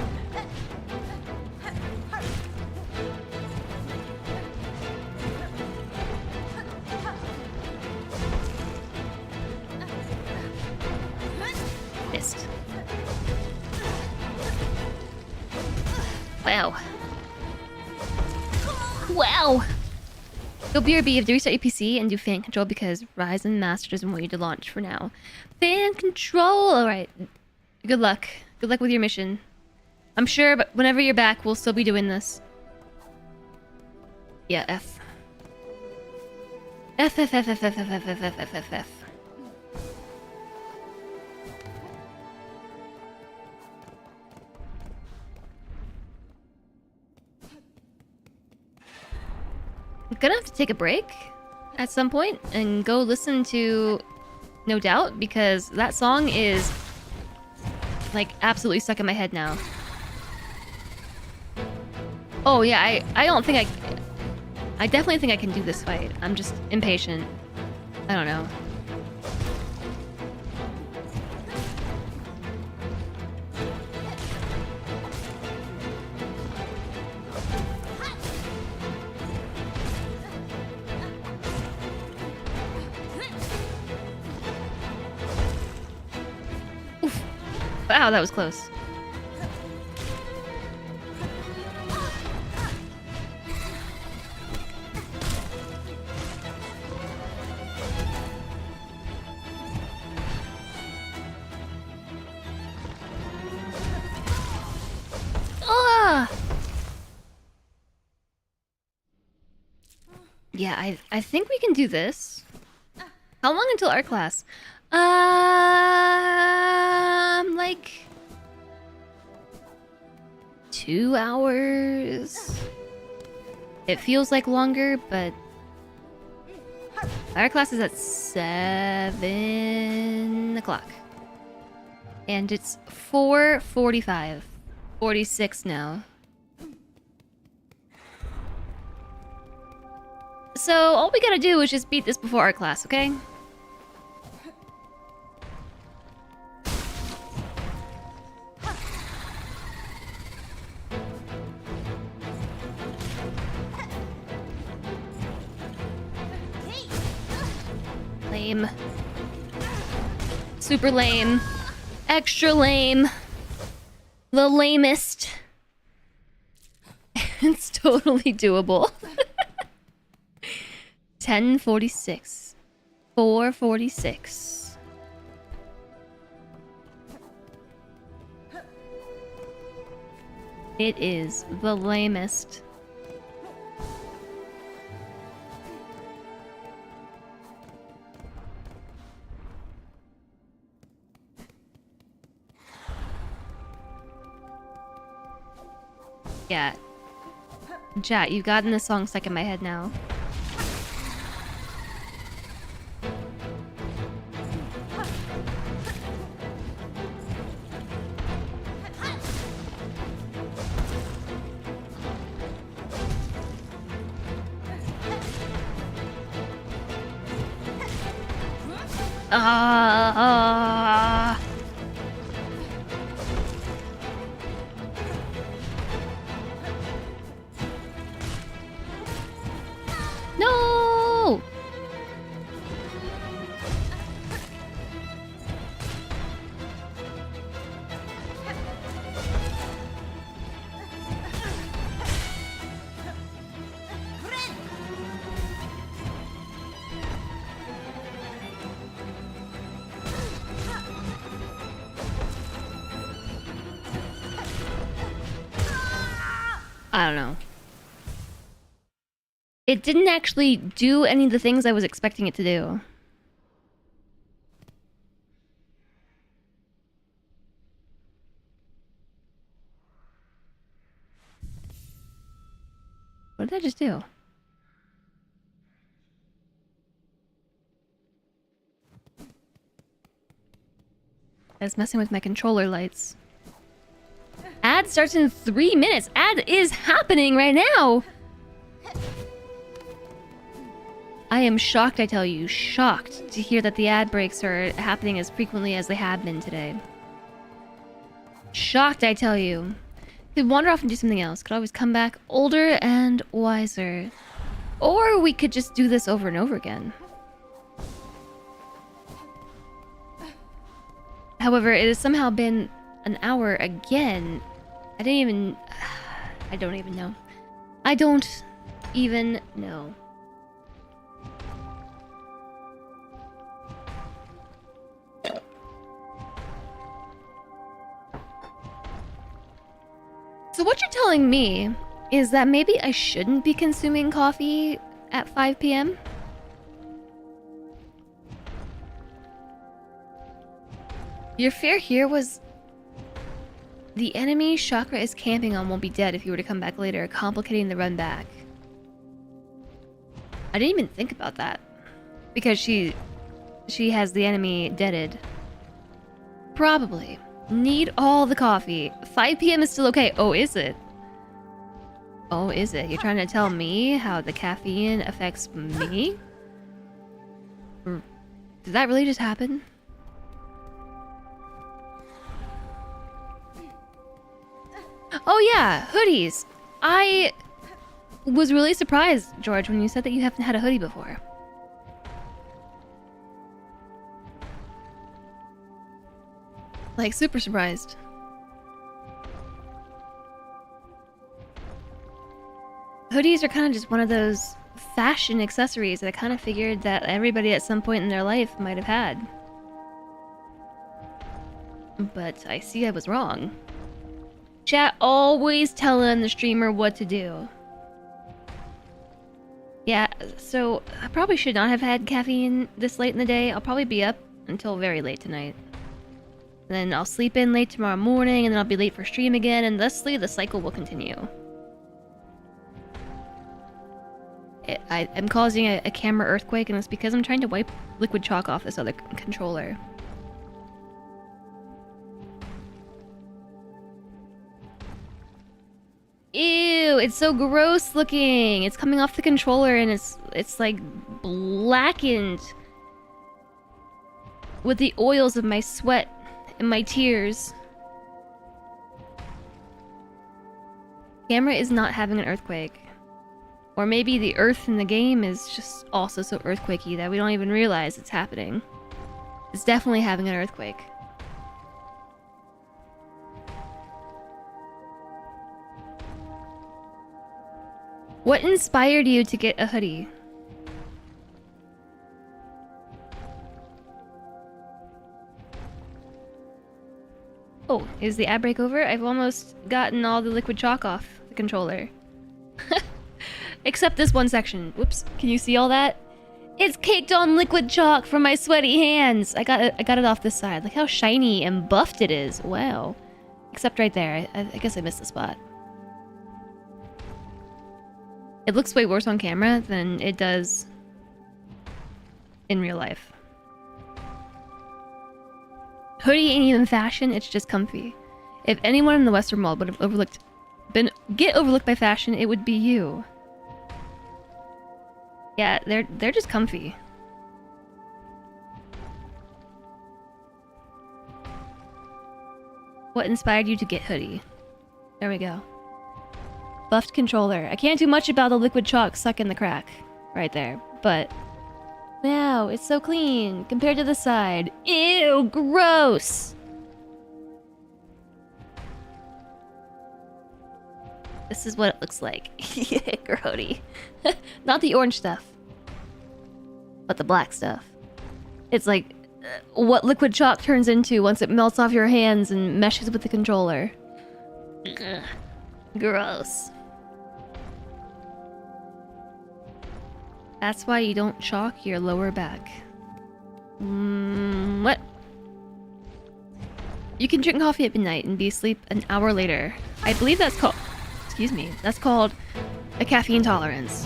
Wow. Wow! Go BRB if you restart your PC and do fan control because Ryzen Master doesn't want you to launch for now. Fan control! Alright. Good luck. Good luck with your mission. I'm sure but whenever you're back, we'll still be doing this. Yeah, F. F, F, F, F, F, F, F, F, F, F, F, F. I'm gonna have to take a break at some point and go listen to No Doubt because that song is like absolutely stuck in my head now. Oh yeah, I don't think I definitely think I can do this fight. I'm just impatient. I don't know. Oof. Wow, that was close. Ah! Yeah, I think we can do this. How long until art class? Like 2 hours. It feels like longer, but art class is at 7 o'clock. And it's 4:45. 46 now. So all we gotta do is just beat this before art class, okay? Lame. Super lame. Extra lame. The lamest. It's totally doable. 10:46. 4:46. It is the lamest. Yeah. Chat, you've gotten this song stuck in my head now. No! I don't know. It didn't actually do any of the things I was expecting it to do. What did I just do? I was messing with my controller lights. Ad starts in 3 minutes. Ad is happening right now. I am shocked, I tell you, shocked to hear that the ad breaks are happening as frequently as they have been today. Shocked, I tell you. Could wander off and do something else. Could always come back older and wiser. Or we could just do this over and over again. However, it has somehow been an hour again. I didn't even... I don't even know. I don't even know. So what you're telling me is that maybe I shouldn't be consuming coffee at 5 p.m.? Your fear here was the enemy Chakra is camping on won't be dead if you were to come back later, complicating the run back. I didn't even think about that. Because she has the enemy deaded. Probably. Need all the coffee. 5 p.m. is still okay. Oh, is it? Oh, is it? You're trying to tell me how the caffeine affects me? Did that really just happen? Oh yeah, hoodies. I was really surprised, George, when you said that you haven't had a hoodie before. Like, super surprised. Hoodies are kind of just one of those fashion accessories that I kind of figured that everybody at some point in their life might have had. But I see I was wrong. Chat always telling the streamer what to do. Yeah, so I probably should not have had caffeine this late in the day. I'll probably be up until very late tonight. Then I'll sleep in late tomorrow morning, and then I'll be late for stream again, and thusly the cycle will continue. I'm causing a camera earthquake, and it's because I'm trying to wipe liquid chalk off this other controller. Ew, it's so gross looking. It's coming off the controller, and it's like blackened with the oils of my sweat and my tears. Camera is not having an earthquake. Or maybe the earth in the game is just also so earthquakey that we don't even realize it's happening. It's definitely having an earthquake. What inspired you to get a hoodie? Oh, is the ad break over? I've almost gotten all the liquid chalk off the controller. Except this one section. Whoops, can you see all that? It's caked on liquid chalk from my sweaty hands. I got it off this side. Look how shiny and buffed it is. Wow. Except right there. I guess I missed the spot. It looks way worse on camera than it does in real life. Hoodie ain't even fashion, it's just comfy. If anyone in the Western world would have get overlooked by fashion, it would be you. Yeah, they're just comfy. What inspired you to get hoodie? There we go. Buffed controller. I can't do much about the liquid chalk stuck in the crack. Right there. But wow, it's so clean compared to the side. Ew, gross! This is what it looks like. Grody. Not the orange stuff, but the black stuff. It's like what liquid chalk turns into once it melts off your hands and meshes with the controller. Ugh. Gross. That's why you don't chalk your lower back. What? You can drink coffee at midnight and be asleep an hour later. I believe that's called... Excuse me. That's called a caffeine tolerance.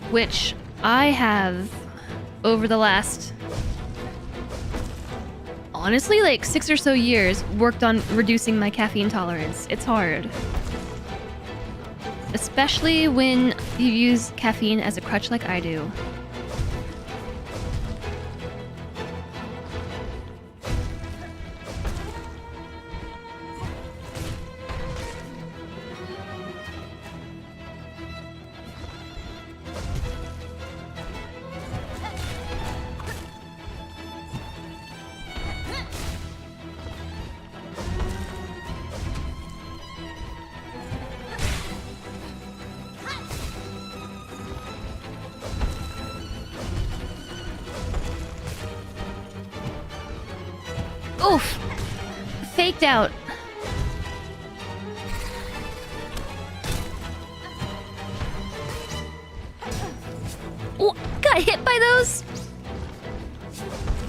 Which I have, over the last... honestly, like 6 or so years, worked on reducing my caffeine tolerance. It's hard. Especially when you use caffeine as a crutch like I do. Oof! Faked out. Oh, got hit by those?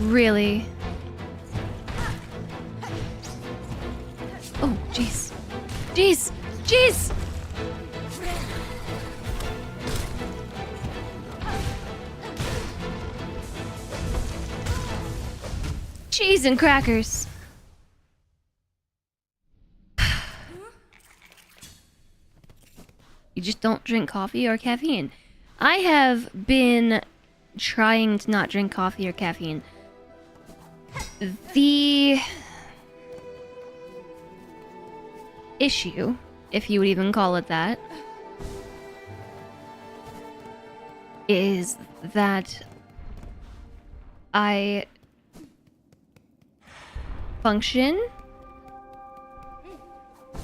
Really? Oh, jeez. Jeez! Jeez! Cheese and crackers. You just don't drink coffee or caffeine. I have been trying to not drink coffee or caffeine. The issue, if you would even call it that, is that I function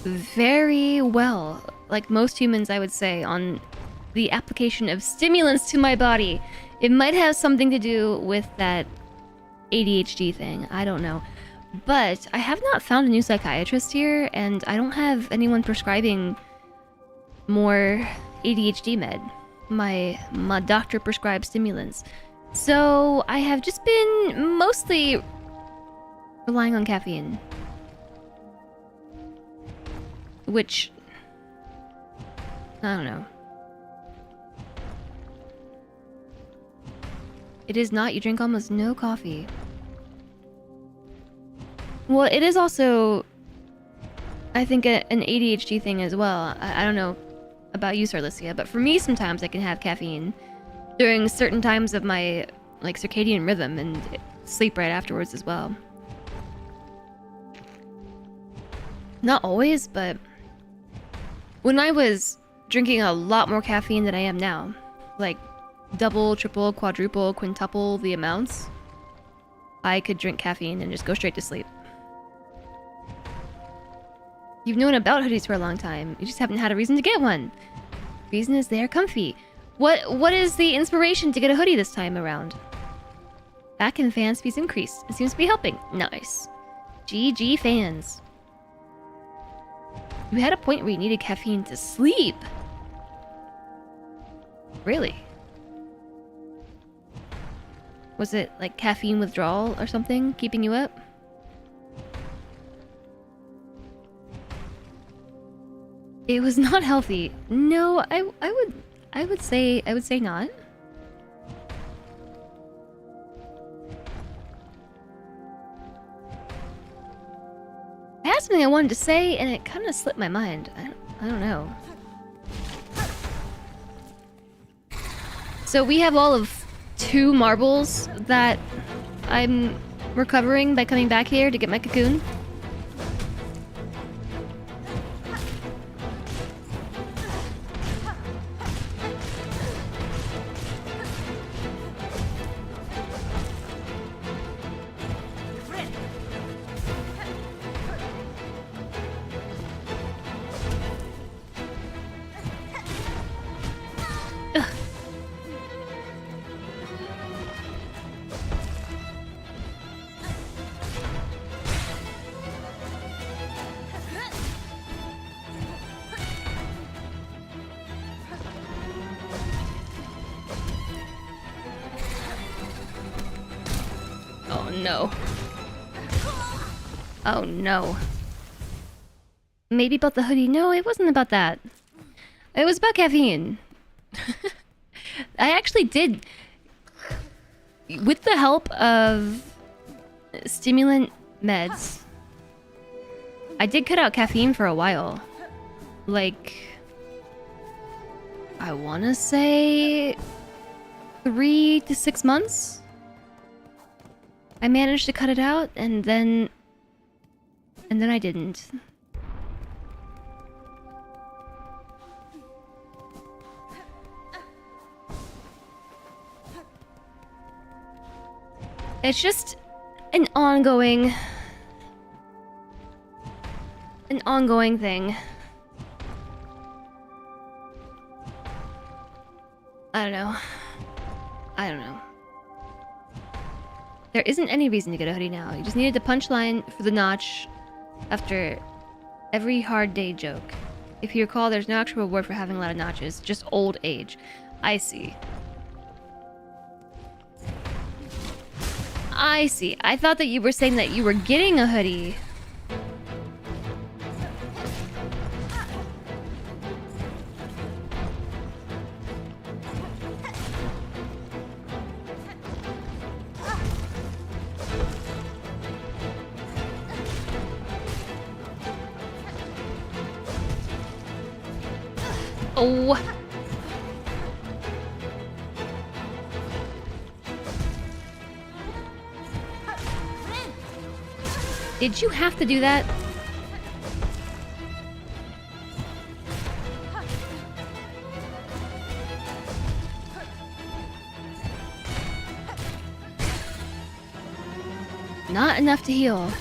very well, like most humans, I would say, on the application of stimulants to my body. It might have something to do with that ADHD thing, I don't know. But I have not found a new psychiatrist here, and I don't have anyone prescribing more ADHD med. My doctor prescribed stimulants. So I have just been mostly relying on caffeine. Which, I don't know. It is not. You drink almost no coffee. Well, it is also, I think, an ADHD thing as well. I don't know about you, Sarlicia, but for me, sometimes I can have caffeine during certain times of my, like, circadian rhythm and sleep right afterwards as well. Not always, but when I was drinking a lot more caffeine than I am now, like double, triple, quadruple, quintuple the amounts, I could drink caffeine and just go straight to sleep. You've known about hoodies for a long time. You just haven't had a reason to get one. Reason is they're comfy. What is the inspiration to get a hoodie this time around? Back in fan speeds increased. It seems to be helping. Nice. GG fans. You had a point where you needed caffeine to sleep. Really? Was it like caffeine withdrawal or something keeping you up? It was not healthy. No, I would say not. I had something I wanted to say and it kind of slipped my mind. I don't know. So we have all of 2 marbles that I'm recovering by coming back here to get my cocoon. No. Oh no. Maybe about the hoodie. No, it wasn't about that. It was about caffeine. I actually did, with the help of stimulant meds, I did cut out caffeine for a while. Like, I want to say 3 to 6 months. I managed to cut it out, and then I didn't. It's just an ongoing thing. I don't know. There isn't any reason to get a hoodie now. You just needed the punchline for the notch after every hard day joke. If you recall, there's no actual reward for having a lot of notches, just old age. I see. I see. I thought that you were saying that you were getting a hoodie. Oh. Did you have to do that? Not enough to heal.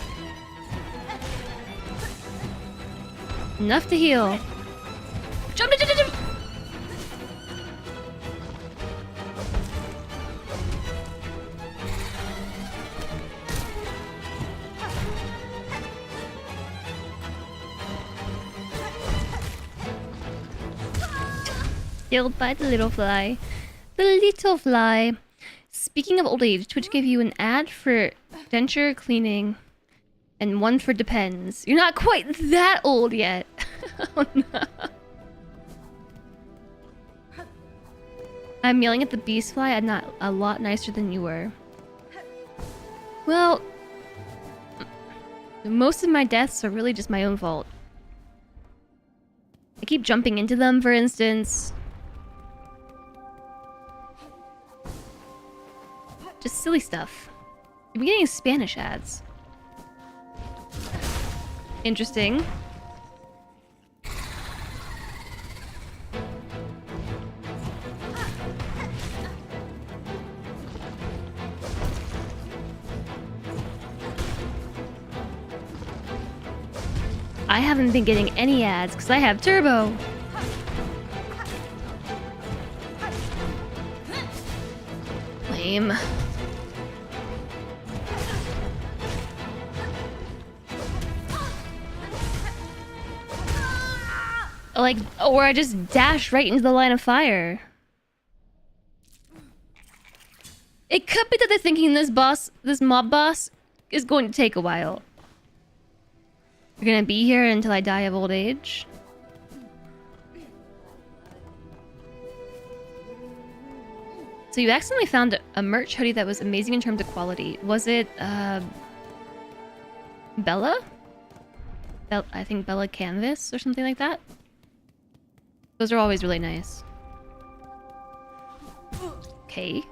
Enough to heal. Jump, jump, jump, jump. Killed by the little fly. The little fly. Speaking of old age, Twitch gave you an ad for denture cleaning and one for Depends. You're not quite that old yet. Oh no. I'm yelling at the beast fly. I'm not a lot nicer than you were. Well, most of my deaths are really just my own fault. I keep jumping into them, for instance. Just silly stuff. I'm getting Spanish ads. Interesting. I haven't been getting any ads because I have Turbo. Lame. Like, or I just dash right into the line of fire. It could be that they're thinking this mob boss, is going to take a while. You're gonna be here until I die of old age. So you accidentally found a merch hoodie that was amazing in terms of quality. Was it, Bella? I think Bella Canvas or something like that? Those are always really nice. Okay.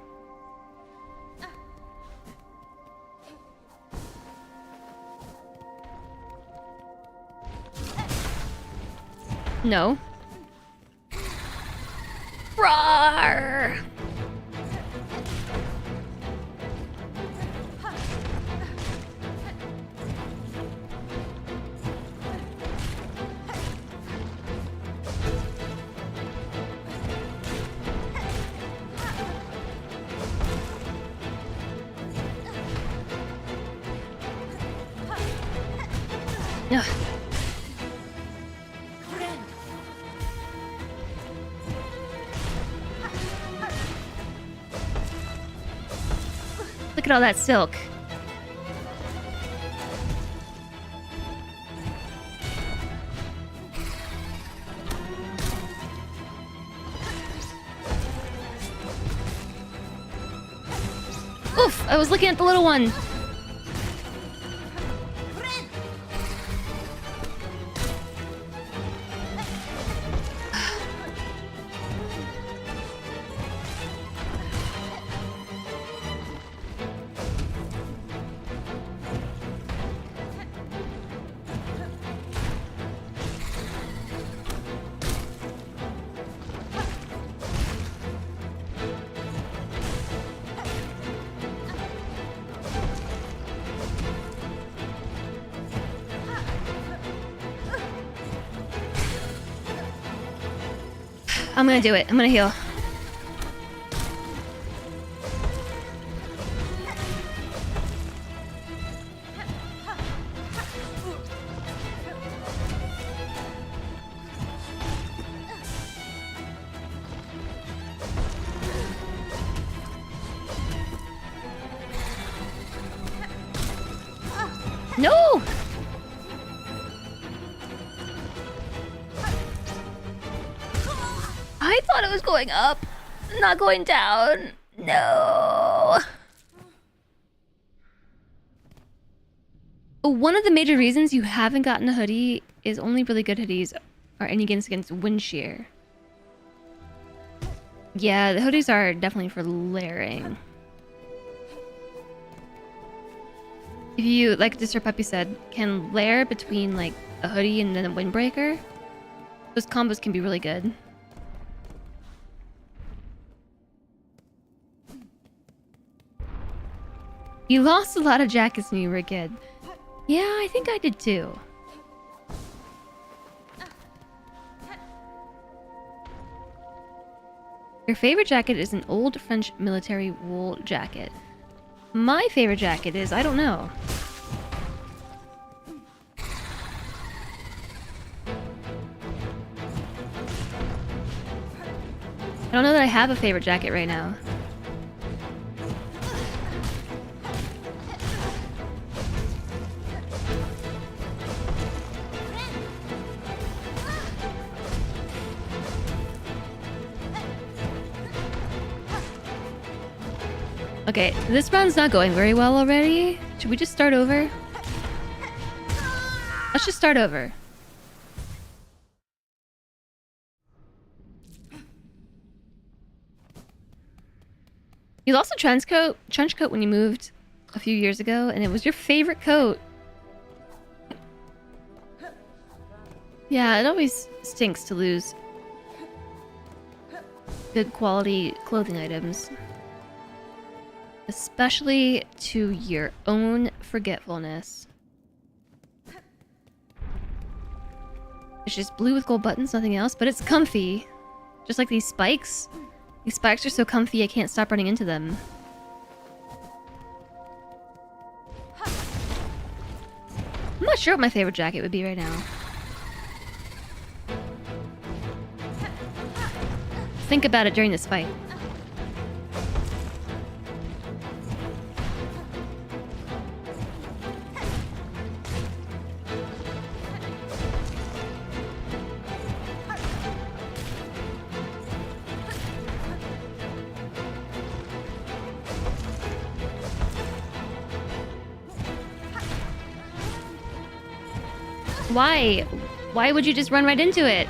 No. Roar! Ugh. Look at all that silk. Oof! I was looking at the little one. I'm gonna do it. I'm gonna heal. No! I thought it was going up, not going down. No. One of the major reasons you haven't gotten a hoodie is only really good hoodies are any against wind shear. Yeah, the hoodies are definitely for layering. If you, like Distor Puppy said, can layer between like a hoodie and then a windbreaker, those combos can be really good. You lost a lot of jackets when you were a kid. Yeah, I think I did too. Your favorite jacket is an old French military wool jacket. My favorite jacket is, I don't know. I don't know that I have a favorite jacket right now. Okay, this round's not going very well already. Should we just start over? Let's just start over. You lost a trench coat when you moved a few years ago, and it was your favorite coat. Yeah, it always stinks to lose good quality clothing items. Especially to your own forgetfulness. It's just blue with gold buttons, nothing else, but it's comfy. Just like these spikes. These spikes are so comfy I can't stop running into them. I'm not sure what my favorite jacket would be right now. Think about it during this fight. Why? Why would you just run right into it?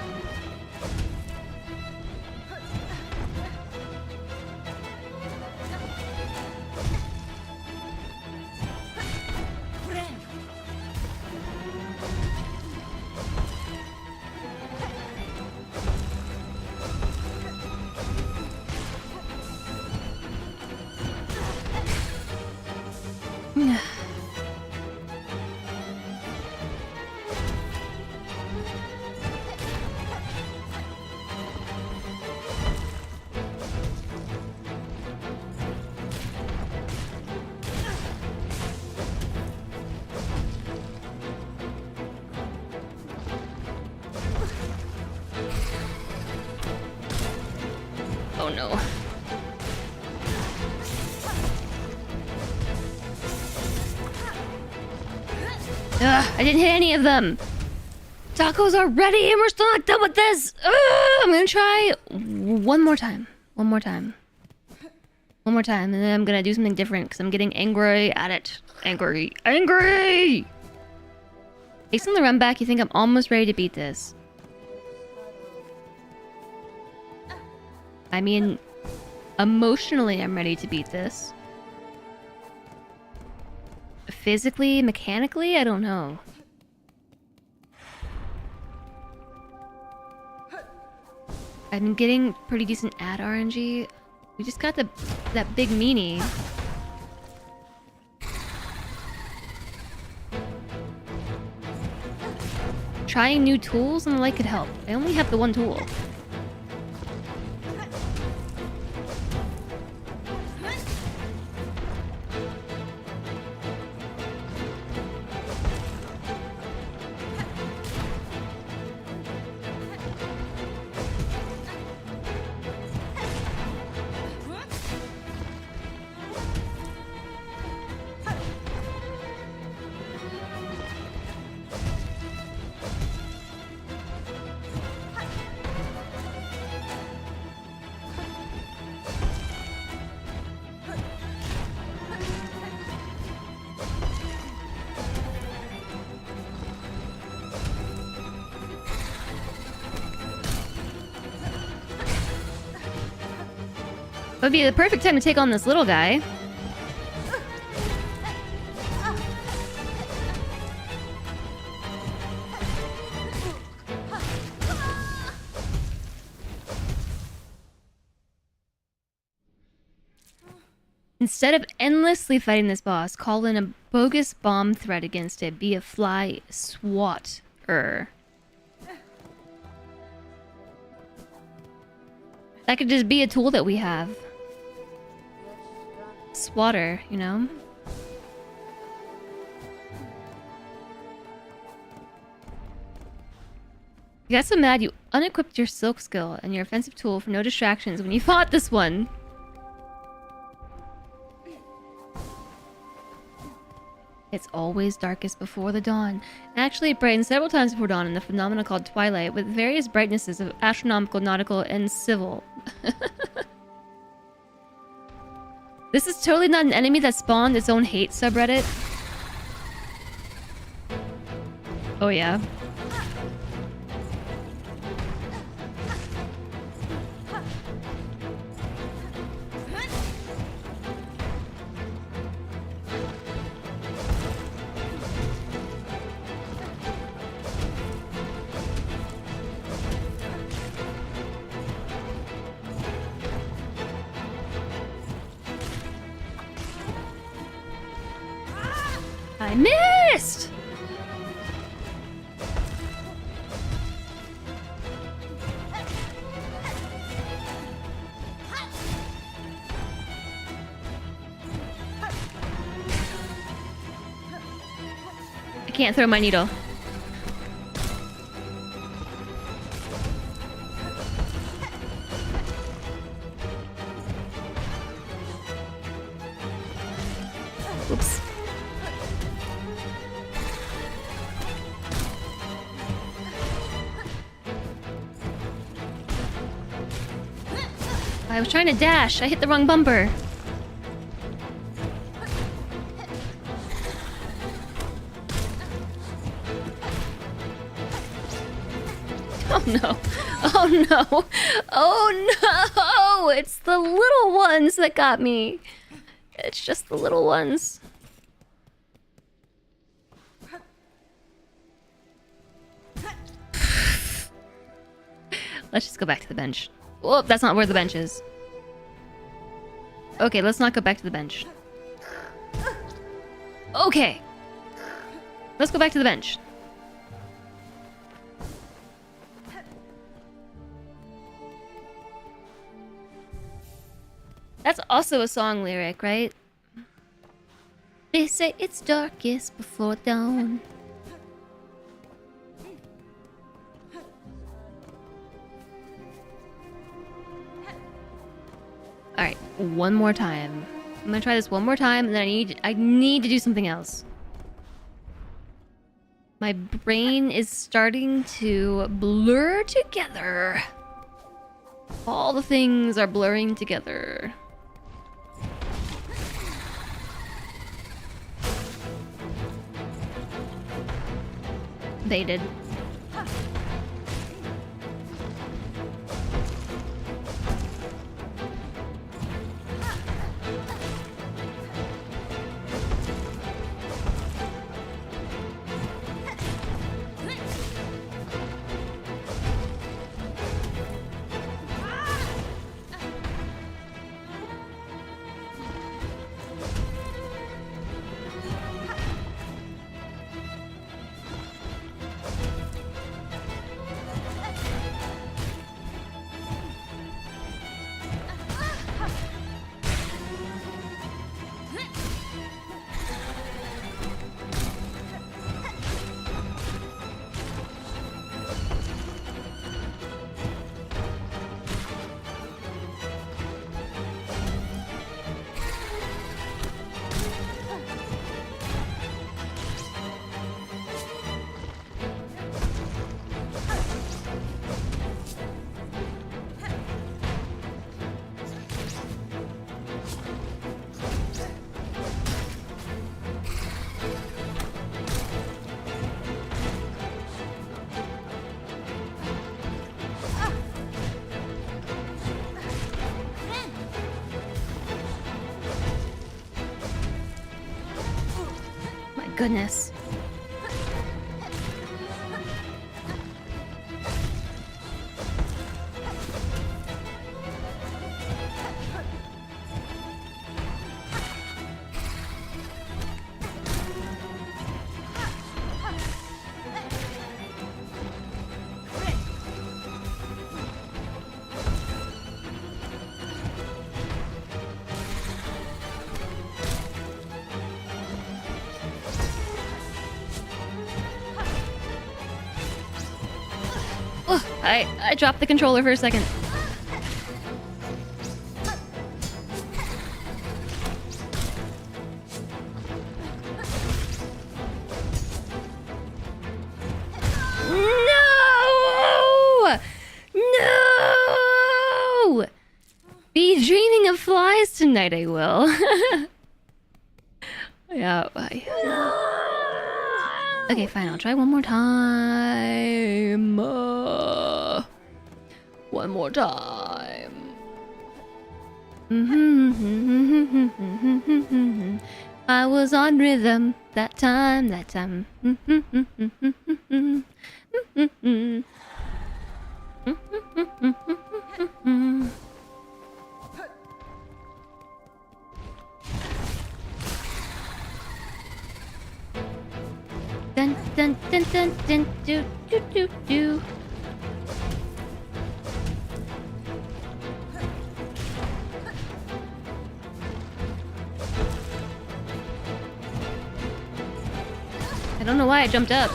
Oh no. Ugh, I didn't hit any of them. Tacos are ready and we're still not done with this. Ugh, I'm gonna try one more time. One more time. One more time, and then I'm gonna do something different because I'm getting angry at it. Angry. Angry! Based on the run back, you think I'm almost ready to beat this. I mean, emotionally, I'm ready to beat this. Physically, mechanically, I don't know. I've been getting pretty decent ad RNG. We just got that big meanie. Trying new tools and the like could help. I only have the one tool. Would be the perfect time to take on this little guy. Instead of endlessly fighting this boss, call in a bogus bomb threat against it. Be a fly swatter. That could just be a tool that we have. Swatter, you know? You got so mad you unequipped your silk skill and your offensive tool for no distractions when you fought this one. It's always darkest before the dawn. Actually, it brightens several times before dawn in the phenomena called twilight, with various brightnesses of astronomical, nautical, and civil. This is totally not an enemy that spawned its own hate subreddit. Oh yeah. I missed! I can't throw my needle. Oops. I was trying to dash. I hit the wrong bumper. Oh no. Oh no. Oh no. It's the little ones that got me. It's just the little ones. Let's just go back to the bench. Whoop, that's not where the bench is. Okay, let's not go back to the bench. Okay. Let's go back to the bench. That's also a song lyric, right? They say it's darkest before dawn. Alright, one more time. I'm gonna try this one more time, and then I need to do something else. My brain is starting to blur together. All the things are blurring together. Baited. goodness. Oh, I dropped the controller for a second. No! No! Be dreaming of flies tonight, I will. Yeah. Okay, fine. I'll try one more time. One more time. I was on rhythm that time. Dun dun dun dun dun do do do do. I don't know why I jumped up.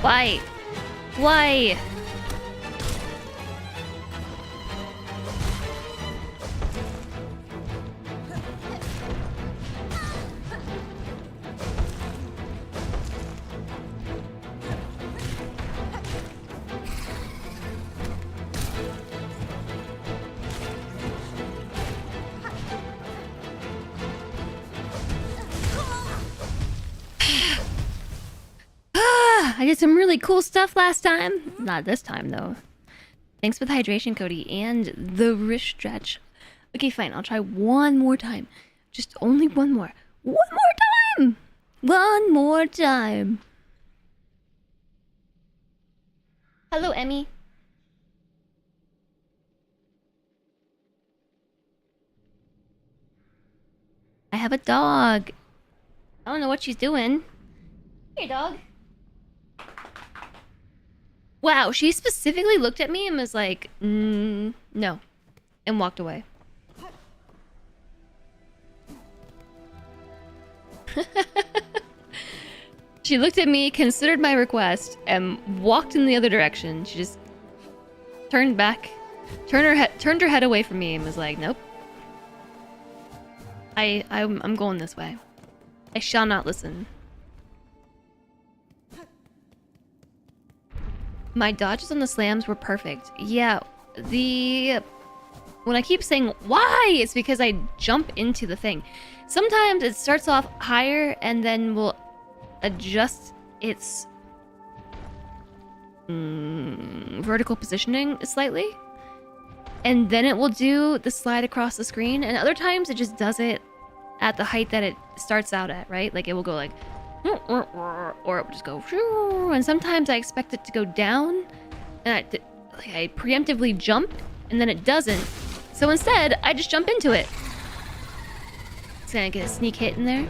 Why? Why? I did some really cool stuff last time. Not this time, though. Thanks for the hydration, Cody, and the wrist stretch. Okay, fine. I'll try one more time. Just only one more. One more time! One more time. Hello, Emmy. I have a dog. I don't know what she's doing. Hey, dog. Wow, she specifically looked at me and was like, no, and walked away. She looked at me, considered my request, and walked in the other direction. She just turned back, turned her head away from me and was like, nope. I'm going this way. I shall not listen. My dodges on the slams were perfect. Yeah, when I keep saying why, it's because I jump into the thing. Sometimes it starts off higher and then will adjust its vertical positioning slightly. And then it will do the slide across the screen. And other times it just does it at the height that it starts out at, right? Like it will go like, or it will just go, and sometimes I expect it to go down, and I preemptively jump, and then it doesn't. So instead, I just jump into it. It's gonna get a sneak hit in there.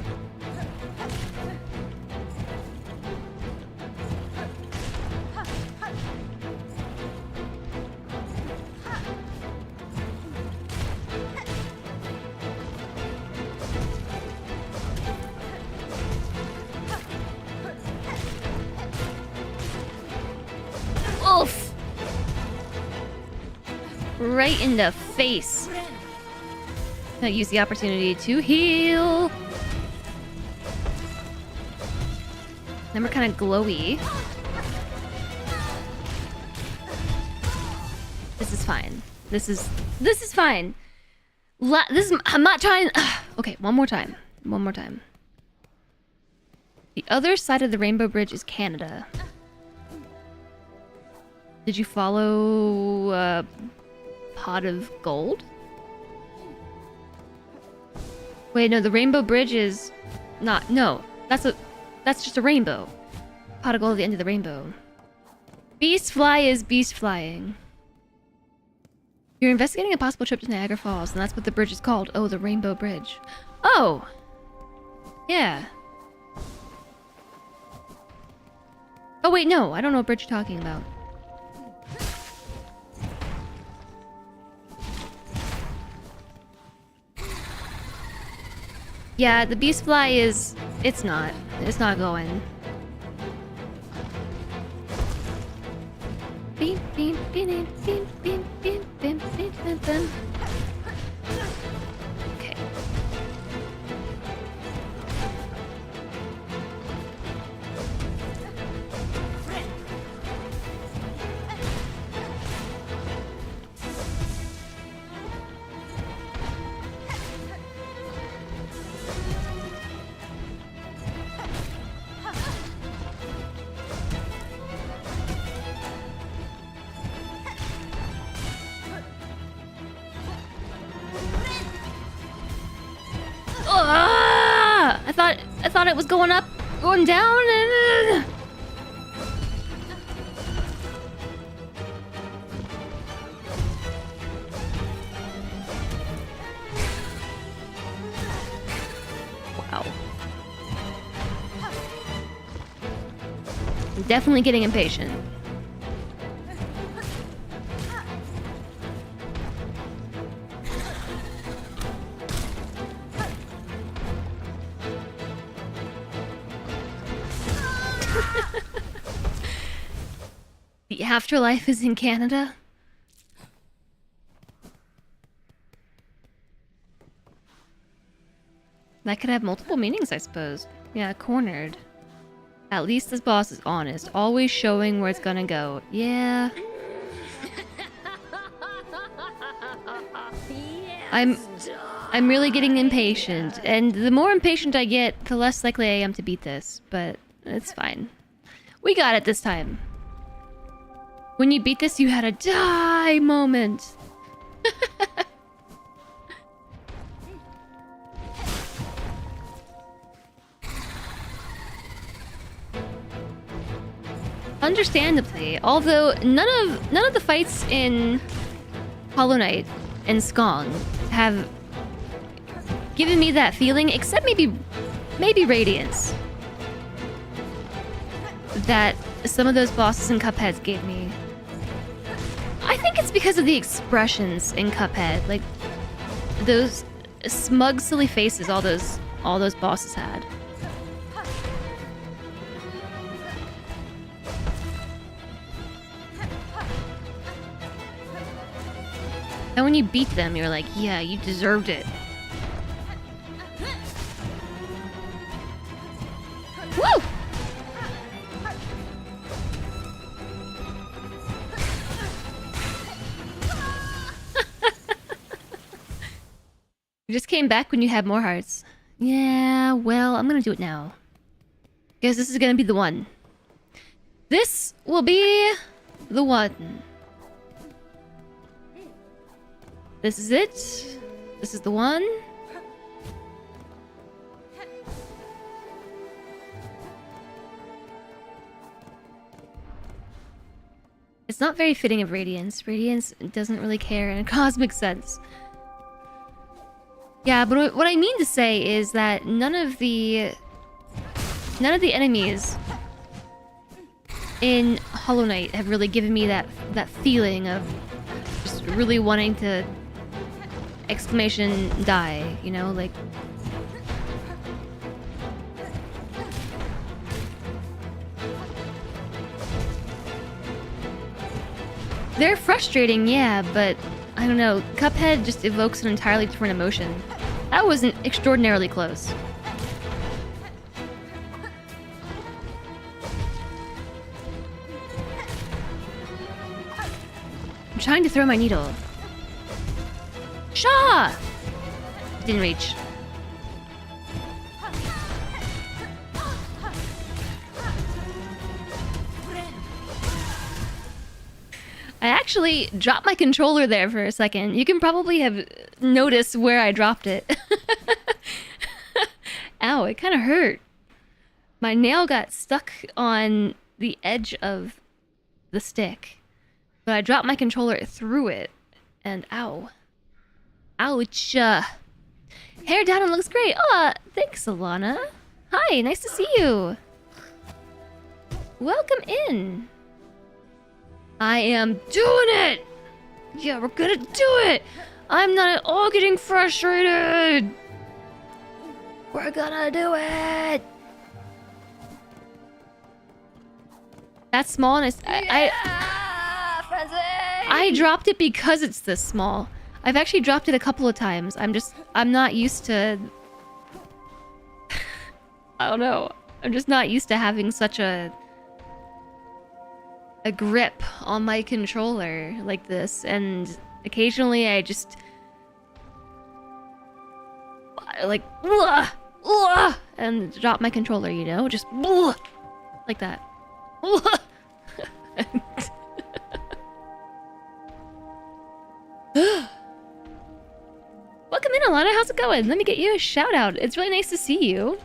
Oof! Right in the face. I'll use the opportunity to heal. Then we're kind of glowy. This is fine. This is fine. I'm not trying. Okay, one more time. One more time. The other side of the Rainbow Bridge is Canada. Did you follow Pot of Gold? Wait, no, the Rainbow Bridge is not. No, that's just a rainbow. Pot of Gold at the end of the rainbow. Beast Fly is beast flying. You're investigating a possible trip to Niagara Falls, and that's what the bridge is called. Oh, the Rainbow Bridge. Oh! Yeah. Oh, wait, no. I don't know what bridge you're talking about. Yeah, the beast fly is... It's not going. Beep, beep, beep, beep, beep, beep, beep, beep, beep, beep. Okay. I thought it was going up, going down, and... Wow. I'm definitely getting impatient. The afterlife is in Canada? That could have multiple meanings, I suppose. Yeah, cornered. At least this boss is honest, always showing where it's gonna go. Yeah. I'm really getting impatient, and the more impatient I get, the less likely I am to beat this, but it's fine. We got it this time. When you beat this, you had a die moment. Understandably, although none of the fights in Hollow Knight and Skong have given me that feeling, except maybe Radiance, that some of those bosses in Cuphead gave me. I think it's because of the expressions in Cuphead, like those smug, silly faces all those bosses had. And when you beat them, you're like, yeah, you deserved it. Woo! You just came back when you had more hearts. Yeah, well, I'm gonna do it now. Because this is gonna be the one. This will be the one. This is it. This is the one. It's not very fitting of Radiance. Radiance doesn't really care in a cosmic sense. Yeah, but what I mean to say is that none of the enemies in Hollow Knight have really given me that feeling of just really wanting to exclamation die, you know, like they're frustrating, yeah, but I don't know. Cuphead just evokes an entirely different emotion. That wasn't extraordinarily close. I'm trying to throw my needle. Shaw! Didn't reach. I actually dropped my controller there for a second. You can probably have noticed where I dropped it. Ow, it kind of hurt. My nail got stuck on the edge of the stick. But I dropped my controller through it. And ow. Ouch. Hair down and looks great. Oh, thanks, Alana. Hi, nice to see you. Welcome in. I am doing it! Yeah, we're gonna do it! I'm not at all getting frustrated! We're gonna do it! That's small and I dropped it because it's this small. I've actually dropped it a couple of times. I'm not used to... I don't know. I'm just not used to having such a grip on my controller like this, and occasionally I just like and drop my controller, you know, just like that. Welcome in, Alana. How's it going? Let me get you a shout out. It's really nice to see you.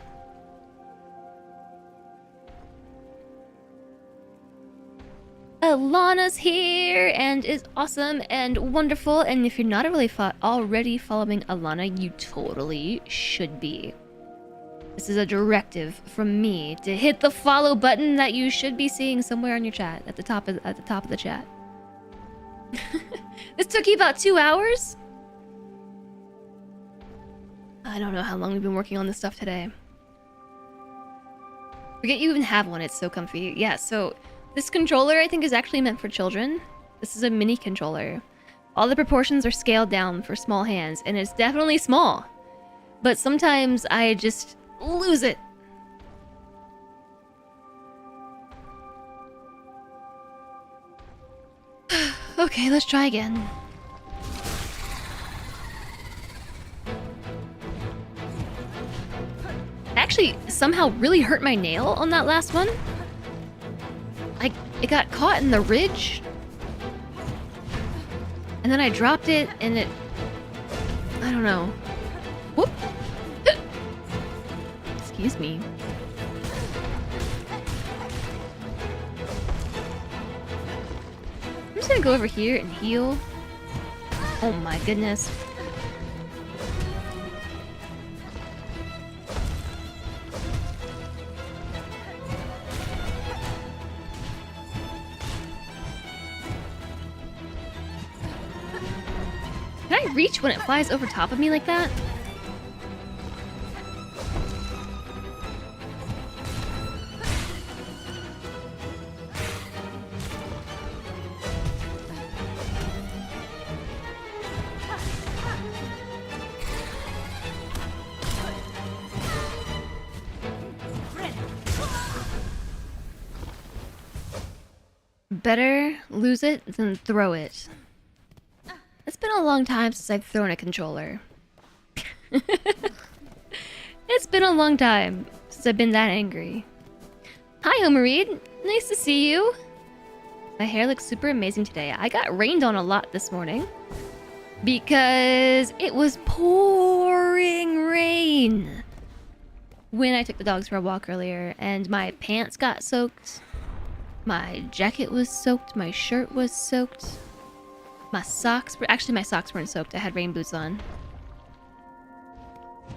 Alana's here and is awesome and wonderful, and if you're not already following Alana, you totally should be. This is a directive from me to hit the follow button that you should be seeing somewhere on your chat at the top of the chat. This took you about 2 hours? I don't know how long we've been working on this stuff today. Forget you even have one, it's so comfy. Yeah, so this controller, I think, is actually meant for children. This is a mini controller. All the proportions are scaled down for small hands, and it's definitely small. But sometimes I just lose it. Okay, let's try again. I actually somehow really hurt my nail on that last one. It got caught in the ridge, and then I dropped it, and I don't know. Whoop! Excuse me. I'm just gonna go over here and heal. Oh my goodness. Can I reach when it flies over top of me like that? Better lose it than throw it. It's been a long time since I've thrown a controller. It's been a long time since I've been that angry. Hi, Homereed. Nice to see you. My hair looks super amazing today. I got rained on a lot this morning because it was pouring rain when I took the dogs for a walk earlier, and my pants got soaked. My jacket was soaked. My shirt was soaked. My socks weren't soaked. I had rain boots on.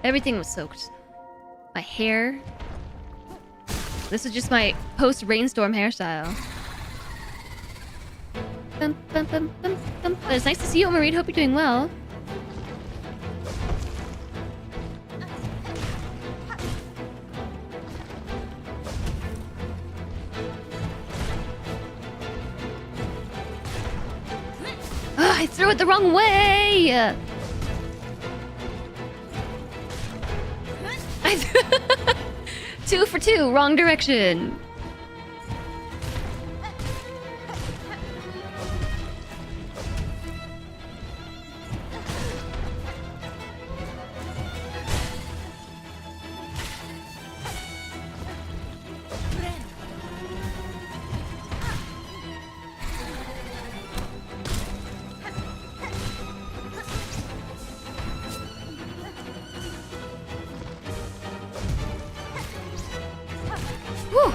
Everything was soaked. My hair. This is just my post-rainstorm hairstyle. Bum, bum, bum, bum, bum. But it's nice to see you, Marie. Hope you're doing well. I threw it the wrong way! Two for two, wrong direction. Whew.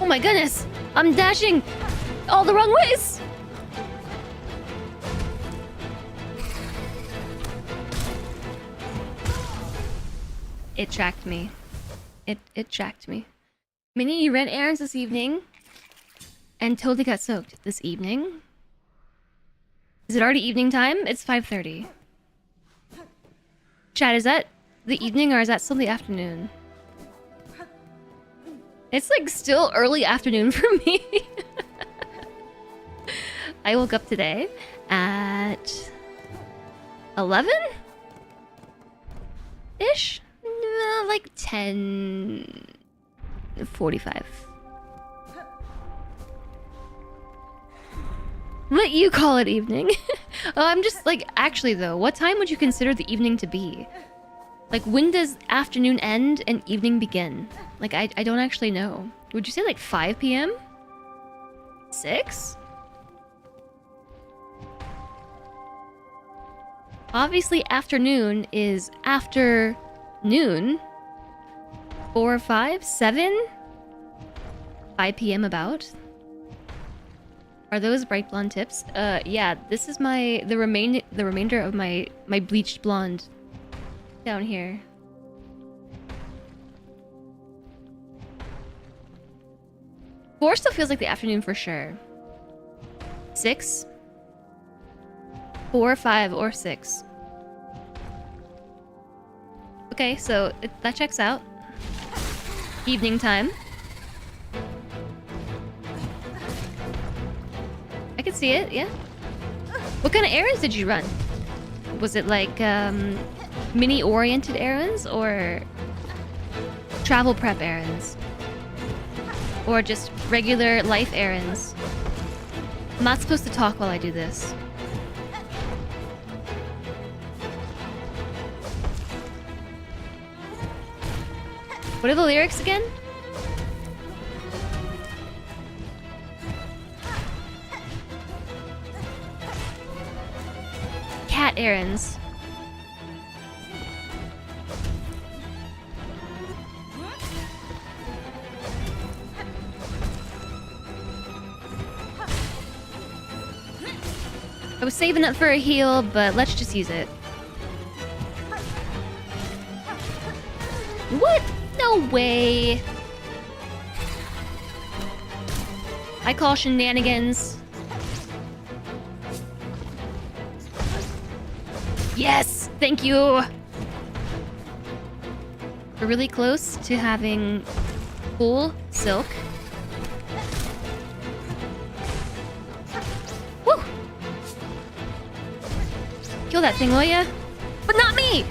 Oh my goodness! I'm dashing all the wrong ways! It tracked me. It tracked me. Minnie, you ran errands this evening and totally got soaked this evening. Is it already evening time? It's 5:30. Chat, is that the evening or is that still the afternoon? It's like still early afternoon for me. I woke up today at 11-ish? Like 10:45. What you call it evening? Oh, I'm just like, actually though, what time would you consider the evening to be? Like, when does afternoon end and evening begin? Like, I don't actually know. Would you say like 5 p.m.? 6? Obviously, afternoon is after noon. 4, 5, 7? 5 p.m. about. Are those bright blonde tips? Yeah, this is the remainder of my bleached blonde down here. Four still feels like the afternoon for sure. 6? 4, 5, or 6. Okay, so that checks out. Evening time. I can see it, yeah. What kind of errands did you run? Was it like mini-oriented errands or travel prep errands? Or just regular life errands? I'm not supposed to talk while I do this. What are the lyrics again? Cat errands. I was saving up for a heal, but let's just use it. What? No way. I call shenanigans. Yes! Thank you! We're really close to having full silk. Woo! Kill that thing, will ya? But not me!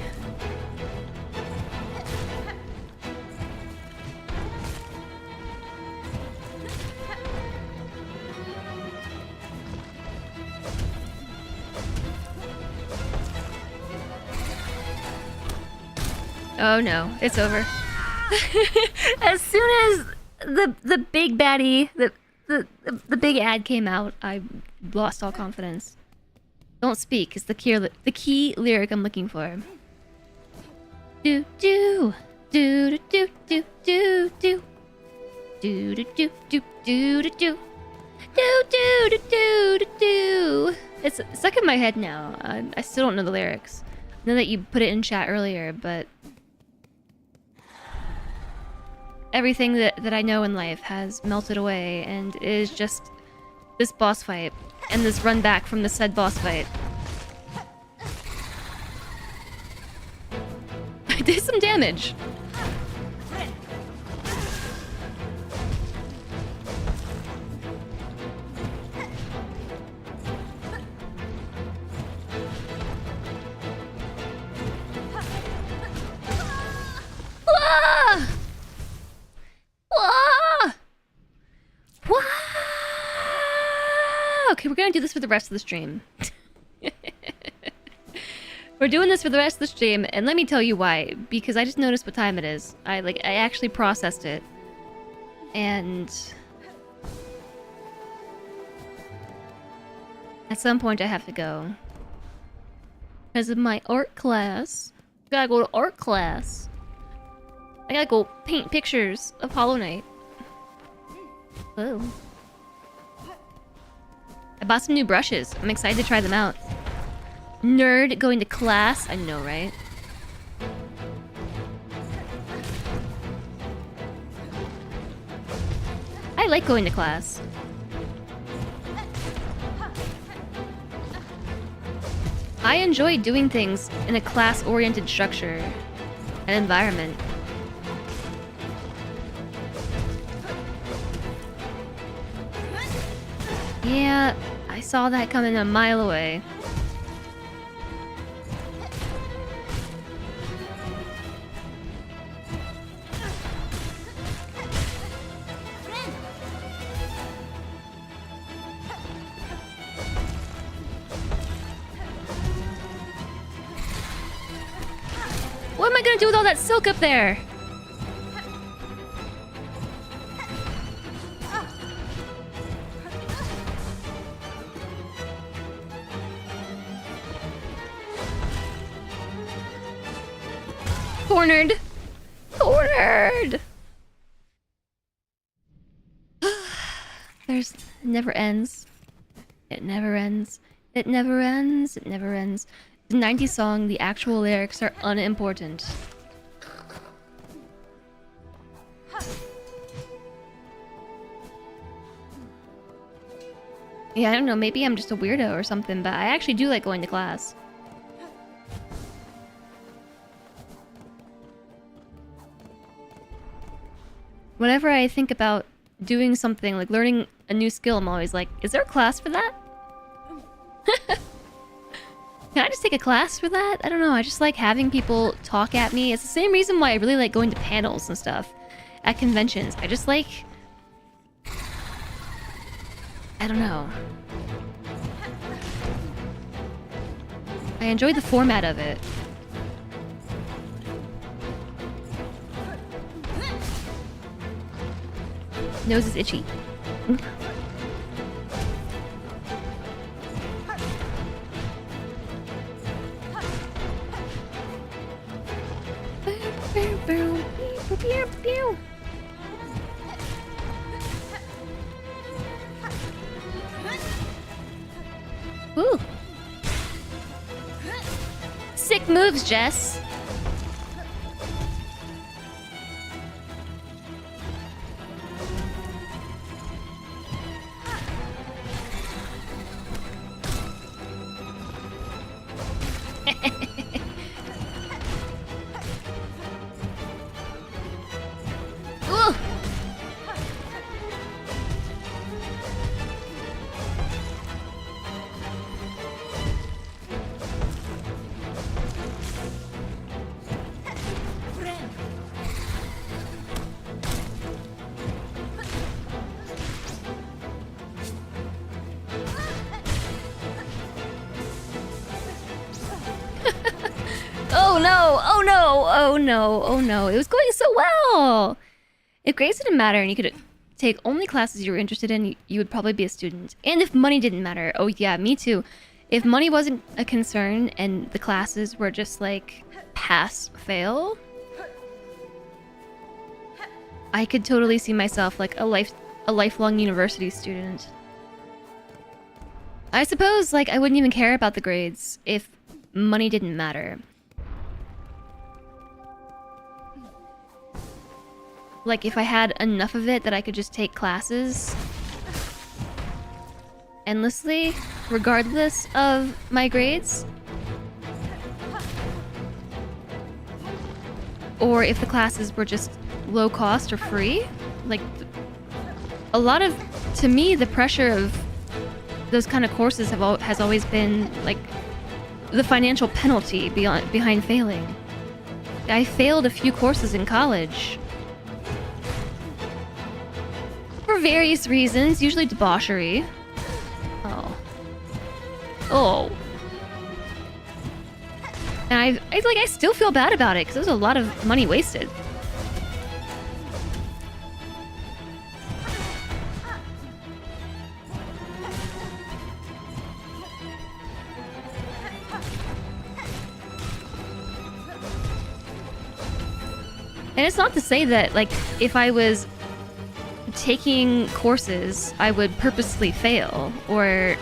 Oh no, it's over. As soon as the big baddie, the big ad came out, I lost all confidence. Don't speak is the key lyric I'm looking for. Do do do do do do do do do do do do do do do do do do do. It's stuck in my head now. I still don't know the lyrics. I know that you put it in chat earlier, but everything that I know in life has melted away and is just this boss fight and this run back from the said boss fight. I did some damage. Wah! Wah! Wah! Okay, we're gonna do this for the rest of the stream. We're doing this for the rest of the stream, and let me tell you why. Because I just noticed what time it is. I actually processed it. And at some point I have to go. Because of my art class. Gotta go to art class. I gotta go paint pictures of Hollow Knight. Oh. I bought some new brushes. I'm excited to try them out. Nerd going to class? I know, right? I like going to class. I enjoy doing things in a class-oriented structure and environment. Yeah, I saw that coming a mile away. What am I gonna do with all that silk up there? Cornered! Cornered! There's... It never ends. It never ends. It never ends. It never ends. The 90s song, the actual lyrics are unimportant. Yeah, I don't know, maybe I'm just a weirdo or something, but I actually do like going to class. Whenever I think about doing something, like learning a new skill, I'm always like, is there a class for that? Can I just take a class for that? I don't know, I just like having people talk at me. It's the same reason why I really like going to panels and stuff at conventions. I just like... I don't know. I enjoy the format of it. Nose is itchy. Ooh. Sick moves, Jess. Ooh. Oh no! Oh no! Oh no! Oh no! It was going so well! If grades didn't matter and you could take only classes you were interested in, you would probably be a student. And if money didn't matter, oh yeah, me too. If money wasn't a concern and the classes were just like pass, fail, I could totally see myself like a lifelong university student. I suppose like I wouldn't even care about the grades if money didn't matter. Like, if I had enough of it that I could just take classes endlessly, regardless of my grades. Or if the classes were just low cost or free. Like, a lot of, to me, the pressure of those kind of courses has always been, like, the financial penalty behind failing. I failed a few courses in college. For various reasons, usually debauchery. Oh. Oh. And I still feel bad about it, because there's a lot of money wasted. And it's not to say that, like, if I was taking courses, I would purposely fail or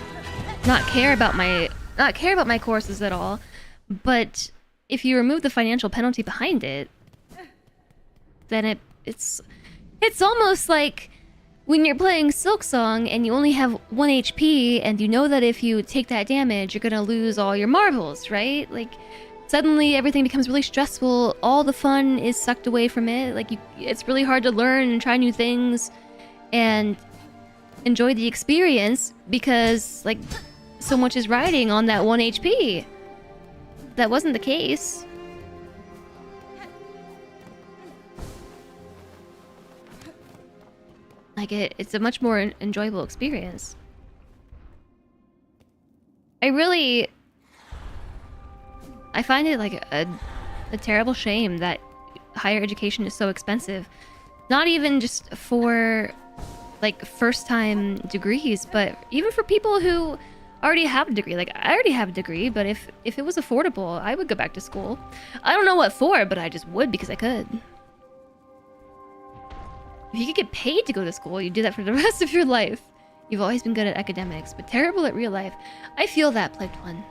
not care about my courses at all. But if you remove the financial penalty behind it, then it's almost like when you're playing Silksong and you only have 1 HP and you know that if you take that damage, you're gonna lose all your marbles, right? Like, suddenly everything becomes really stressful. All the fun is sucked away from it. Like, it's really hard to learn and try new things and enjoy the experience because, like, so much is riding on that 1 HP. That wasn't the case. Like, it's a much more enjoyable experience. I find it like a terrible shame that higher education is so expensive. Not even just for, like, first-time degrees, but even for people who already have a degree. Like, I already have a degree, but if it was affordable, I would go back to school. I don't know what for, but I just would because I could. If you could get paid to go to school, you'd do that for the rest of your life. You've always been good at academics, but terrible at real life. I feel that, Plagued One.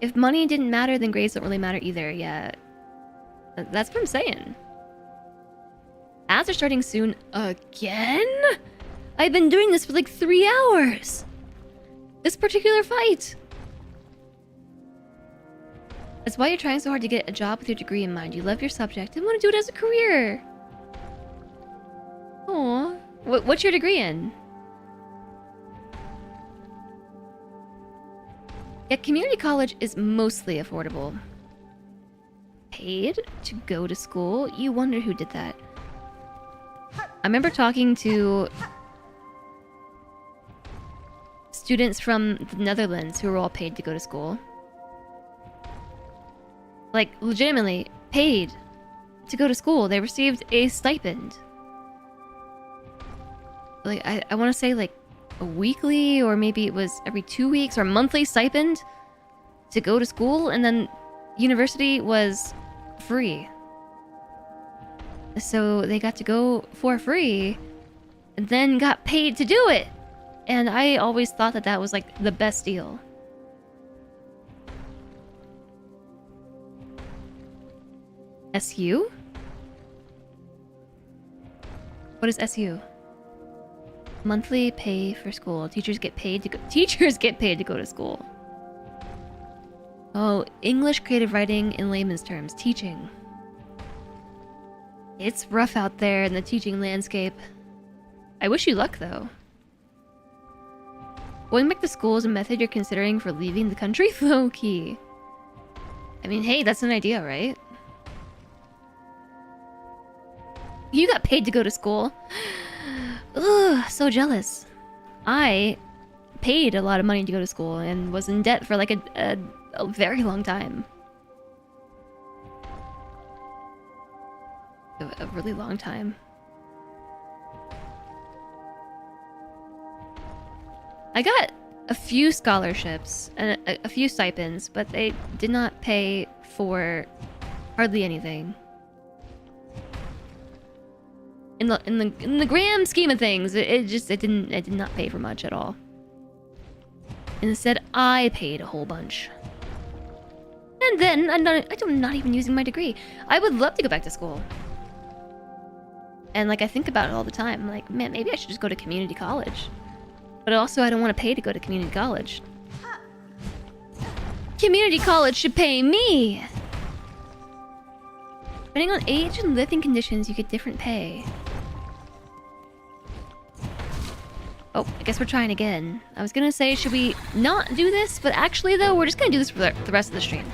If money didn't matter, then grades don't really matter either. Yeah, that's what I'm saying. Ads are starting soon again? I've been doing this for like 3 hours. This particular fight. That's why you're trying so hard to get a job with your degree in mind. You love your subject and want to do it as a career. Aww. What's your degree in? Yeah, community college is mostly affordable. Paid to go to school? You wonder who did that. I remember talking to students from the Netherlands who were all paid to go to school. Like, legitimately paid to go to school. They received a stipend. Like, I want to say, like, a weekly, or maybe it was every 2 weeks, or monthly stipend to go to school, and then university was free. So they got to go for free, and then got paid to do it. And I always thought that that was, like, the best deal. SU? What is SU? Monthly pay for school. Teachers get paid to go to school. Oh, English creative writing in layman's terms. Teaching. It's rough out there in the teaching landscape. I wish you luck, though. Going back to school is a method you're considering for leaving the country? Low-key. I mean, hey, that's an idea, right? You got paid to go to school. Ugh, so jealous. I paid a lot of money to go to school and was in debt for like a very long time. A really long time. I got a few scholarships and a few stipends, but they did not pay for hardly anything. In the grand scheme of things, it did not pay for much at all. Instead, I paid a whole bunch. And then I'm not even using my degree. I would love to go back to school. And like I think about it all the time. I'm like, man, maybe I should just go to community college. But also I don't want to pay to go to community college. Community college should pay me! Depending on age and living conditions, you get different pay. Oh, I guess we're trying again. I was gonna say, should we not do this? But actually, though, we're just gonna do this for the rest of the stream.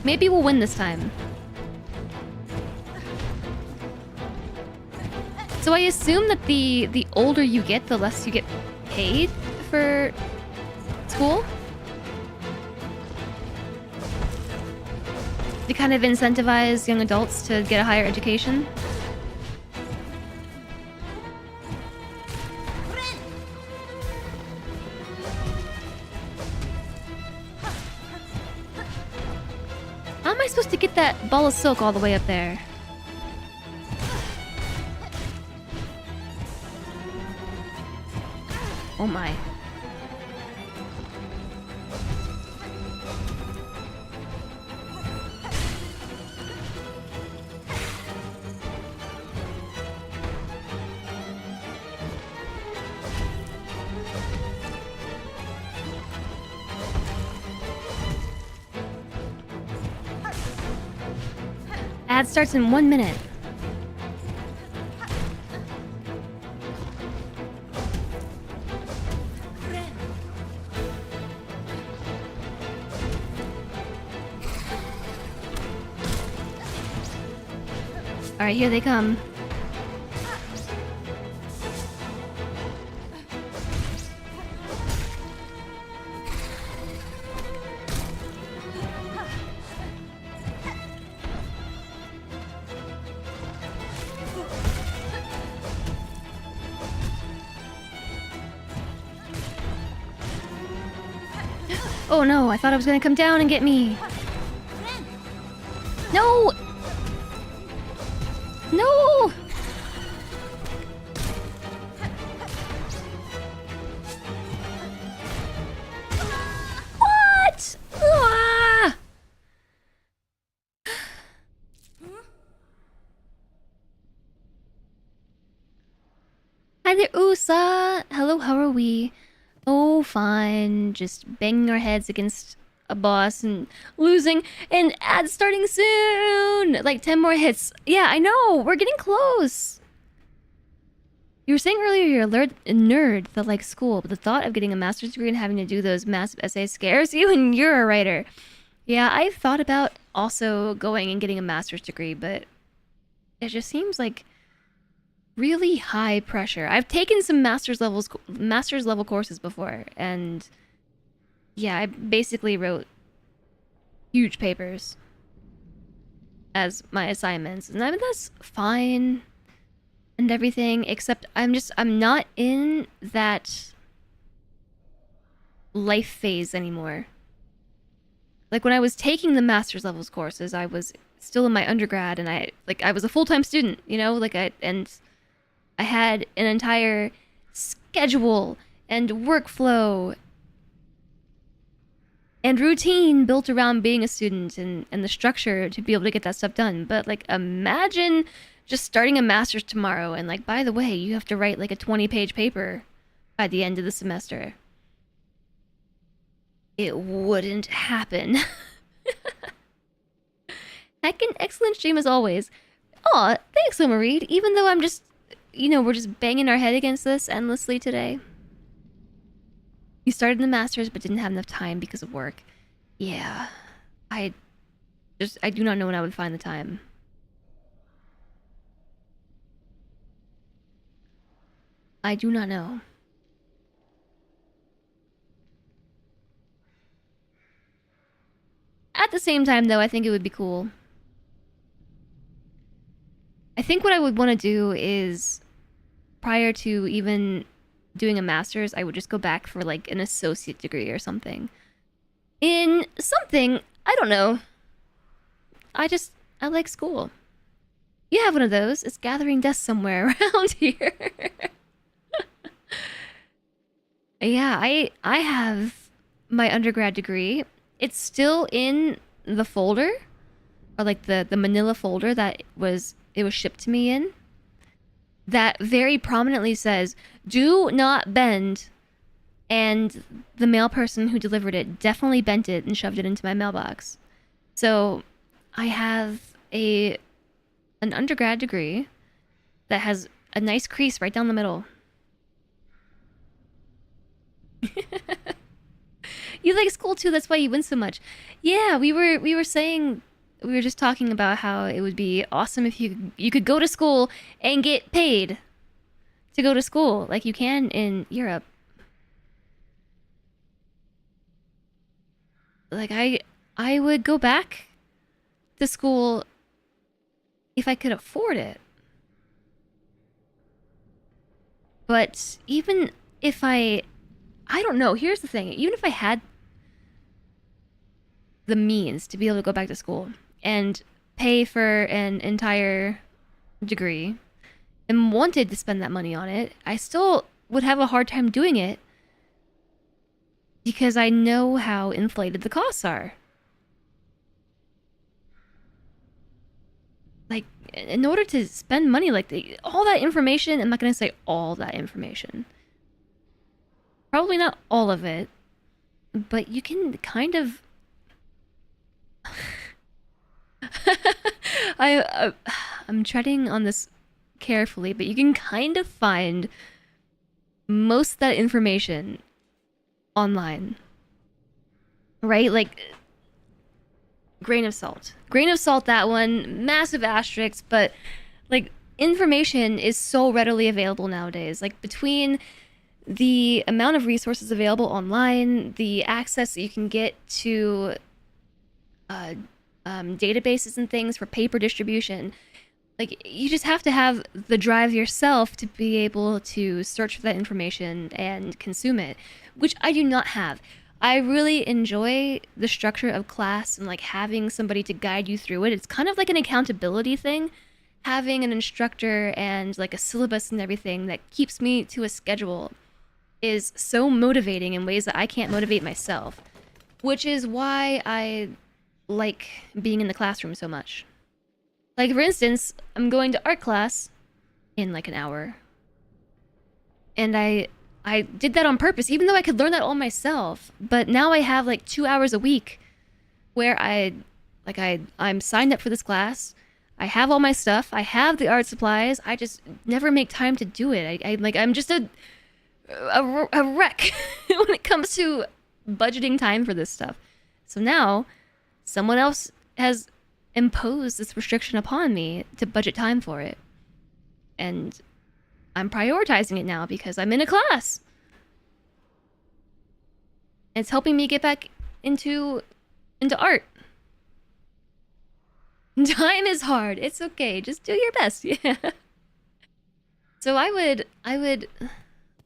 Maybe we'll win this time. So I assume that the older you get, the less you get paid for school? To kind of incentivize young adults to get a higher education? How am I supposed to get that ball of silk all the way up there? Oh my. Ad starts in 1 minute. Alright, here they come. Oh no, I thought I was gonna come down and get me. No! No! What? Ah! Hi there, Usa. Hello, how are we? Oh, fine. Just banging our heads against a boss and losing, and ads starting soon! Like 10 more hits. Yeah, I know! We're getting close! You were saying earlier you're a nerd that likes school, but the thought of getting a master's degree and having to do those massive essays scares you, and you're a writer. Yeah, I've thought about also going and getting a master's degree, but it just seems like really high pressure. I've taken some master's level courses before, and yeah, I basically wrote huge papers as my assignments, and I mean that's fine and everything, except I'm not in that life phase anymore. Like when I was taking the master's levels courses, I was still in my undergrad, and I was a full-time student, you know, I had an entire schedule and workflow and routine built around being a student and the structure to be able to get that stuff done. But like imagine just starting a master's tomorrow and like, by the way, you have to write like a 20-page paper by the end of the semester. It wouldn't happen. Heck, an excellent stream as always. Aw, thanks, Marie. Even though I'm just, you know, we're just banging our head against this endlessly today. You started the masters but didn't have enough time because of work. Yeah. I do not know when I would find the time. I do not know. At the same time, though, I think it would be cool. I think what I would want to do is, prior to even doing a master's, I would just go back for like an associate degree or something. In something, I don't know. I like school. You have one of those. It's gathering dust somewhere around here. Yeah, I have my undergrad degree, it's still in the folder, or like the manila folder that it was shipped to me in, that very prominently says, "Do not bend." And the mail person who delivered it definitely bent it and shoved it into my mailbox. So I have an undergrad degree that has a nice crease right down the middle. You like school too, that's why you win so much. Yeah, we were saying, we were just talking about how it would be awesome if you could go to school and get paid to go to school like you can in Europe. Like I would go back to school if I could afford it. But even if I don't know, here's the thing. Even if I had the means to be able to go back to school and pay for an entire degree and wanted to spend that money on it, I still would have a hard time doing it because I know how inflated the costs are. Like, in order to spend money like all that information, I'm not going to say all that information. Probably not all of it, but you can kind of... I'm treading on this carefully, but you can kind of find most of that information online. Right? Like, grain of salt. Grain of salt, that one. Massive asterisks, but, like, information is so readily available nowadays. Like, between the amount of resources available online, the access that you can get to databases and things for paper distribution, like, you just have to have the drive yourself to be able to search for that information and consume it, which I do not have. I really enjoy the structure of class and like having somebody to guide you through it. It's kind of like an accountability thing, having an instructor and like a syllabus and everything that keeps me to a schedule is so motivating in ways that I can't motivate myself, which is why I like being in the classroom so much. Like, for instance, I'm going to art class in like an hour. And I did that on purpose, even though I could learn that all myself. But now I have like 2 hours a week where I'm signed up for this class. I have all my stuff. I have the art supplies. I just never make time to do it. I'm just a wreck when it comes to budgeting time for this stuff. So now someone else has imposed this restriction upon me to budget time for it. And I'm prioritizing it now because I'm in a class. It's helping me get back into art. Time is hard. It's okay. Just do your best. Yeah. So I would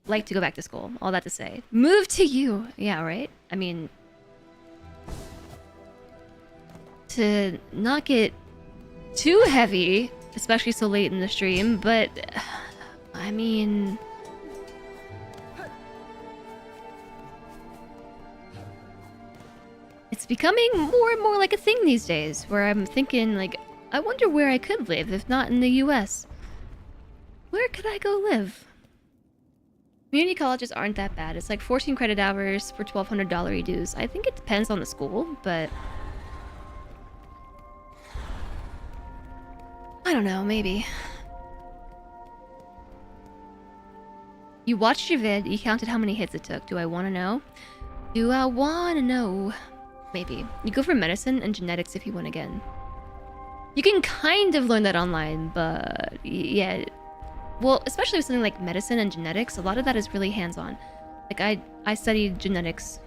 like to go back to school. All that to say. Move to you. Yeah, right? I mean, to not get too heavy, especially so late in the stream, but I mean, it's becoming more and more like a thing these days, where I'm thinking, like, I wonder where I could live if not in the US. Where could I go live? Community colleges aren't that bad. It's like 14 credit hours for $1,200 dues. I think it depends on the school, but I don't know, maybe. You watched your vid, you counted how many hits it took. Do I want to know? Do I want to know? Maybe. You go for medicine and genetics if you want again. You can kind of learn that online, but yeah. Well, especially with something like medicine and genetics, a lot of that is really hands-on. Like, I studied genetics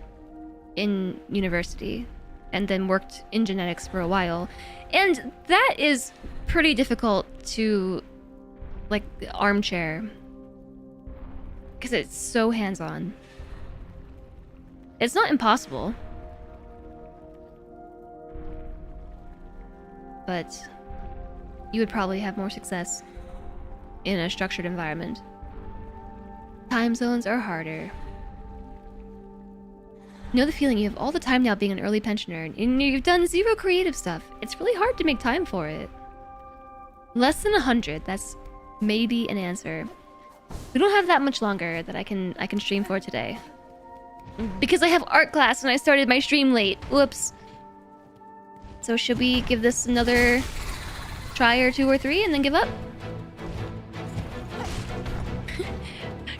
in university and then worked in genetics for a while. And that is pretty difficult to, like, armchair. Because it's so hands-on. It's not impossible. But you would probably have more success in a structured environment. Time zones are harder. Know the feeling you have all the time now being an early pensioner, and you've done zero creative stuff. It's really hard to make time for it. Less than 100, that's maybe an answer. We don't have that much longer that I can stream for today. Because I have art class and I started my stream late. Whoops. So should we give this another try or 2 or 3 and then give up?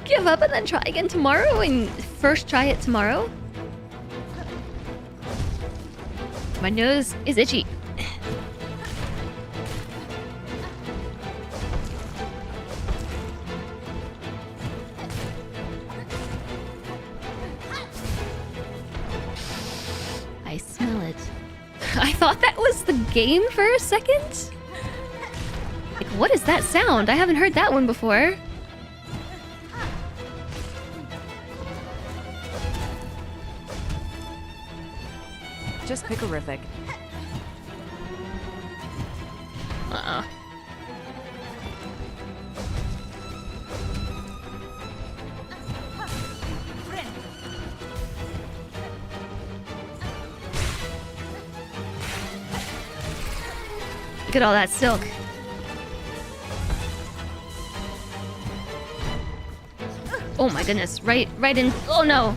Give up and then try again tomorrow and first try it tomorrow? My nose is itchy. I smell it. I thought that was the game for a second. Like, what is that sound? I haven't heard that one before. Just pickerific. Uh-oh. Look at all that silk. Oh my goodness, right in. Oh no.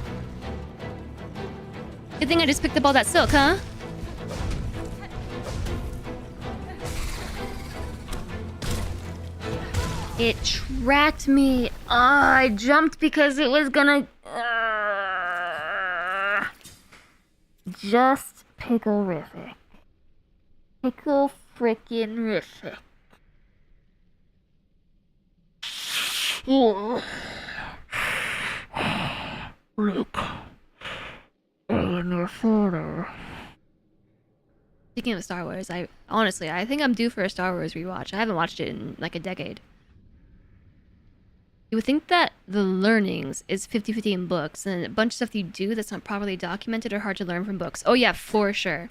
Good thing I just picked up all that silk, huh? It tracked me. I jumped because it was gonna. Just pickle-rific. Pickle frickin' rific. Luke. And your father. Speaking of Star Wars, I think I'm due for a Star Wars rewatch. I haven't watched it in like a decade. You would think that the learnings is 50-50 in books, and a bunch of stuff you do that's not properly documented or hard to learn from books. Oh yeah, for sure.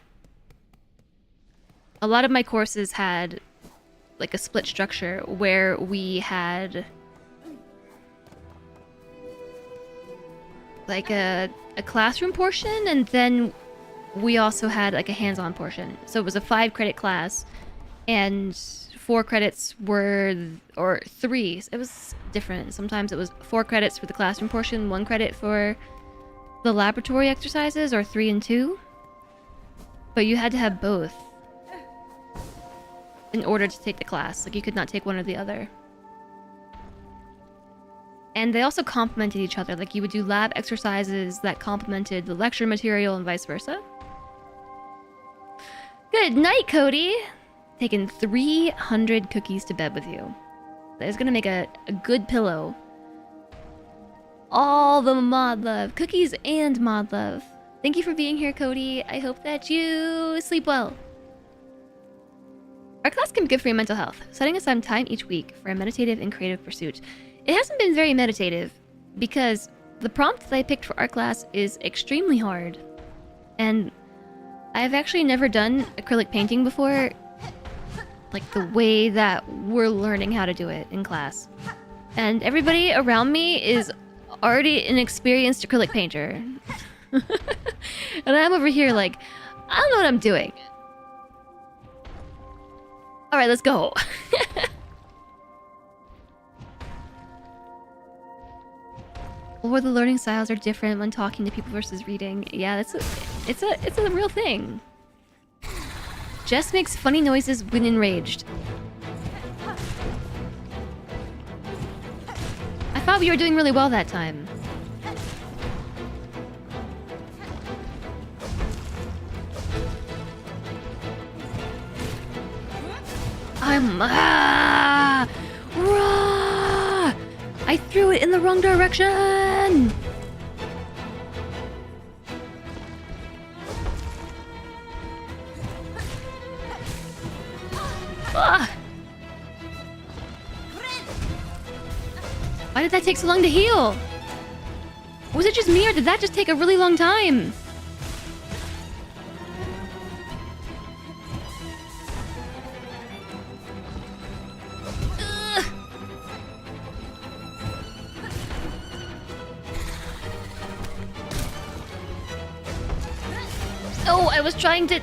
A lot of my courses had like a split structure where we had like a classroom portion, and then we also had like a hands-on portion. So it was a 5-credit class, and 4 credits were, or 3. It was different. Sometimes it was 4 credits for the classroom portion, 1 credit for the laboratory exercises, or 3 and 2. But you had to have both in order to take the class. Like, you could not take one or the other. And they also complemented each other. Like, you would do lab exercises that complemented the lecture material and vice versa. Good night, Cody! Taking 300 cookies to bed with you. That is gonna make a good pillow. All the mod love. Cookies and mod love. Thank you for being here, Cody. I hope that you sleep well. Our class can be good for your mental health, setting aside time each week for a meditative and creative pursuit. It hasn't been very meditative, because the prompt that I picked for art class is extremely hard. And I've actually never done acrylic painting before, like the way that we're learning how to do it in class. And everybody around me is already an experienced acrylic painter. And I'm over here like, I don't know what I'm doing. Alright, let's go. Or the learning styles are different when talking to people versus reading. Yeah, it's a real thing. Jess makes funny noises when enraged. I thought we were doing really well that time. Rah! I threw it in the wrong direction! Ah! Why did that take so long to heal? Was it just me, or did that just take a really long time? Ugh. I was trying to...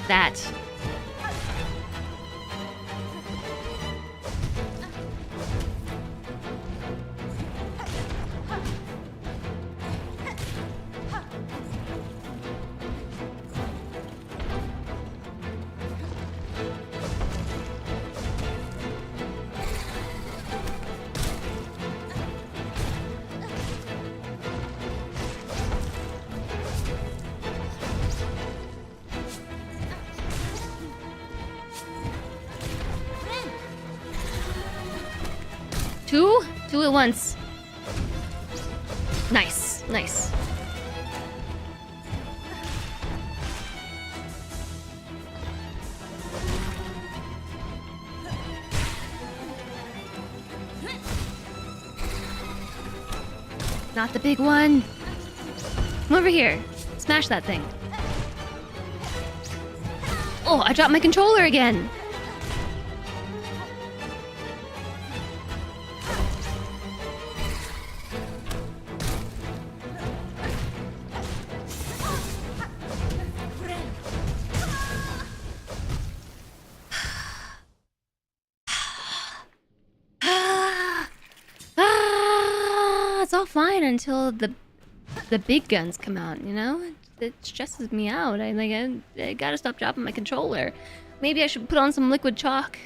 That. Two at once. Nice, nice. Not the big one. Come over here. Smash that thing. Oh, I dropped my controller again. It's all fine until the big guns come out, you know? It stresses me out. I gotta stop dropping my controller. Maybe I should put on some liquid chalk.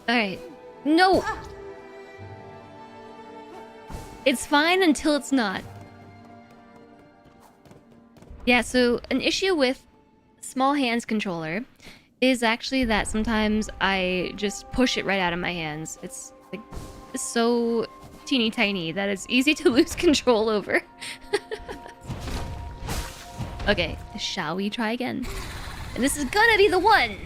Alright. No! It's fine until it's not. Yeah, so an issue with small hands controller is actually that sometimes I just push it right out of my hands. It's like so teeny tiny that it's easy to lose control over. Okay, shall we try again? And this is gonna be the one!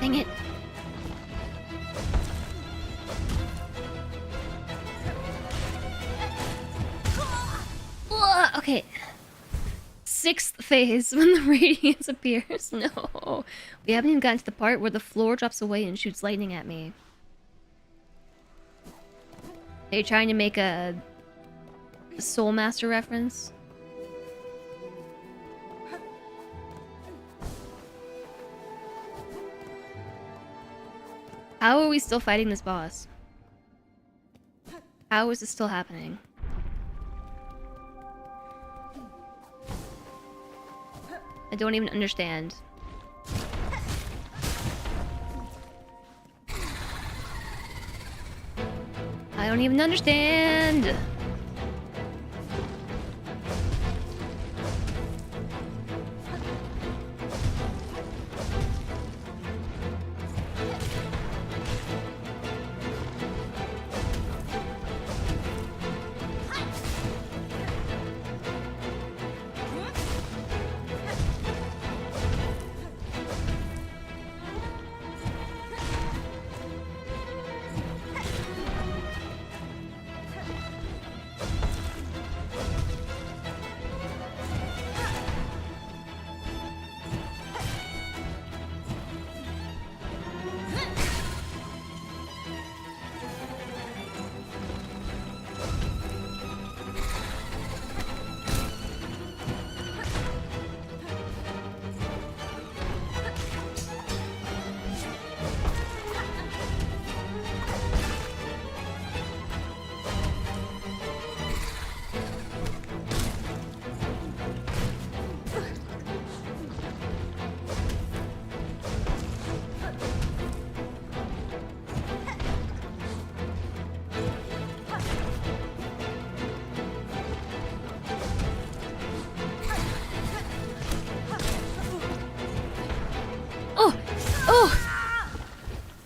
Dang it. Okay. 6th phase when the radiance appears. No. We haven't even gotten to the part where the floor drops away and shoots lightning at me. Are you trying to make a Soul Master reference? How are we still fighting this boss? How is this still happening? I don't even understand. I don't even understand!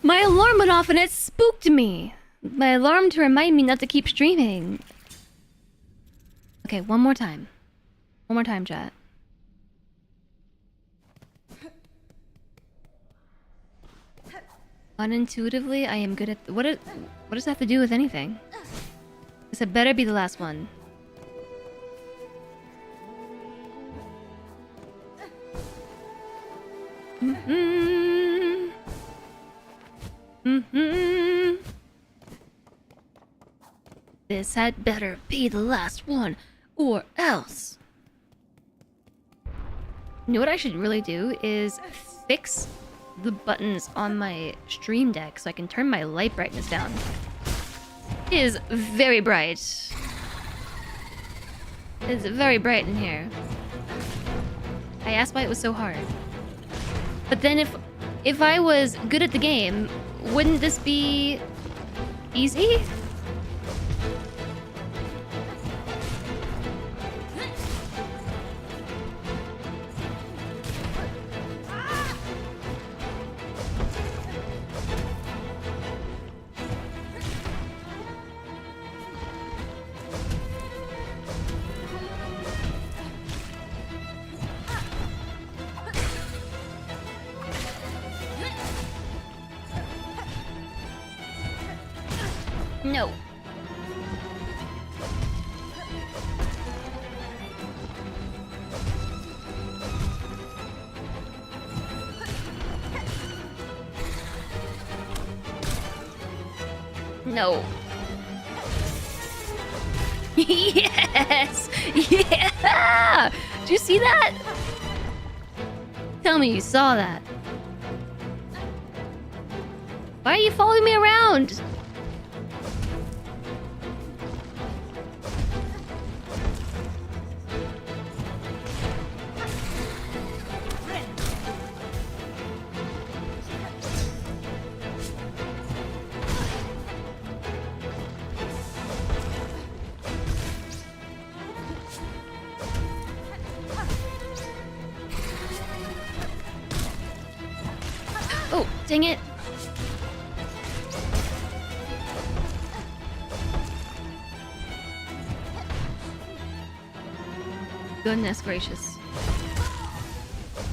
My alarm went off and it spooked me. My alarm to remind me not to keep streaming. Okay, one more time. One more time, chat. Unintuitively, I am good at... What does that have to do with anything? This had better be the last one. This had better be the last one, or else. You know what I should really do is fix the buttons on my stream deck so I can turn my light brightness down. It is very bright. It's very bright in here. I asked why it was so hard. But then if I was good at the game, wouldn't this be easy? No. No. Yes! Yeah! Did you see that? Tell me you saw that. Why are you following me around? Oh, dang it. Goodness gracious.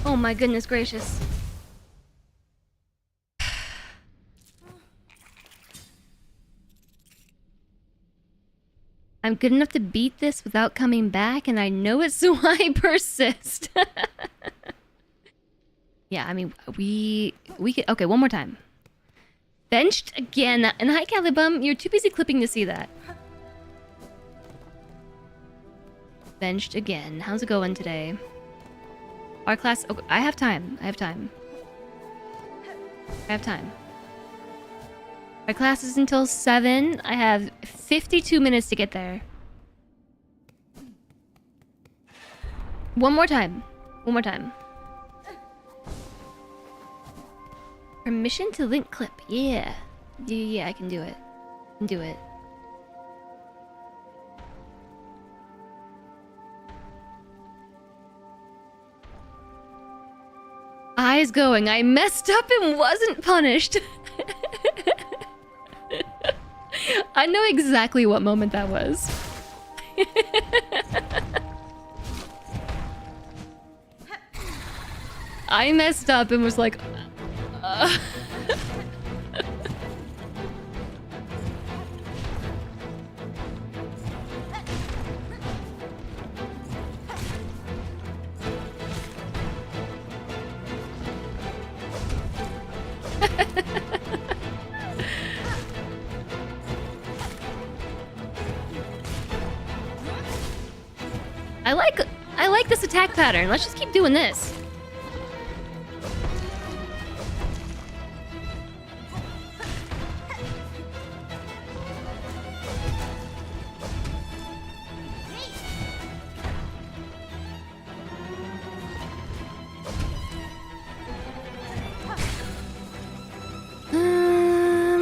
Oh my goodness gracious. I'm good enough to beat this without coming back, and I know it, so I persist. Yeah, I mean, we could... Okay, one more time. Benched again. And hi, Calibum. You're too busy clipping to see that. Benched again. How's it going today? Our class... Okay, I have time. I have time. I have time. Our class is until 7. I have 52 minutes to get there. One more time. One more time. Permission to link clip. Yeah. Yeah, I can do it. I can do it. Eyes going. I messed up and wasn't punished. I know exactly what moment that was. I messed up and was like... I like this attack pattern. Let's just keep doing this.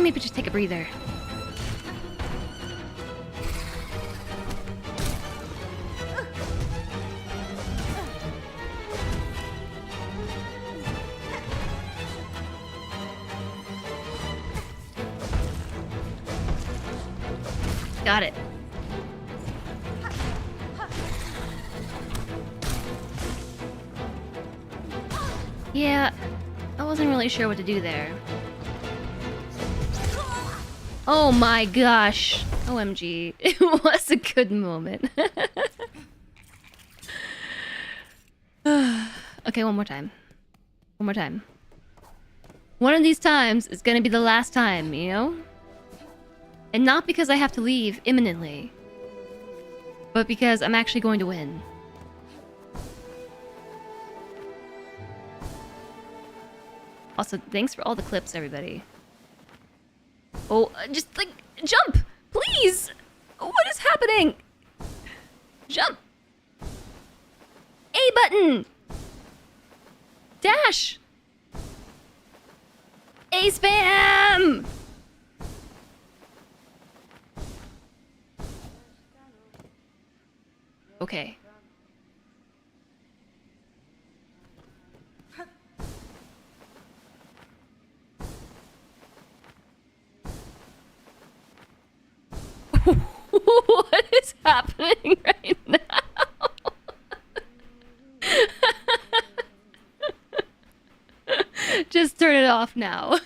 Maybe just take a breather. Got it. Yeah, I wasn't really sure what to do there. Oh my gosh. OMG. It was a good moment. Okay, one more time. One more time. One of these times is gonna be the last time, you know? And not because I have to leave imminently, but because I'm actually going to win. Also, thanks for all the clips, everybody. Oh, just like, jump! Please! What is happening? Jump! A button! Dash! A spam! Okay. What is happening right now? Just turn it off now.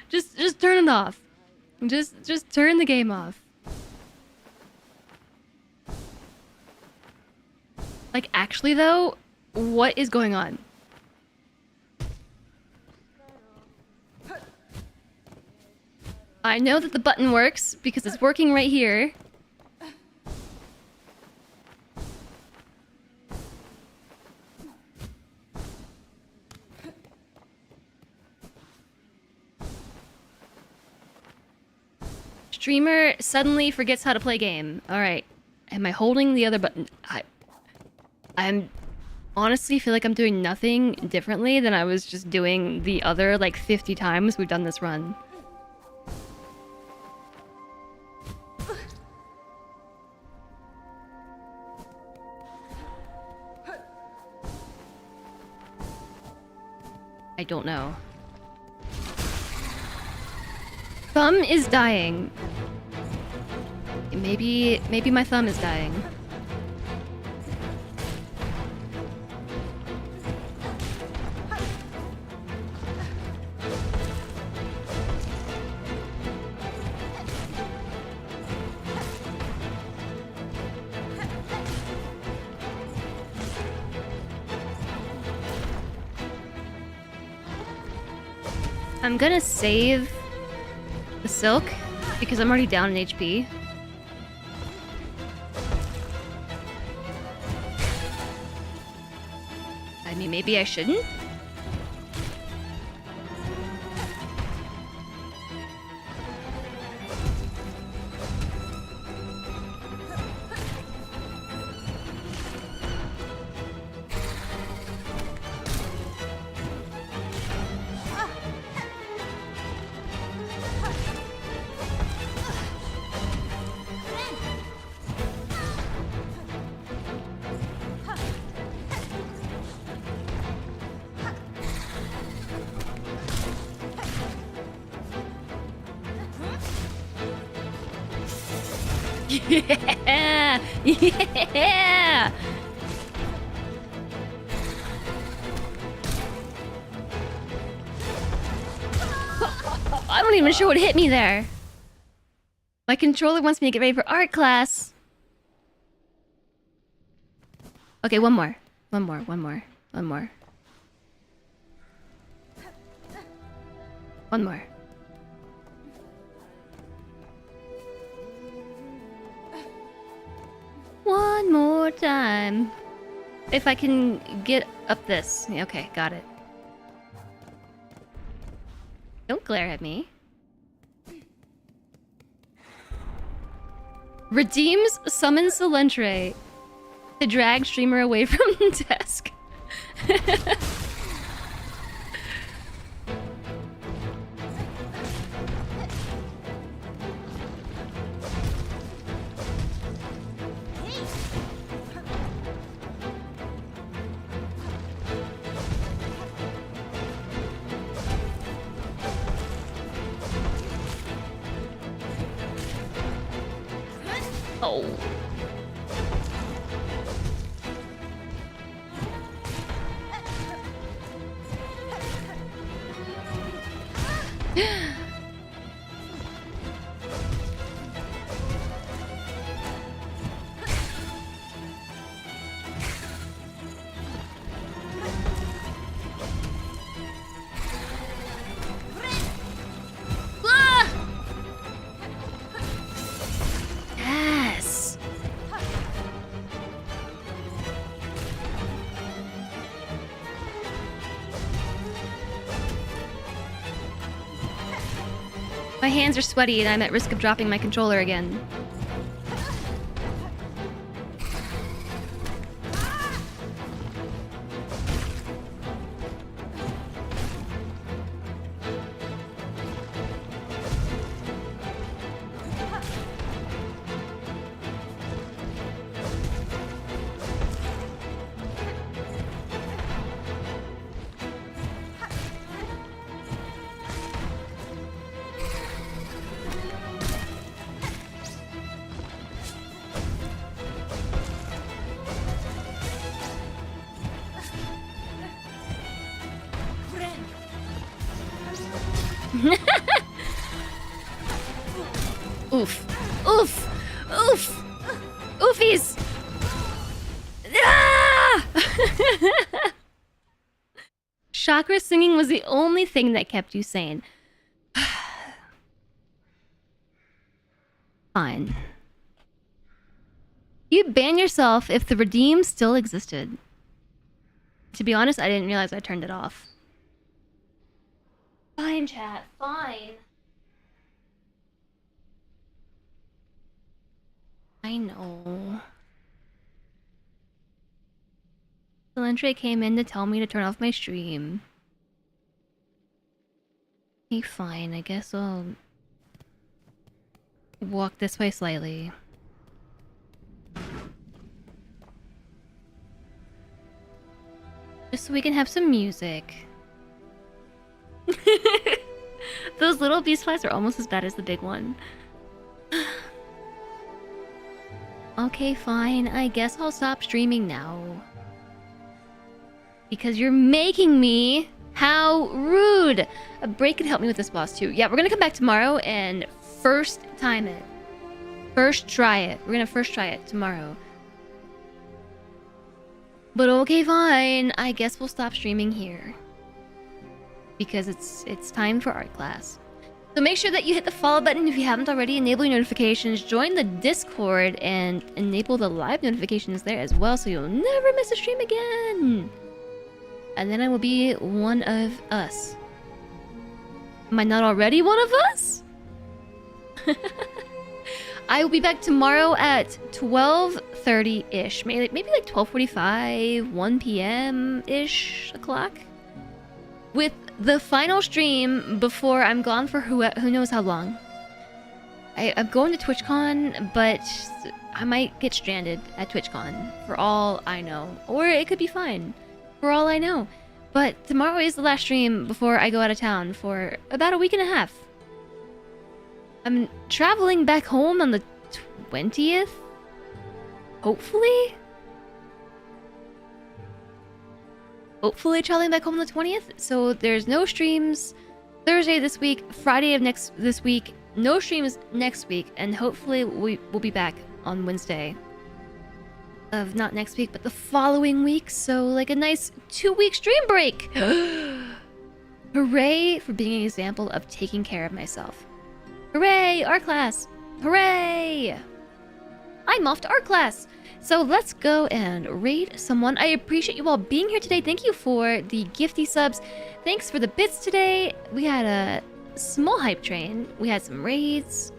just turn it off. Just turn the game off. Like, actually though, what is going on? I know that the button works because it's working right here. Streamer suddenly forgets how to play game. Alright. Am I holding the other button? I'm honestly feel like I'm doing nothing differently than I was just doing the other like 50 times we've done this run. I don't know. Thumb is dying. Maybe my thumb is dying. I'm gonna save the silk because I'm already down in HP. I mean, maybe I shouldn't? Yeah! Yeah! I'm not even sure what hit me there. My controller wants me to get ready for art class. Okay, one more. One more. One more. One more. One more. One more time. If I can get up this. Okay, got it. Don't glare at me. Redeems summons Solentre to drag streamer away from desk. Oh. Ah! Yes. My hands are sweaty and I'm at risk of dropping my controller again. Oof. Oof. Oof. Oofies. Ah! Chakra singing was the only thing that kept you sane. Fine. You'd ban yourself if the redeem still existed. To be honest, I didn't realize I turned it off. Fine, chat. Fine. I know. Celentre came in to tell me to turn off my stream. Okay, fine. I guess I'll walk this way slightly. Just so we can have some music. Those little beast flies are almost as bad as the big one. Okay, fine. I guess I'll stop streaming now. Because you're making me. How rude! A break could help me with this boss too. Yeah, we're gonna come back tomorrow and first time it. First try it. We're gonna first try it tomorrow. But okay, fine. I guess we'll stop streaming here. Because it's time for art class. So make sure that you hit the follow button if you haven't already. Enable your notifications. Join the Discord and enable the live notifications there as well so you'll never miss a stream again. And then I will be one of us. Am I not already one of us? I will be back tomorrow at 12:30-ish. Maybe like 12:45, 1 p.m.-ish o'clock. With the final stream before I'm gone for who knows how long. I'm going to TwitchCon, but I might get stranded at TwitchCon for all I know. Or it could be fine for all I know. But tomorrow is the last stream before I go out of town for about a week and a half. I'm traveling back home on the 20th? Hopefully? Hopefully traveling back home on the 20th. So there's no streams Thursday this week, Friday of this week, no streams next week, and hooefully we'll be back on Wednesday of not next week, but the following week. So like a nice 2-week stream break. Hooray for being an example of taking care of myself. Hooray, art class. Hooray! I'm off to art class. So let's go and raid someone. I appreciate you all being here today. Thank you for the gifty subs. Thanks for the bits today. We had a small hype train. We had some raids.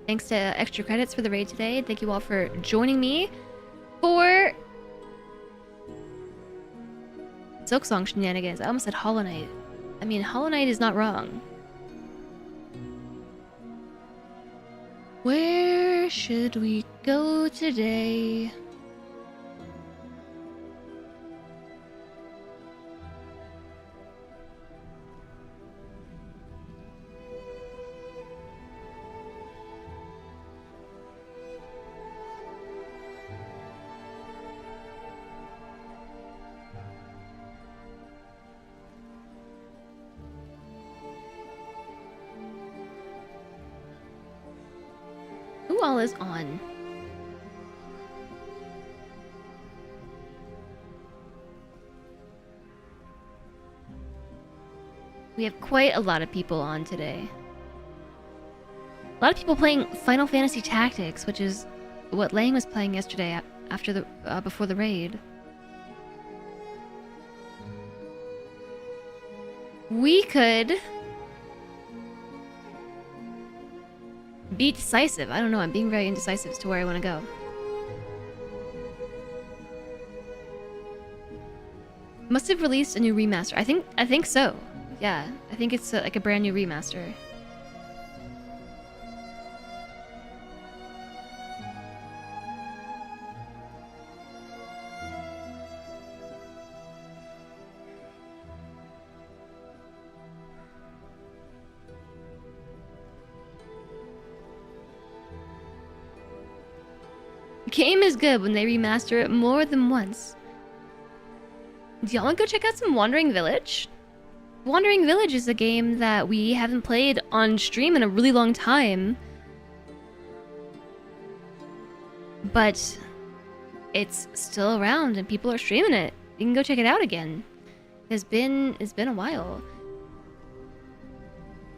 Thanks to extra credits for the raid today. Thank you all for joining me for Silksong shenanigans. I almost said Hollow Knight. I mean, Hollow Knight is not wrong. Where should we go today? who all is on? We have quite a lot of people on today. A lot of people playing Final Fantasy Tactics, which is what Lang was playing yesterday after the before the raid. We could be decisive. I don't know. I'm being very indecisive as to where I want to go. Must have released a new remaster. I think so. Yeah, I think it's like a brand new remaster. Game is good when they remaster it more than once. Do y'all want to go check out some Wandering Village? Wandering Village is a game that we haven't played on stream in a really long time. But it's still around and people are streaming it. You can go check it out again. It's been a while.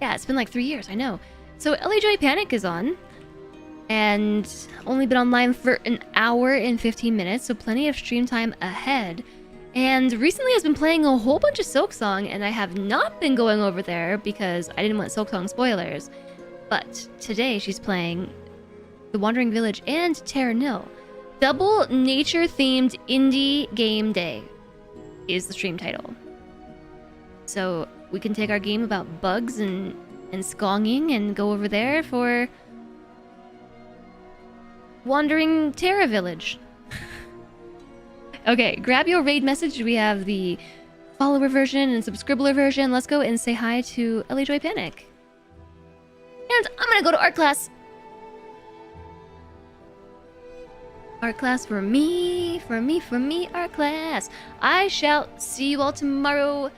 Yeah, it's been like 3 years, I know. So LA Joy Panic is on. And only been online for an hour and 15 minutes, so plenty of stream time ahead. And recently has been playing a whole bunch of Silksong, and I have not been going over there because I didn't want Silksong spoilers. But today she's playing The Wandering Village and Terra Nil. Double nature-themed indie game day is the stream title. So we can take our game about bugs and skonging and go over there for Wandering Terra Village. Okay, grab your raid message. We have the follower version and subscriber version. Let's go and say hi to LA Joy Panic. And I'm gonna go to art class. Art class for me, art class. I shall see you all tomorrow.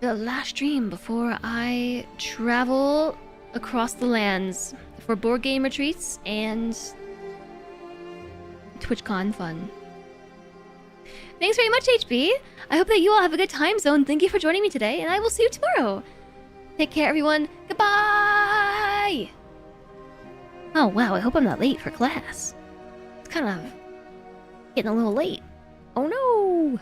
The last stream before I travel across the lands for board game retreats and TwitchCon fun. Thanks very much, HB. I hope that you all have a good time zone. Thank you for joining me today, and I will see you tomorrow. Take care, everyone. Goodbye! Oh, wow, I hope I'm not late for class. It's kind of getting a little late. Oh, no!